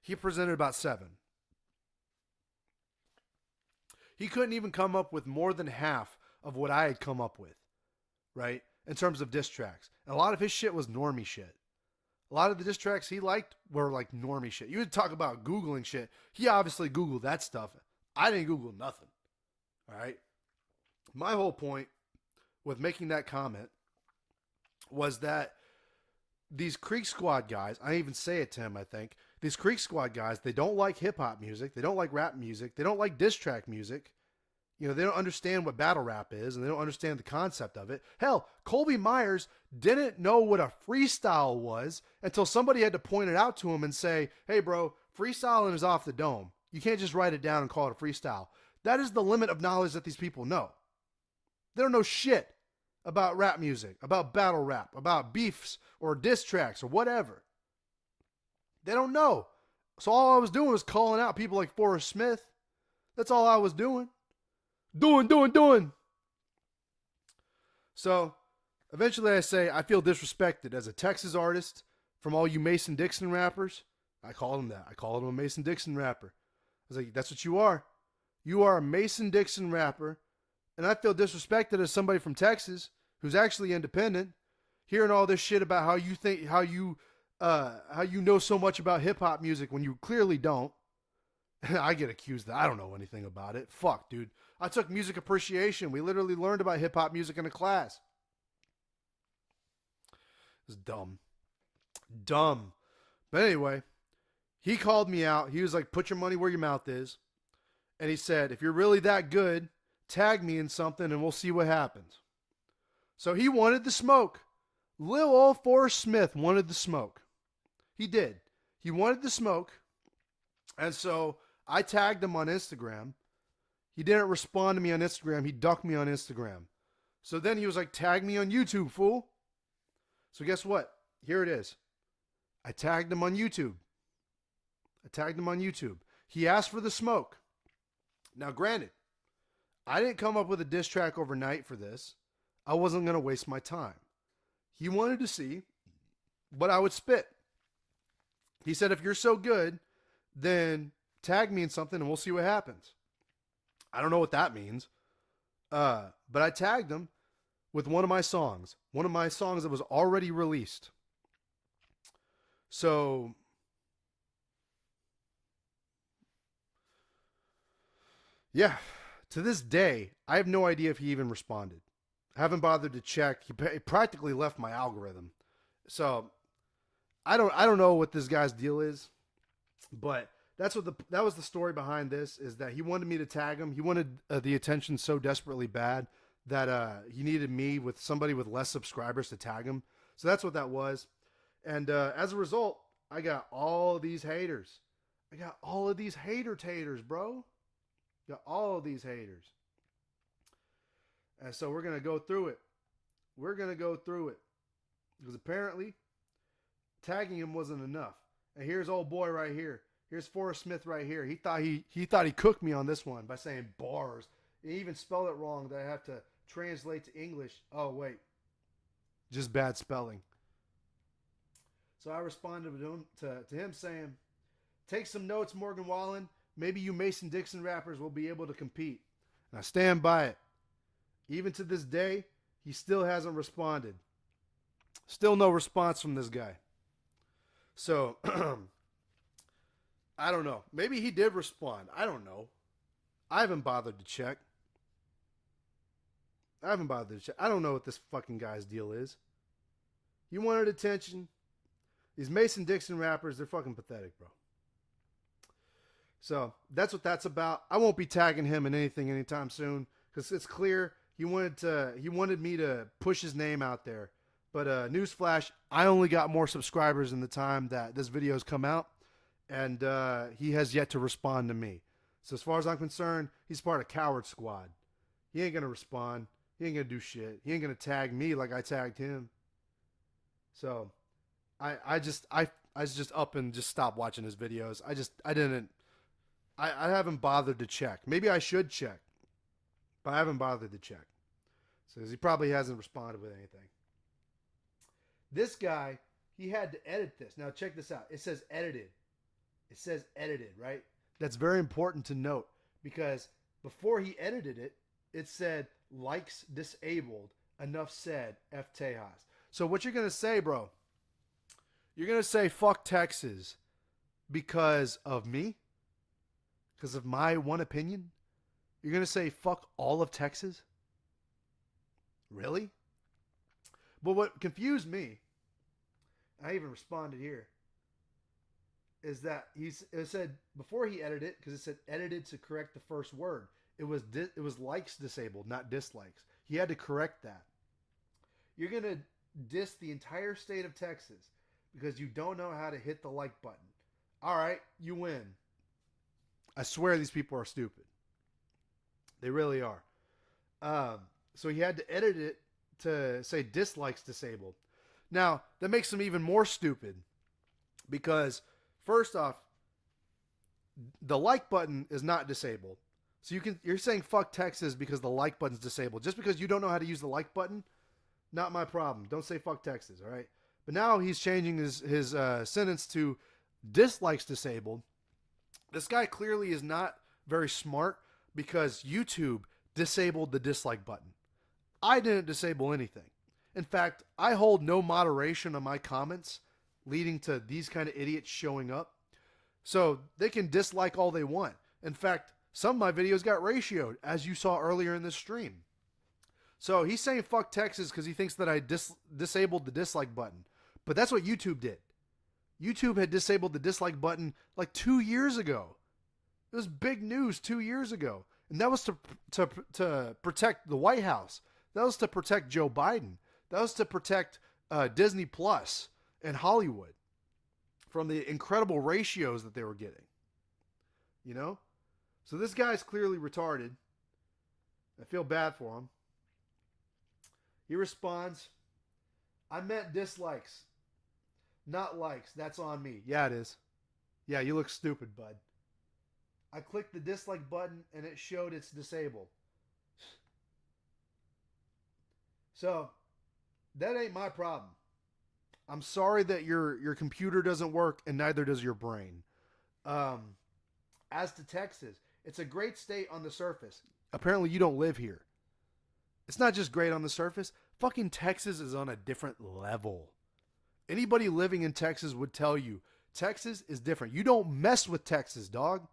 He presented about 7. He couldn't even come up with more than half of what I had come up with, right, in terms of diss tracks. And a lot of his shit was normie shit. A lot of the diss tracks he liked were like normie shit. You would talk about Googling shit. He obviously Googled that stuff. I didn't Google nothing. All right. My whole point with making that comment was that these Creek Squad guys, I even say it to him, I think, these Creek Squad guys, they don't like hip hop music. They don't like rap music. They don't like diss track music. They don't understand what battle rap is, and they don't understand the concept of it. Hell, Colby Myers didn't know what a freestyle was until somebody had to point it out to him and say, hey, bro, freestyling is off the dome. You can't just write it down and call it a freestyle. That is the limit of knowledge that these people know. They don't know shit about rap music, about battle rap, about beefs or diss tracks or whatever. They don't know. So all I was doing was calling out people like Forrest Smith. That's all I was doing. Doing. So eventually I say, I feel disrespected as a Texas artist from all you Mason Dixon rappers. I called him that. I called him a Mason Dixon rapper. I was like, that's what you are. You are a Mason Dixon rapper. And I feel disrespected as somebody from Texas who's actually independent, hearing all this shit about how you think, how you know so much about hip hop music when you clearly don't. I get accused that I don't know anything about it. Fuck, dude. I took music appreciation. We literally learned about hip hop music in a class. It's dumb. Dumb. But anyway, he called me out. He was like, put your money where your mouth is. And he said, if you're really that good, tag me in something and we'll see what happens. So he wanted the smoke. Lil old Forrest Smith wanted the smoke. He did. He wanted the smoke. And so I tagged him on Instagram. He didn't respond to me on Instagram. He ducked me on Instagram. So then he was like, tag me on YouTube, fool. So guess what? Here it is. I tagged him on YouTube. He asked for the smoke. Now, granted, I didn't come up with a diss track overnight for this. I wasn't going to waste my time. He wanted to see what I would spit. He said, if you're so good, then tag me in something and we'll see what happens. I don't know what that means. But I tagged him with one of my songs that was already released. So yeah, to this day, I have no idea if he even responded. I haven't bothered to check. He practically left my algorithm. So I don't know what this guy's deal is, but that was the story behind this, is that he wanted me to tag him. He wanted the attention so desperately bad that he needed me with somebody with less subscribers to tag him. So that's what that was. And as a result, I got all these haters. I got all of these hater-taters, bro. Got all of these haters. And so we're going to go through it. Because apparently, tagging him wasn't enough. And here's old boy right here. Here's Forrest Smith right here. He thought he cooked me on this one by saying bars. He even spelled it wrong that I have to translate to English. Oh, wait. Just bad spelling. So I responded to him saying, take some notes, Morgan Wallen. Maybe you Mason Dixon rappers will be able to compete. And I stand by it. Even to this day, he still hasn't responded. Still no response from this guy. So, I don't know. Maybe he did respond. I don't know. I haven't bothered to check. I don't know what this fucking guy's deal is. He wanted attention. These Mason Dixon rappers, they're fucking pathetic, bro. So that's what that's about. I won't be tagging him in anything anytime soon because it's clear he wanted me to push his name out there. But newsflash, I only got more subscribers in the time that this video has come out, and he has yet to respond to me. So as far as I'm concerned, he's part of Coward Squad. He ain't gonna respond. He ain't gonna do shit. He ain't gonna tag me like I tagged him. So I just up and just stopped watching his videos. I haven't bothered to check. Maybe I should check, but I haven't bothered to check. So he probably hasn't responded with anything. This guy, he had to edit this. Now check this out. It says edited. It says edited, right? That's very important to note because before he edited it, it said likes disabled. Enough said. F. Tejas. So what you're going to say, bro, you're going to say fuck Texas because of me? Because of my one opinion? You're going to say fuck all of Texas? Really? But what confused me, I even responded here, is that it said before he edited it, because it said edited to correct the first word. It was likes disabled, not dislikes. He had to correct that. You're going to diss the entire state of Texas because you don't know how to hit the like button. All right, you win. I swear these people are stupid. They really are. So he had to edit it to say dislikes disabled. Now, that makes them even more stupid because, first off, the like button is not disabled. So you're saying fuck Texas because the like button's disabled. Just because you don't know how to use the like button, not my problem. Don't say fuck Texas, all right? But now he's changing his sentence to dislikes disabled. This guy clearly is not very smart because YouTube disabled the dislike button. I didn't disable anything. In fact, I hold no moderation on my comments, leading to these kind of idiots showing up. So they can dislike all they want. In fact, some of my videos got ratioed, as you saw earlier in this stream. So he's saying fuck Texas because he thinks that I disabled the dislike button. But that's what YouTube did. YouTube had disabled the dislike button like 2 years ago. It was big news 2 years ago. And that was to protect the White House. That was to protect Joe Biden. That was to protect Disney Plus and Hollywood from the incredible ratios that they were getting. You know? So this guy's clearly retarded. I feel bad for him. He responds, I meant dislikes, not likes. That's on me. Yeah, it is. Yeah, you look stupid, bud. I clicked the dislike button and it showed it's disabled. So, that ain't my problem. I'm sorry that your computer doesn't work and neither does your brain. As to Texas, it's a great state on the surface. Apparently you don't live here. It's not just great on the surface. Fucking Texas is on a different level. Anybody living in Texas would tell you, Texas is different. You don't mess with Texas, dog.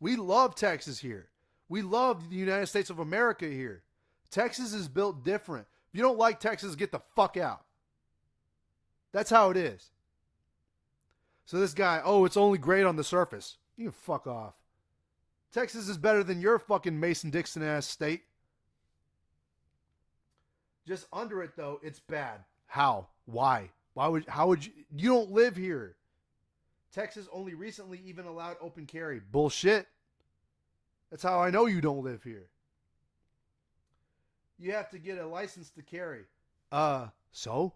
We love Texas here. We love the United States of America here. Texas is built different. If you don't like Texas, get the fuck out. That's how it is. So this guy, oh, it's only great on the surface. You can fuck off. Texas is better than your fucking Mason-Dixon ass state. Just under it though, it's bad. How? Why? How would you don't live here. Texas only recently even allowed open carry. Bullshit. That's how I know you don't live here. You have to get a license to carry. So?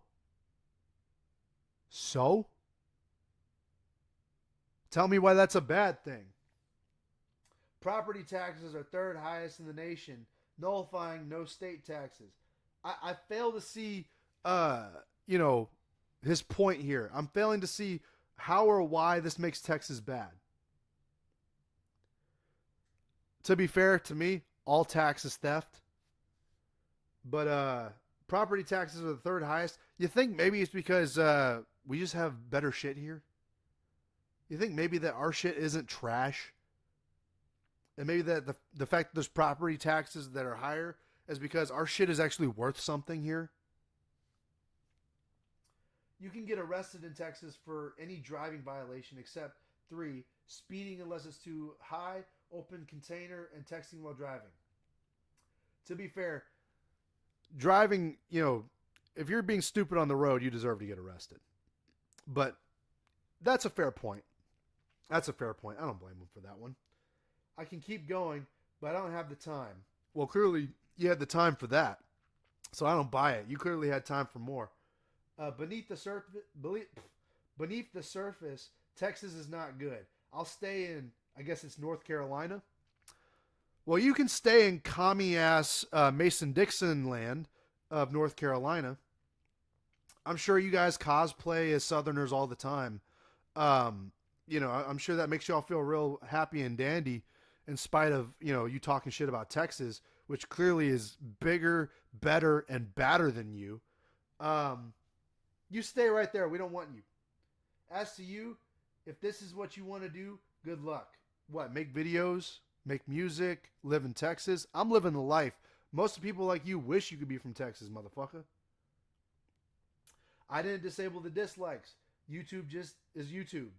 So? Tell me why that's a bad thing. Property taxes are third highest in the nation, nullifying no state taxes. I fail to see, his point here. I'm failing to see how or why this makes Texas bad. To be fair to me, all tax is theft. But property taxes are the third highest. You think maybe it's because we just have better shit here? You think maybe that our shit isn't trash? And maybe that the fact that there's property taxes that are higher is because our shit is actually worth something here? You can get arrested in Texas for any driving violation except 3, speeding unless it's too high, open container, and texting while driving. To be fair, driving, if you're being stupid on the road, you deserve to get arrested. But that's a fair point. That's a fair point. I don't blame him for that one. I can keep going, but I don't have the time. Well, clearly you had the time for that, so I don't buy it. You clearly had time for more. Beneath the surface, Texas is not good. I'll stay in, I guess it's North Carolina. Well, you can stay in commie-ass Mason-Dixon land of North Carolina. I'm sure you guys cosplay as Southerners all the time. I'm sure that makes y'all feel real happy and dandy in spite of, you talking shit about Texas, which clearly is bigger, better, and badder than you. You stay right there. We don't want you. As to you, if this is what you want to do, good luck. What, make videos, make music, live in Texas? I'm living the life. Most people like you wish you could be from Texas, motherfucker. I didn't disable the dislikes. YouTube just is YouTube.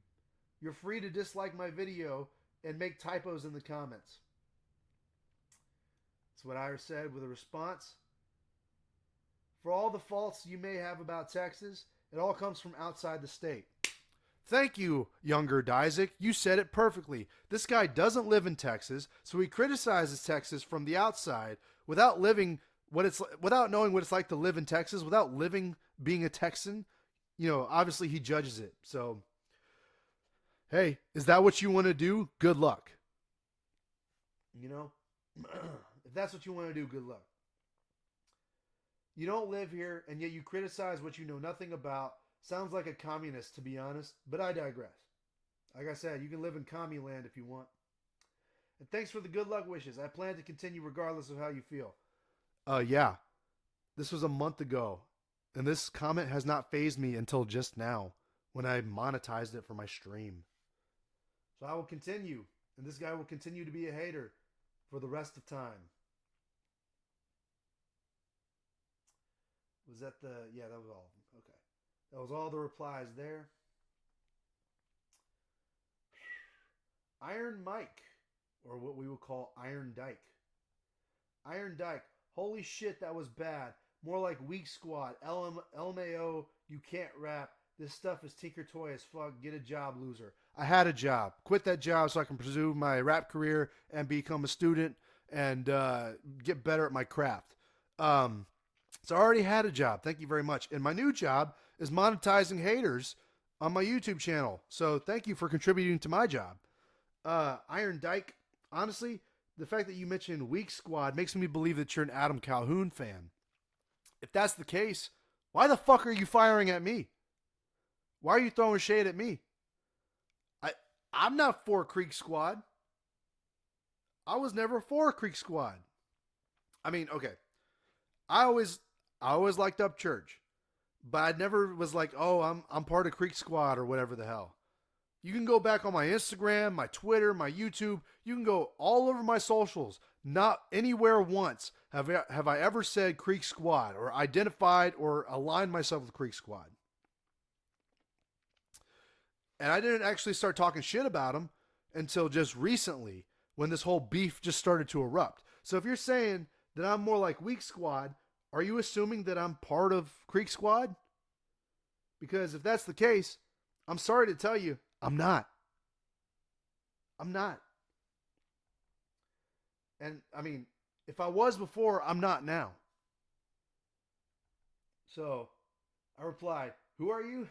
You're free to dislike my video and make typos in the comments. That's what I said with a response. For all the faults you may have about Texas, it all comes from outside the state. Thank you, younger Dizek. You said it perfectly. This guy doesn't live in Texas, so he criticizes Texas from the outside without living without knowing what it's like to live in Texas, without being a Texan, obviously he judges it. So, hey, is that what you want to do? Good luck. If that's what you want to do, good luck. You don't live here, and yet you criticize what you know nothing about. Sounds like a communist, to be honest, but I digress. Like I said, you can live in commie land if you want. And thanks for the good luck wishes. I plan to continue regardless of how you feel. Yeah. This was a month ago, and this comment has not fazed me until just now when I monetized it for my stream. So I will continue, and this guy will continue to be a hater for the rest of time. Was that yeah, that was all of them. Okay. That was all the replies there. Iron Mike, or what we will call Iron Dyke. Iron Dyke, holy shit, that was bad. More like Weak Squad. LMAO, you can't rap. This stuff is Tinker Toy as fuck. Get a job, loser. I had a job. Quit that job so I can pursue my rap career and become a student and get better at my craft. So I already had a job. Thank you very much. And my new job is monetizing haters on my YouTube channel. So thank you for contributing to my job. Iron Dyke, honestly, the fact that you mentioned Weak Squad makes me believe that you're an Adam Calhoun fan. If that's the case, why the fuck are you firing at me? Why are you throwing shade at me? I'm not for Creek Squad. I was never for Creek Squad. I mean, okay. I always liked Up Church, but I never was like, oh, I'm part of Creek Squad or whatever the hell. You can go back on my Instagram, my Twitter, my YouTube. You can go all over my socials. Not anywhere once have I ever said Creek Squad or identified or aligned myself with Creek Squad. And I didn't actually start talking shit about them until just recently when this whole beef just started to erupt. So if you're saying that I'm more like Weak Squad, are you assuming that I'm part of Creek Squad? Because if that's the case, I'm sorry to tell you, I'm not. I'm not. And I mean, if I was before, I'm not now. So I replied, who are you?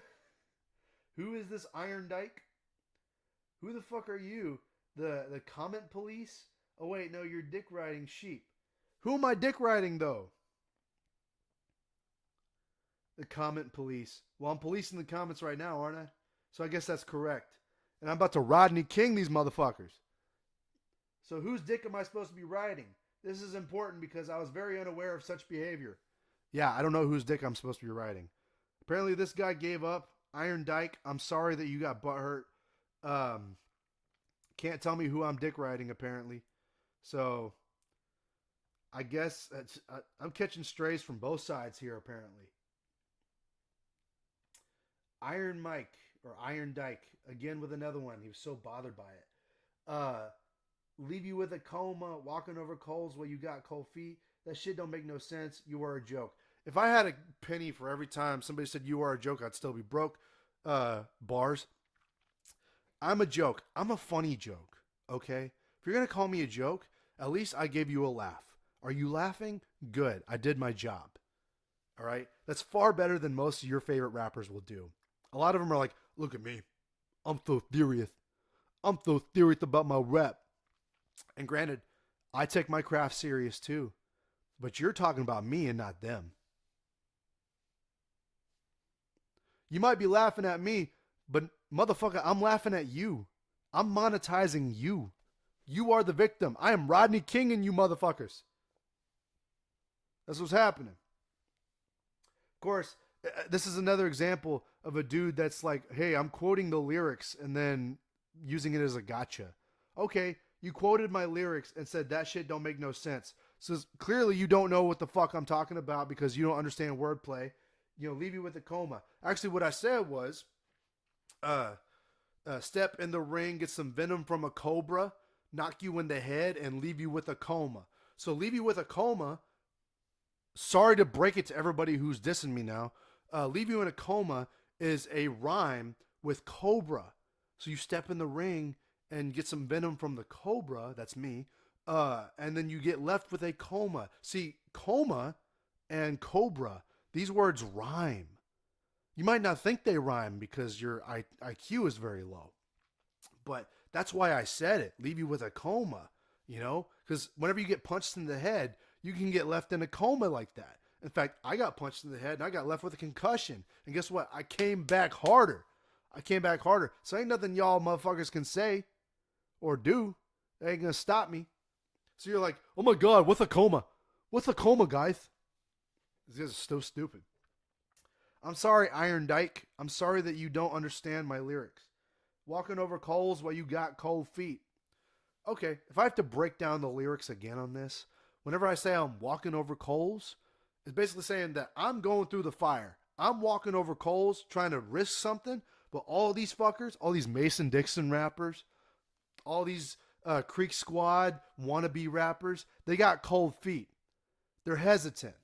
Who is this Iron Dyke? Who the fuck are you? The comment police? Oh wait, no, you're dick riding sheep. Who am I dick riding though? The comment police. Well, I'm policing the comments right now, aren't I? So I guess that's correct. And I'm about to Rodney King these motherfuckers. So whose dick am I supposed to be riding? This is important because I was very unaware of such behavior. Yeah, I don't know whose dick I'm supposed to be riding. Apparently this guy gave up. Iron Dyke, I'm sorry that you got butthurt. Can't tell me who I'm dick riding apparently. So I guess I'm catching strays from both sides here apparently. Iron Mike or Iron Dyke, again with another one. He was so bothered by it. Leave you with a coma, walking over coals while you got cold feet. That shit don't make no sense. You are a joke. If I had a penny for every time somebody said you are a joke, I'd still be broke. Bars. I'm a joke. I'm a funny joke. Okay? If you're going to call me a joke, at least I gave you a laugh. Are you laughing? Good. I did my job. All right? That's far better than most of your favorite rappers will do. A lot of them are like, look at me. I'm so serious. I'm so serious about my rap. And granted, I take my craft serious too. But you're talking about me and not them. You might be laughing at me, but motherfucker, I'm laughing at you. I'm monetizing you. You are the victim. I am Rodney King and you motherfuckers. That's what's happening. Of course, this is another example of a dude that's like, hey, I'm quoting the lyrics and then using it as a gotcha. Okay, you quoted my lyrics and said that shit don't make no sense. So clearly you don't know what the fuck I'm talking about because you don't understand wordplay. Leave you with a coma. Actually, what I said was, step in the ring, get some venom from a cobra, knock you in the head, and leave you with a coma. So leave you with a coma. Sorry to break it to everybody who's dissing me now. Leave you in a coma is a rhyme with cobra. So you step in the ring and get some venom from the cobra, that's me, And then you get left with a coma. See, coma and cobra, these words rhyme. You might not think they rhyme because your IQ is very low, but that's why I said it. Leave you with a coma, you know, because whenever you get punched in the head, you can get left in a coma like that. In fact, I got punched in the head and I got left with a concussion. And guess what? I came back harder. So ain't nothing y'all motherfuckers can say or do that ain't gonna stop me. So you're like, oh my God, what's a coma? What's a coma, guys? These guys are so stupid. I'm sorry, Iron Dyke. I'm sorry that you don't understand my lyrics. Walking over coals while you got cold feet. Okay, if I have to break down the lyrics again on this, whenever I say I'm walking over coals, it's basically saying that I'm going through the fire. I'm walking over coals trying to risk something, but all these fuckers, all these Mason Dixon rappers, all these Creek Squad wannabe rappers, they got cold feet. They're hesitant.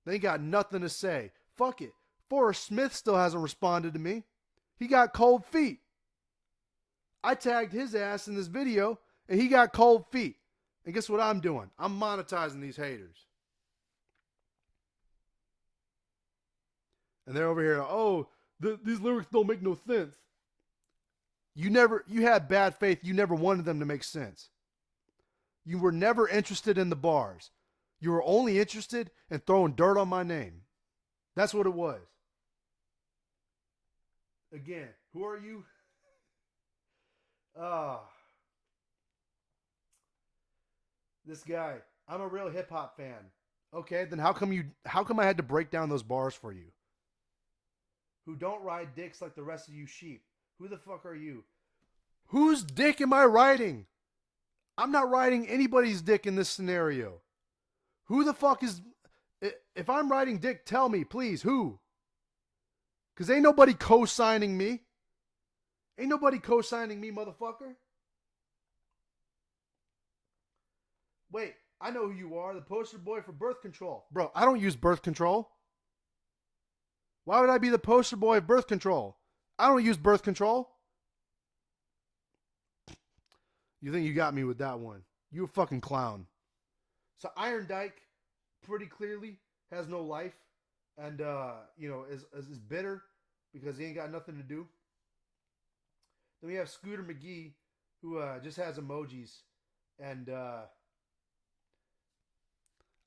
They ain't got nothing to say. Fuck it. Forrest Smith still hasn't responded to me. He got cold feet. I tagged his ass in this video, and he got cold feet. And guess what I'm doing? I'm monetizing these haters. And they're over here, oh, these lyrics don't make no sense. You had bad faith. You never wanted them to make sense. You were never interested in the bars. You were only interested in throwing dirt on my name. That's what it was. Again, who are you? This guy. I'm a real hip hop fan. Okay, then how come I had to break down those bars for you? Who don't ride dicks like the rest of you sheep. Who the fuck are you? Whose dick am I riding? I'm not riding anybody's dick in this scenario. Who the fuck is... If I'm riding dick, tell me, please, who? Because ain't nobody co-signing me. Ain't nobody co-signing me, motherfucker. Wait, I know who you are, the poster boy for birth control. Bro, I don't use birth control. Why would I be the poster boy of birth control? I don't use birth control. You think you got me with that one. You a fucking clown. So Iron Dyke pretty clearly has no life. And, is bitter because he ain't got nothing to do. Then we have Scooter McGee, who just has emojis. And I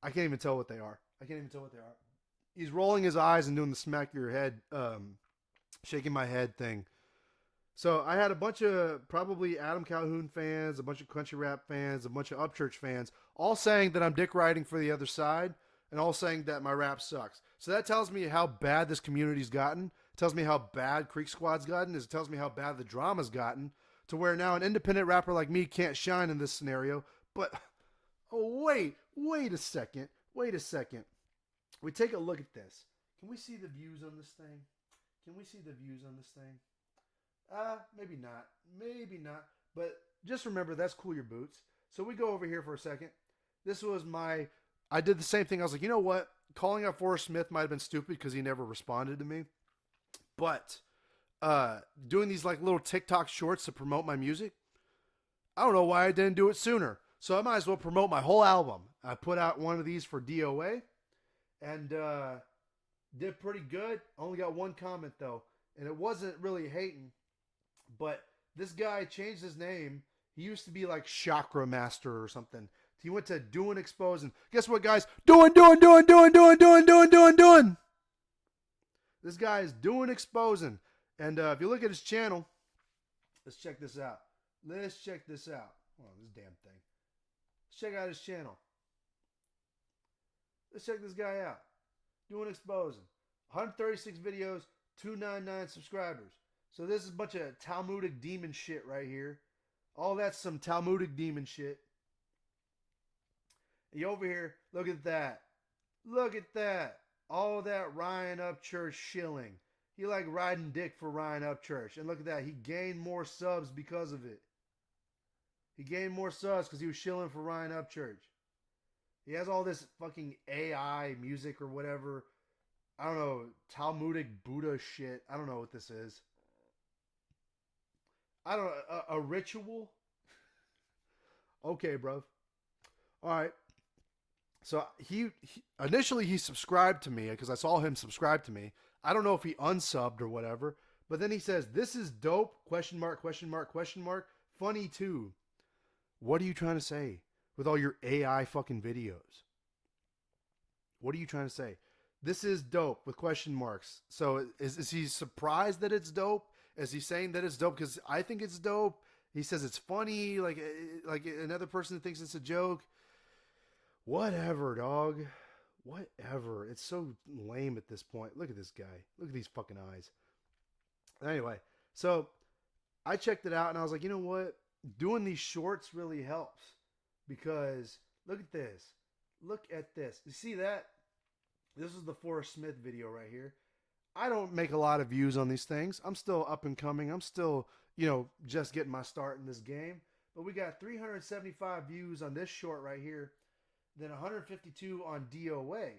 can't even tell what they are. He's rolling his eyes and doing the smack your head, shaking my head thing. So I had a bunch of probably Adam Calhoun fans, a bunch of country rap fans, a bunch of Upchurch fans, all saying that I'm dick riding for the other side, and all saying that my rap sucks. So that tells me how bad this community's gotten. It tells me how bad Creek Squad's gotten. It tells me how bad the drama's gotten, to where now an independent rapper like me can't shine in this scenario. But, oh, wait a second. We take a look at this. Can we see the views on this thing? Maybe not. But just remember, that's Cool Your Boots. So we go over here for a second. I did the same thing. I was like, you know what? Calling out Forrest Smith might have been stupid because he never responded to me. But doing these like little TikTok shorts to promote my music, I don't know why I didn't do it sooner. So I might as well promote my whole album. I put out one of these for DOA and did pretty good. Only got one comment though, and it wasn't really hating. But this guy changed his name. He used to be like Chakra Master or something. He went to Doing Exposing. Guess what, guys? Doing. This guy is Doing Exposing. And if you look at his channel, let's check this out. Oh, this damn thing. Let's check out his channel. Let's check this guy out. Doing Exposing. 136 videos, 299 subscribers. So this is a bunch of Talmudic demon shit right here. All that's some Talmudic demon shit. And you over here, look at that. All that Ryan Upchurch shilling. He like riding dick for Ryan Upchurch. And look at that. He gained more subs because of it. He gained more subs because he was shilling for Ryan Upchurch. He has all this fucking AI music or whatever. I don't know. Talmudic Buddha shit. I don't know what this is. I don't know. A ritual? Okay, bro. All right. So he initially he subscribed to me because I saw him subscribe to me. I don't know if he unsubbed or whatever, but then he says, "This is dope?" Question mark, question mark, question mark. Funny too. What are you trying to say with all your AI fucking videos? What are you trying to say? This is dope with question marks. So is he surprised that it's dope? Is he saying that it's dope because I think it's dope? He says it's funny, like another person thinks it's a joke. Whatever, dog. Whatever. It's so lame at this point. Look at this guy. Look at these fucking eyes. Anyway, so I checked it out and I was like, you know what? Doing these shorts really helps because look at this. Look at this. You see that? This is the Forrest Smith video right here. I don't make a lot of views on these things. I'm still up and coming. I'm still, just getting my start in this game. But we got 375 views on this short right here, then 152 on DOA,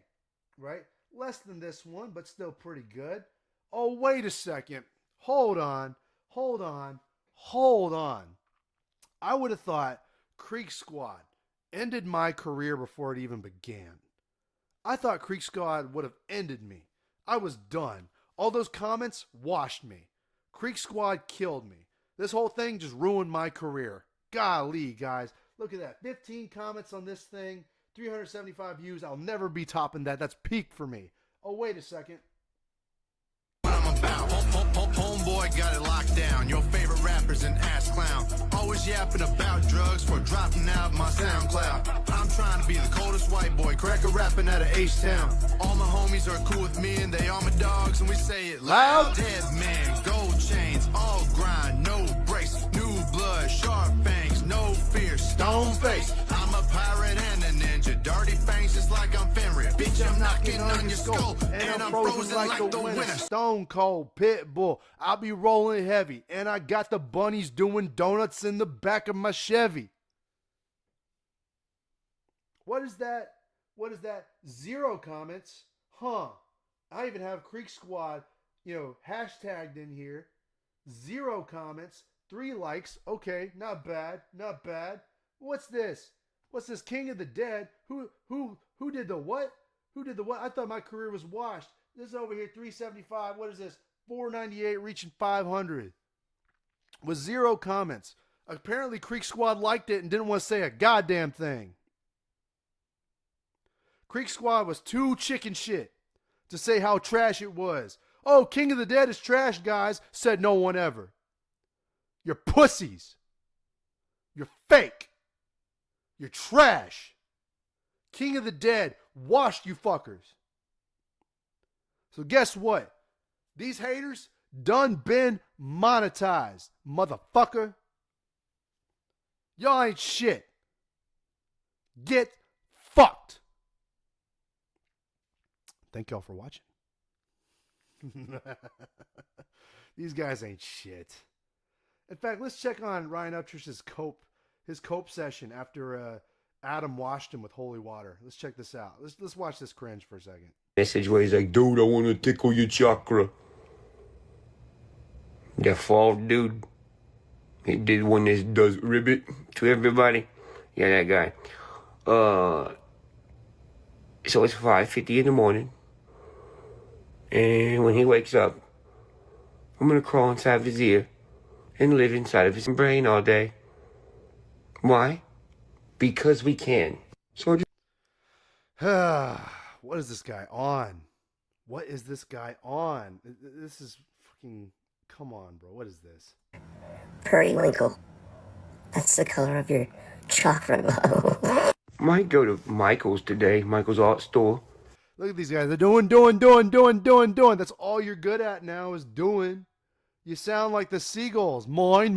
right? Less than this one, but still pretty good. Oh, wait a second. Hold on. I would have thought Creek Squad ended my career before it even began. I thought Creek Squad would have ended me. I was done. All those comments washed me. Creek Squad killed me. This whole thing just ruined my career. Golly, guys. Look at that. 15 comments on this thing. 375 views. I'll never be topping that. That's peak for me. Oh, wait a second. I'm about. Homeboy got it locked down. Your favorite rapper's an ass clown. Always yapping about drugs for dropping out my SoundCloud. I'm trying to be the coldest white boy, cracker rapping out of H-Town. All my homies are cool with me and they all my dogs and we say it loud. Dead man, gold chains, all grind, no brace, new blood, sharp fangs, no fear, stone face. I'm a pirate and a ninja, dirty fangs just like I'm Fenrir. Bitch, I'm knocking on your skull and I'm frozen like the winter. Stone cold pit bull. I'll be rolling heavy, and I got the bunnies doing donuts in the back of my Chevy. What is that? 0 comments. Huh. I even have Creek Squad, hashtagged in here. 0 comments. 3 likes. Okay, not bad. What's this? King of the Dead? Who did the what? I thought my career was washed. This is over here, 375. What is this? 498 reaching 500. With 0 comments. Apparently Creek Squad liked it and didn't want to say a goddamn thing. Creek Squad was too chicken shit to say how trash it was. Oh, King of the Dead is trash, guys, said no one ever. You're pussies. You're fake. You're trash. King of the Dead washed you fuckers. So guess what? These haters done been monetized, motherfucker. Y'all ain't shit. Get fucked. Thank y'all for watching. These guys ain't shit. In fact, let's check on Ryan Uptrish's cope session after Adam washed him with holy water. Let's check this out. Let's watch this cringe for a second. Message where he's like, dude, I want to tickle your chakra. That fall dude. He did one that does ribbit to everybody. Yeah, that guy. So it's 5:50 in the morning. And when he wakes up, I'm going to crawl inside of his ear and live inside of his brain all day. Why? Because we can. So what is this guy on? This is fucking... Come on, bro. What is this? Periwinkle. That's the color of your chakra glow. Might go to Michael's today, Michael's art store. Look at these guys. They're doing. That's all you're good at now is doing. You sound like the seagulls. Mine.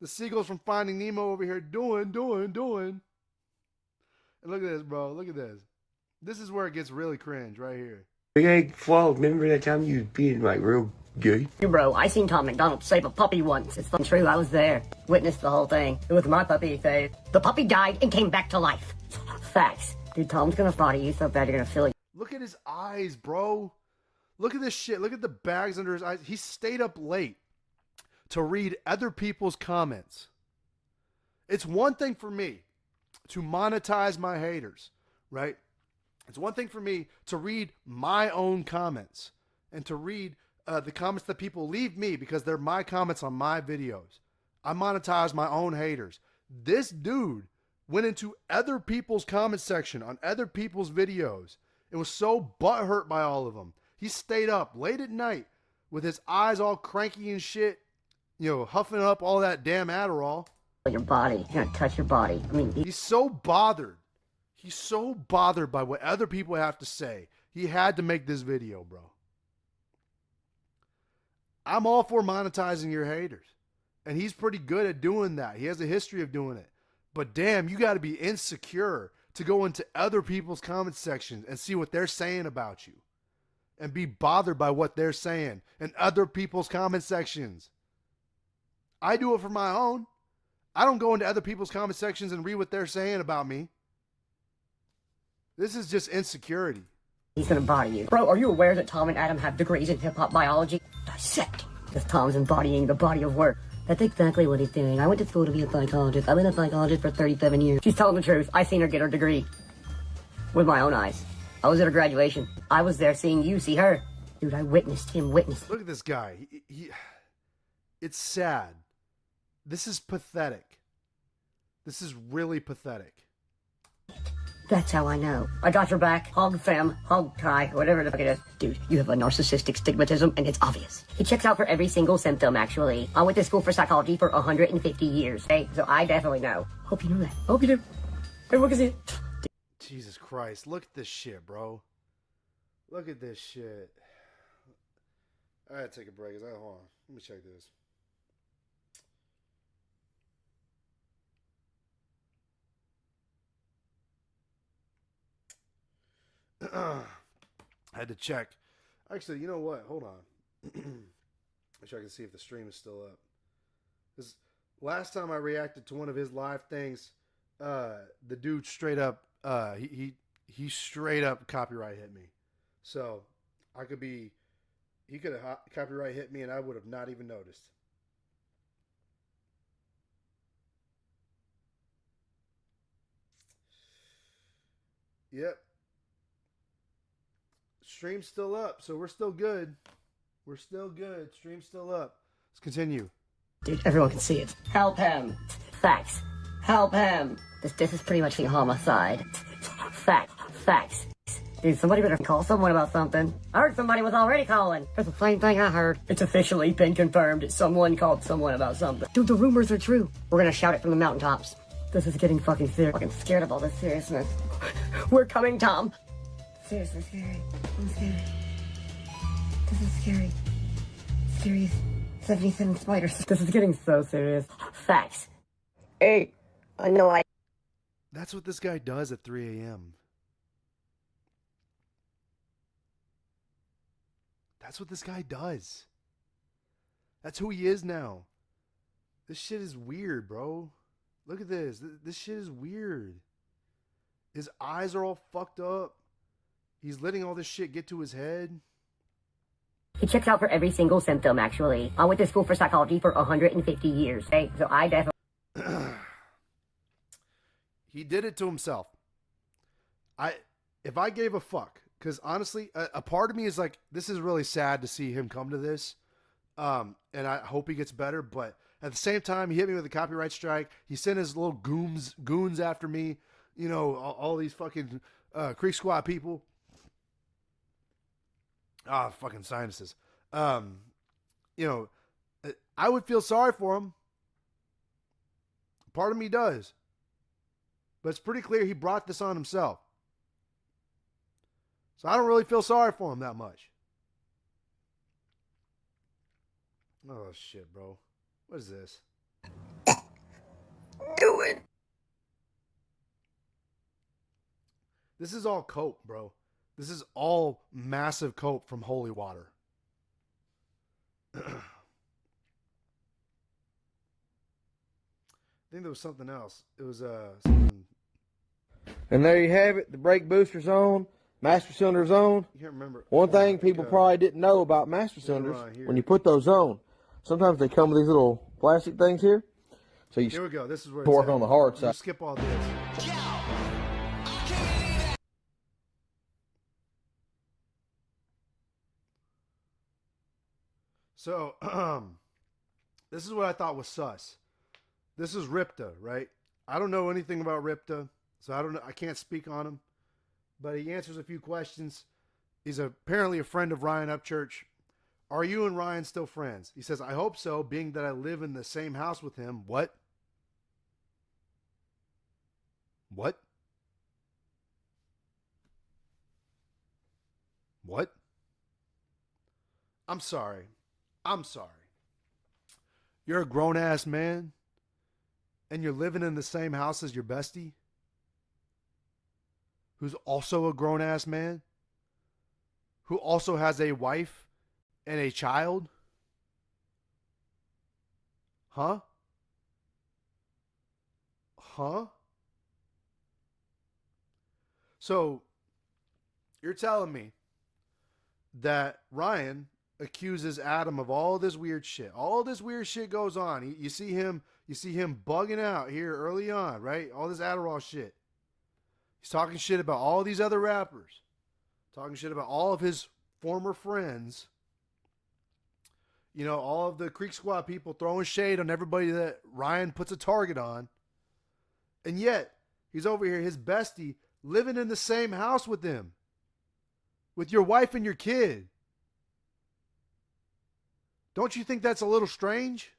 The seagulls from Finding Nemo over here doing. And look at this, bro. Look at this. This is where it gets really cringe right here. Big Egg Fall, remember that time you was being like real gay? Bro, I seen Tom McDonald save a puppy once. It's true, I was there. Witnessed the whole thing. It was my puppy he saved. The puppy died and came back to life. Facts. Dude, Tom's gonna body you so bad you're gonna feel it. Look at his eyes, bro. Look at this shit. Look at the bags under his eyes. He stayed up late to read other people's comments. It's one thing for me to monetize my haters, right? It's one thing for me to read my own comments and to read the comments that people leave me because they're my comments on my videos. I monetize my own haters. This dude went into other people's comment section on other people's videos and was so butthurt by all of them. He stayed up late at night with his eyes all cranky and shit, you know, huffing up all that damn Adderall. Your body. He's gonna touch your body. I mean, He's so bothered. He's so bothered by what other people have to say. He had to make this video, bro. I'm all for monetizing your haters. And he's pretty good at doing that. He has a history of doing it. But damn, you got to be insecure to go into other people's comment sections and see what they're saying about you. And be bothered by what they're saying in other people's comment sections. I do it for my own. I don't go into other people's comment sections and read what they're saying about me. This is just insecurity. he's gonna body you. Bro, are you aware that Tom and Adam have degrees in hip-hop biology? Dissect. Because Tom's embodying the body of work. That's exactly what he's doing. I went to school to be a psychologist. I've been a psychologist for 37 years. She's telling the truth. I seen her get her degree. With my own eyes. I was at her graduation. I was there seeing you see her. Dude, I witnessed him witness. Look at this guy. It's sad. This is pathetic. This is really pathetic. That's how I know. I got your back. Hog fem, hog tie, whatever the fuck it is. Dude, you have a narcissistic stigmatism and it's obvious. He checks out for every single symptom, actually. I went to school for psychology for 150 years, okay? So I definitely know. Hope you know that. Hope you do. Everyone can see it. Jesus Christ. Look at this shit, bro. Look at this shit. I gotta take a break. Hold on. Let me check this. I had to check. Actually, you know what? Hold on. Wish I can see if the stream is still up. Because last time I reacted to one of his live things, the dude straight up, he straight up copyright hit me. So I could be, he could have copyright hit me and I would have not even noticed. Yep. Stream's still up, so we're still good. We're still good. Stream's still up. Let's continue. Dude, everyone can see it. Help him. Facts. Help him. This is pretty much a homicide. Facts. Dude, somebody better call someone about something. I heard somebody was already calling. That's the same thing I heard. It's officially been confirmed. Someone called someone about something. Dude, the rumors are true. We're gonna shout it from the mountaintops. This is getting fucking serious. I'm fucking scared of all this seriousness. We're coming, Tom. Seriously scary. I'm scared. This is scary. Scary 77 spiders. This is getting so serious. Facts. Hey, I know I... That's what this guy does at 3 a.m. That's what this guy does. That's who he is now. This shit is weird, bro. Look at this. This shit is weird. His eyes are all fucked up. He's letting all this shit get to his head. He checks out for every single symptom, actually. I went to school for psychology for 150 years, okay? So I definitely... He did it to himself. If I gave a fuck, because honestly, a part of me is like, this is really sad to see him come to this. And I hope he gets better. But at the same time, he hit me with a copyright strike. He sent his little goons after me. You know, all these fucking Creek Squad people. Fucking sinuses. You know, I would feel sorry for him. Part of me does. But it's pretty clear he brought this on himself. So I don't really feel sorry for him that much. Oh, shit, bro. What is this? Do it. This is all coke, bro. This is all massive coke from holy water. I think there was something else. It was something. And there you have it, the brake booster's on, master cylinder's on. You can't remember. One thing people probably didn't know about master cylinders, when you put those on, sometimes they come with these little plastic things here. So you Here we go. This is where to it's work at. on the hard You side. skip all this. So, this is what I thought was sus. This is Ripta, right? I don't know anything about Ripta, so I don't know. I can't speak on him, but he answers a few questions. He's apparently a friend of Ryan Upchurch. Are you and Ryan still friends? He says, I hope so, being that I live in the same house with him. What? What? What? I'm sorry. I'm sorry. You're a grown ass man and you're living in the same house as your bestie, who's also a grown ass man, who also has a wife and a child? Huh? Huh? So, you're telling me that Ryan accuses Adam of all this weird shit. All this weird shit goes on. You see him bugging out here early on, right? All this Adderall shit. He's talking shit about all these other rappers. Talking shit about all of his former friends. You know, all of the Creek Squad people throwing shade on everybody that Ryan puts a target on. And yet, he's over here, his bestie, living in the same house with him. With your wife and your kid. Don't you think that's a little strange?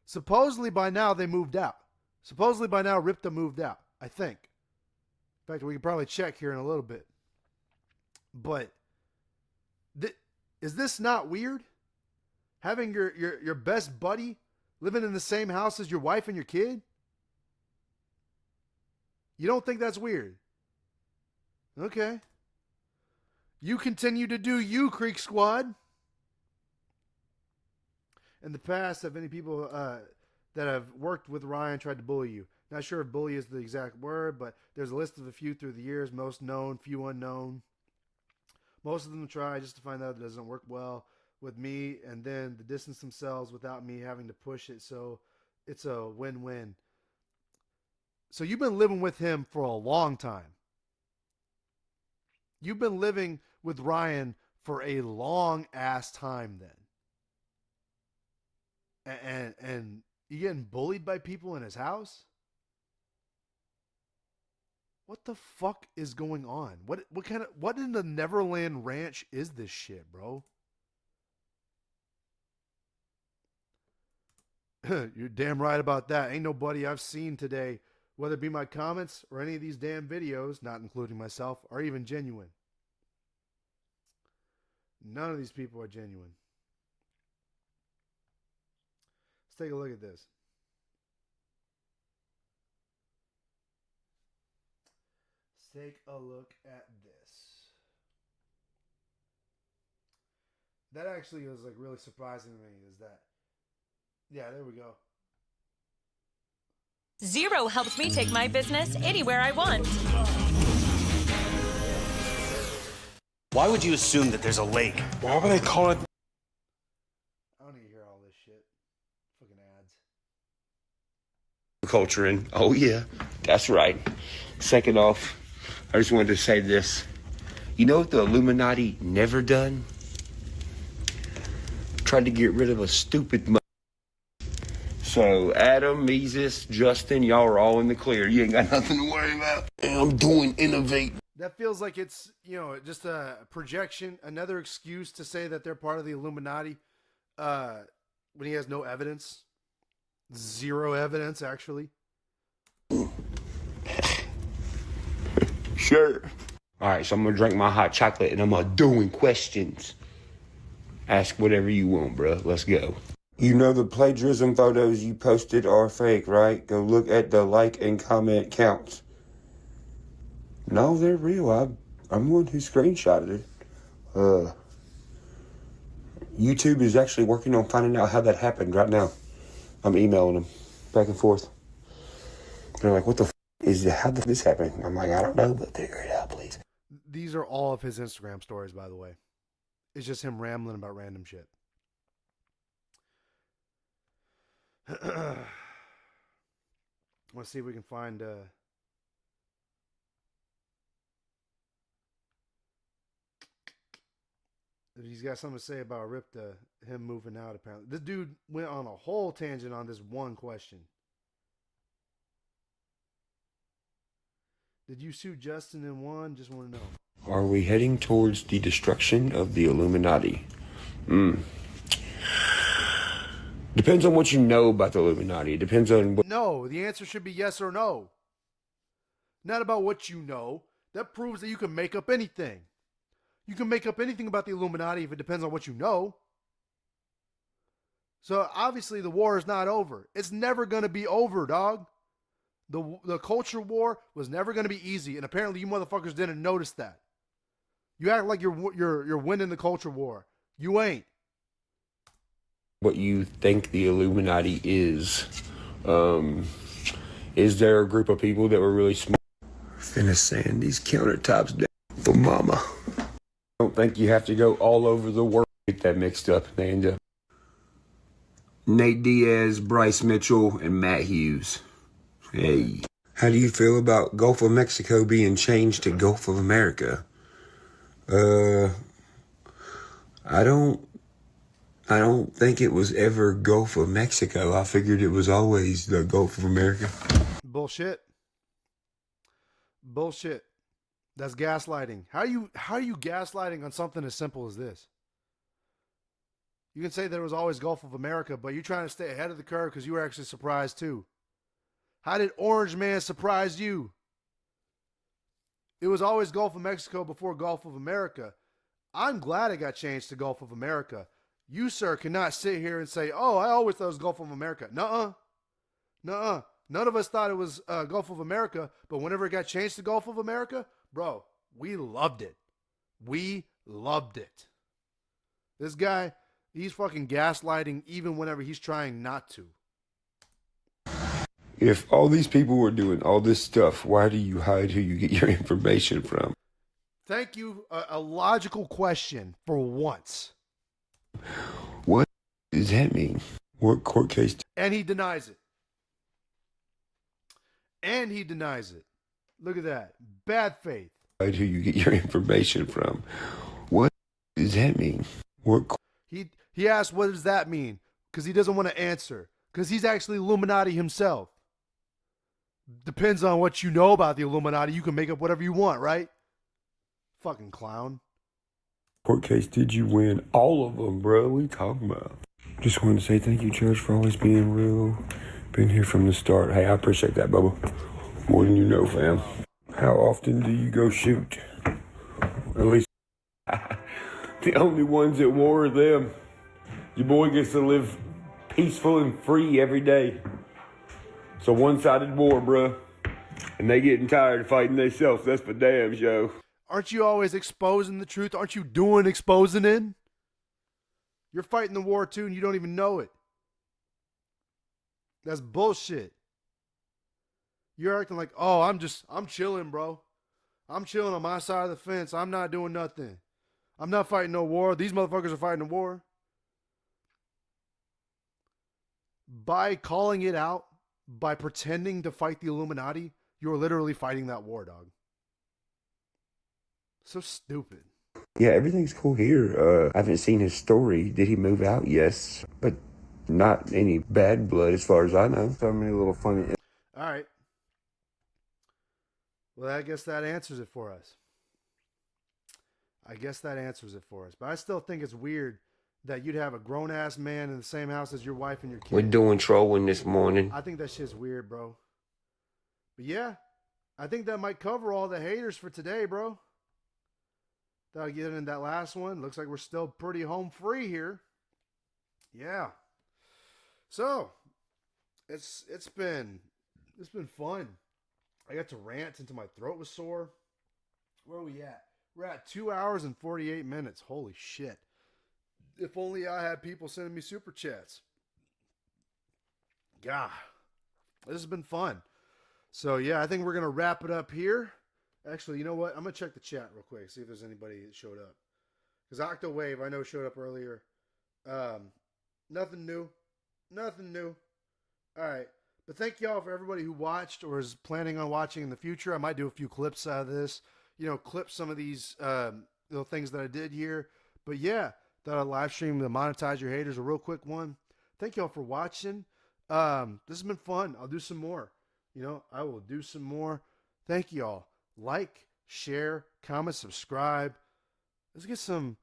Supposedly by now they moved out. Supposedly by now Ripta moved out, I think. In fact, we can probably check here in a little bit. But is this not weird? Having your best buddy living in the same house as your wife and your kid? You don't think that's weird? Okay. You continue to do you, Creek Squad. In the past, have any people that have worked with Ryan tried to bully you? Not sure if bully is the exact word, but there's a list of a few through the years, most known, few unknown. Most of them try just to find out it doesn't work well with me, and then they distance themselves without me having to push it, so it's a win-win. So you've been living with him for a long time. You've been living with Ryan for a long ass time then. And you getting bullied by people in his house? What the fuck is going on? What in the Neverland Ranch is this shit, bro? You're damn right about that. Ain't nobody I've seen today, whether it be my comments or any of these damn videos, not including myself, are even genuine. None of these people are genuine. Let's take a look at this. Let's take a look at this. That actually was like really surprising to me is that, yeah, there we go. Zero helps me take my business anywhere I want. Why would you assume that there's a lake? Why would they call it? I don't need to hear all this shit. Fucking ads. Culture in. Oh, yeah, that's right. Second off, I just wanted to say this. You know what the Illuminati never done? Tried to get rid of a stupid So, Adam, Mises, Justin, y'all are all in the clear. You ain't got nothing to worry about. And I'm doing innovate. That feels like it's, just a projection, another excuse to say that they're part of the Illuminati when he has no evidence. Zero evidence, actually. Sure. All right, so I'm going to drink my hot chocolate and I'm going to doing questions. Ask whatever you want, bro. Let's go. You know the plagiarism photos you posted are fake, right? Go look at the like and comment counts. No, they're real. I'm the one who screenshotted it. YouTube is actually working on finding out how that happened right now. I'm emailing them back and forth. They're like, what the how did this happen? I'm like, I don't know, but figure it out, please. These are all of his Instagram stories, by the way. It's just him rambling about random shit. Let's see if we can find. He's got something to say about Ripta, him moving out. Apparently, this dude went on a whole tangent on this one question. Did you sue Justin and won? Just want to know. Are we heading towards the destruction of the Illuminati? Depends on what you know about the Illuminati. It depends on what... No, the answer should be yes or no. Not about what you know. That proves that you can make up anything. You can make up anything about the Illuminati if it depends on what you know. So obviously the war is not over. It's never going to be over, dog. The culture war was never going to be easy, and apparently you motherfuckers didn't notice that. You act like you're winning the culture war. You ain't. What you think the Illuminati is. Is there a group of people that were really smart? Finna sand these countertops down for mama. I don't think you have to go all over the world to get that mixed up, Nanda. Nate Diaz, Bryce Mitchell, and Matt Hughes. Hey. How do you feel about Gulf of Mexico being changed to Gulf of America? I don't think it was ever Gulf of Mexico. I figured it was always the Gulf of America. Bullshit. Bullshit. That's gaslighting. How are you gaslighting on something as simple as this? You can say there was always Gulf of America, but you're trying to stay ahead of the curve because you were actually surprised too. How did Orange Man surprise you? It was always Gulf of Mexico before Gulf of America. I'm glad it got changed to Gulf of America. You, sir, cannot sit here and say, oh, I always thought it was Gulf of America. Nuh-uh. Nuh-uh. None of us thought it was Gulf of America, but whenever it got changed to Gulf of America, bro, we loved it. We loved it. This guy, he's fucking gaslighting even whenever he's trying not to. If all these people were doing all this stuff, why do you hide who you get your information from? Thank you. A logical question for once. What does that mean? What court case? And he denies it. And he denies it. Look at that. Bad faith. Hide who you get your information from. What does that mean? What? He asked, what does that mean? Because he doesn't want to answer. Because he's actually Illuminati himself. Depends on what you know about the Illuminati. You can make up whatever you want, right? Fucking clown. Court case did you win? All of them, bro. What are you talking about? Just wanted to say thank you, Judge, for always being real. Been here from the start. Hey, I appreciate that, Bubba. More than you know, fam. How often do you go shoot? At least the only ones at war are them. Your boy gets to live peaceful and free every day. It's a one-sided war, bruh. And they getting tired of fighting themselves. That's for damn sure. Aren't you always exposing the truth? Aren't you doing exposing it? You're fighting the war too and you don't even know it. That's bullshit. You're acting like, oh, I'm chilling, bro. I'm chilling on my side of the fence. I'm not doing nothing. I'm not fighting no war. These motherfuckers are fighting a war. By calling it out, by pretending to fight the Illuminati, you're literally fighting that war, dog. So stupid. Yeah, everything's cool here. I haven't seen his story. Did he move out? Yes. But not any bad blood as far as I know. So many little funny... All right. Well, I guess that answers it for us. But I still think it's weird that you'd have a grown-ass man in the same house as your wife and your kid. We're doing trolling this morning. I think that shit's weird, bro. But yeah, I think that might cover all the haters for today, bro. That'll get in that last one. Looks like we're still pretty home free here. Yeah. So, it's been fun. I got to rant until my throat was sore. Where are we at? We're at 2 hours and 48 minutes. Holy shit. If only I had people sending me super chats. God, this has been fun. So, yeah, I think we're going to wrap it up here. Actually, you know what? I'm going to check the chat real quick, see if there's anybody that showed up. Because Octowave, I know, showed up earlier. Nothing new. All right. But thank y'all for everybody who watched or is planning on watching in the future. I might do a few clips out of this, clip some of these little things that I did here. But yeah, thought I'd live stream the Monetize Your Haters, a real quick one. Thank y'all for watching. This has been fun. I'll do some more. I will do some more. Thank y'all. Like, share, comment, subscribe. Let's get some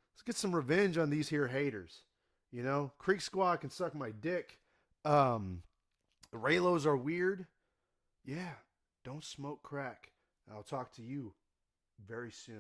revenge on these here haters. Creek Squad can suck my dick. The Raylos are weird. Yeah, don't smoke crack. I'll talk to you very soon.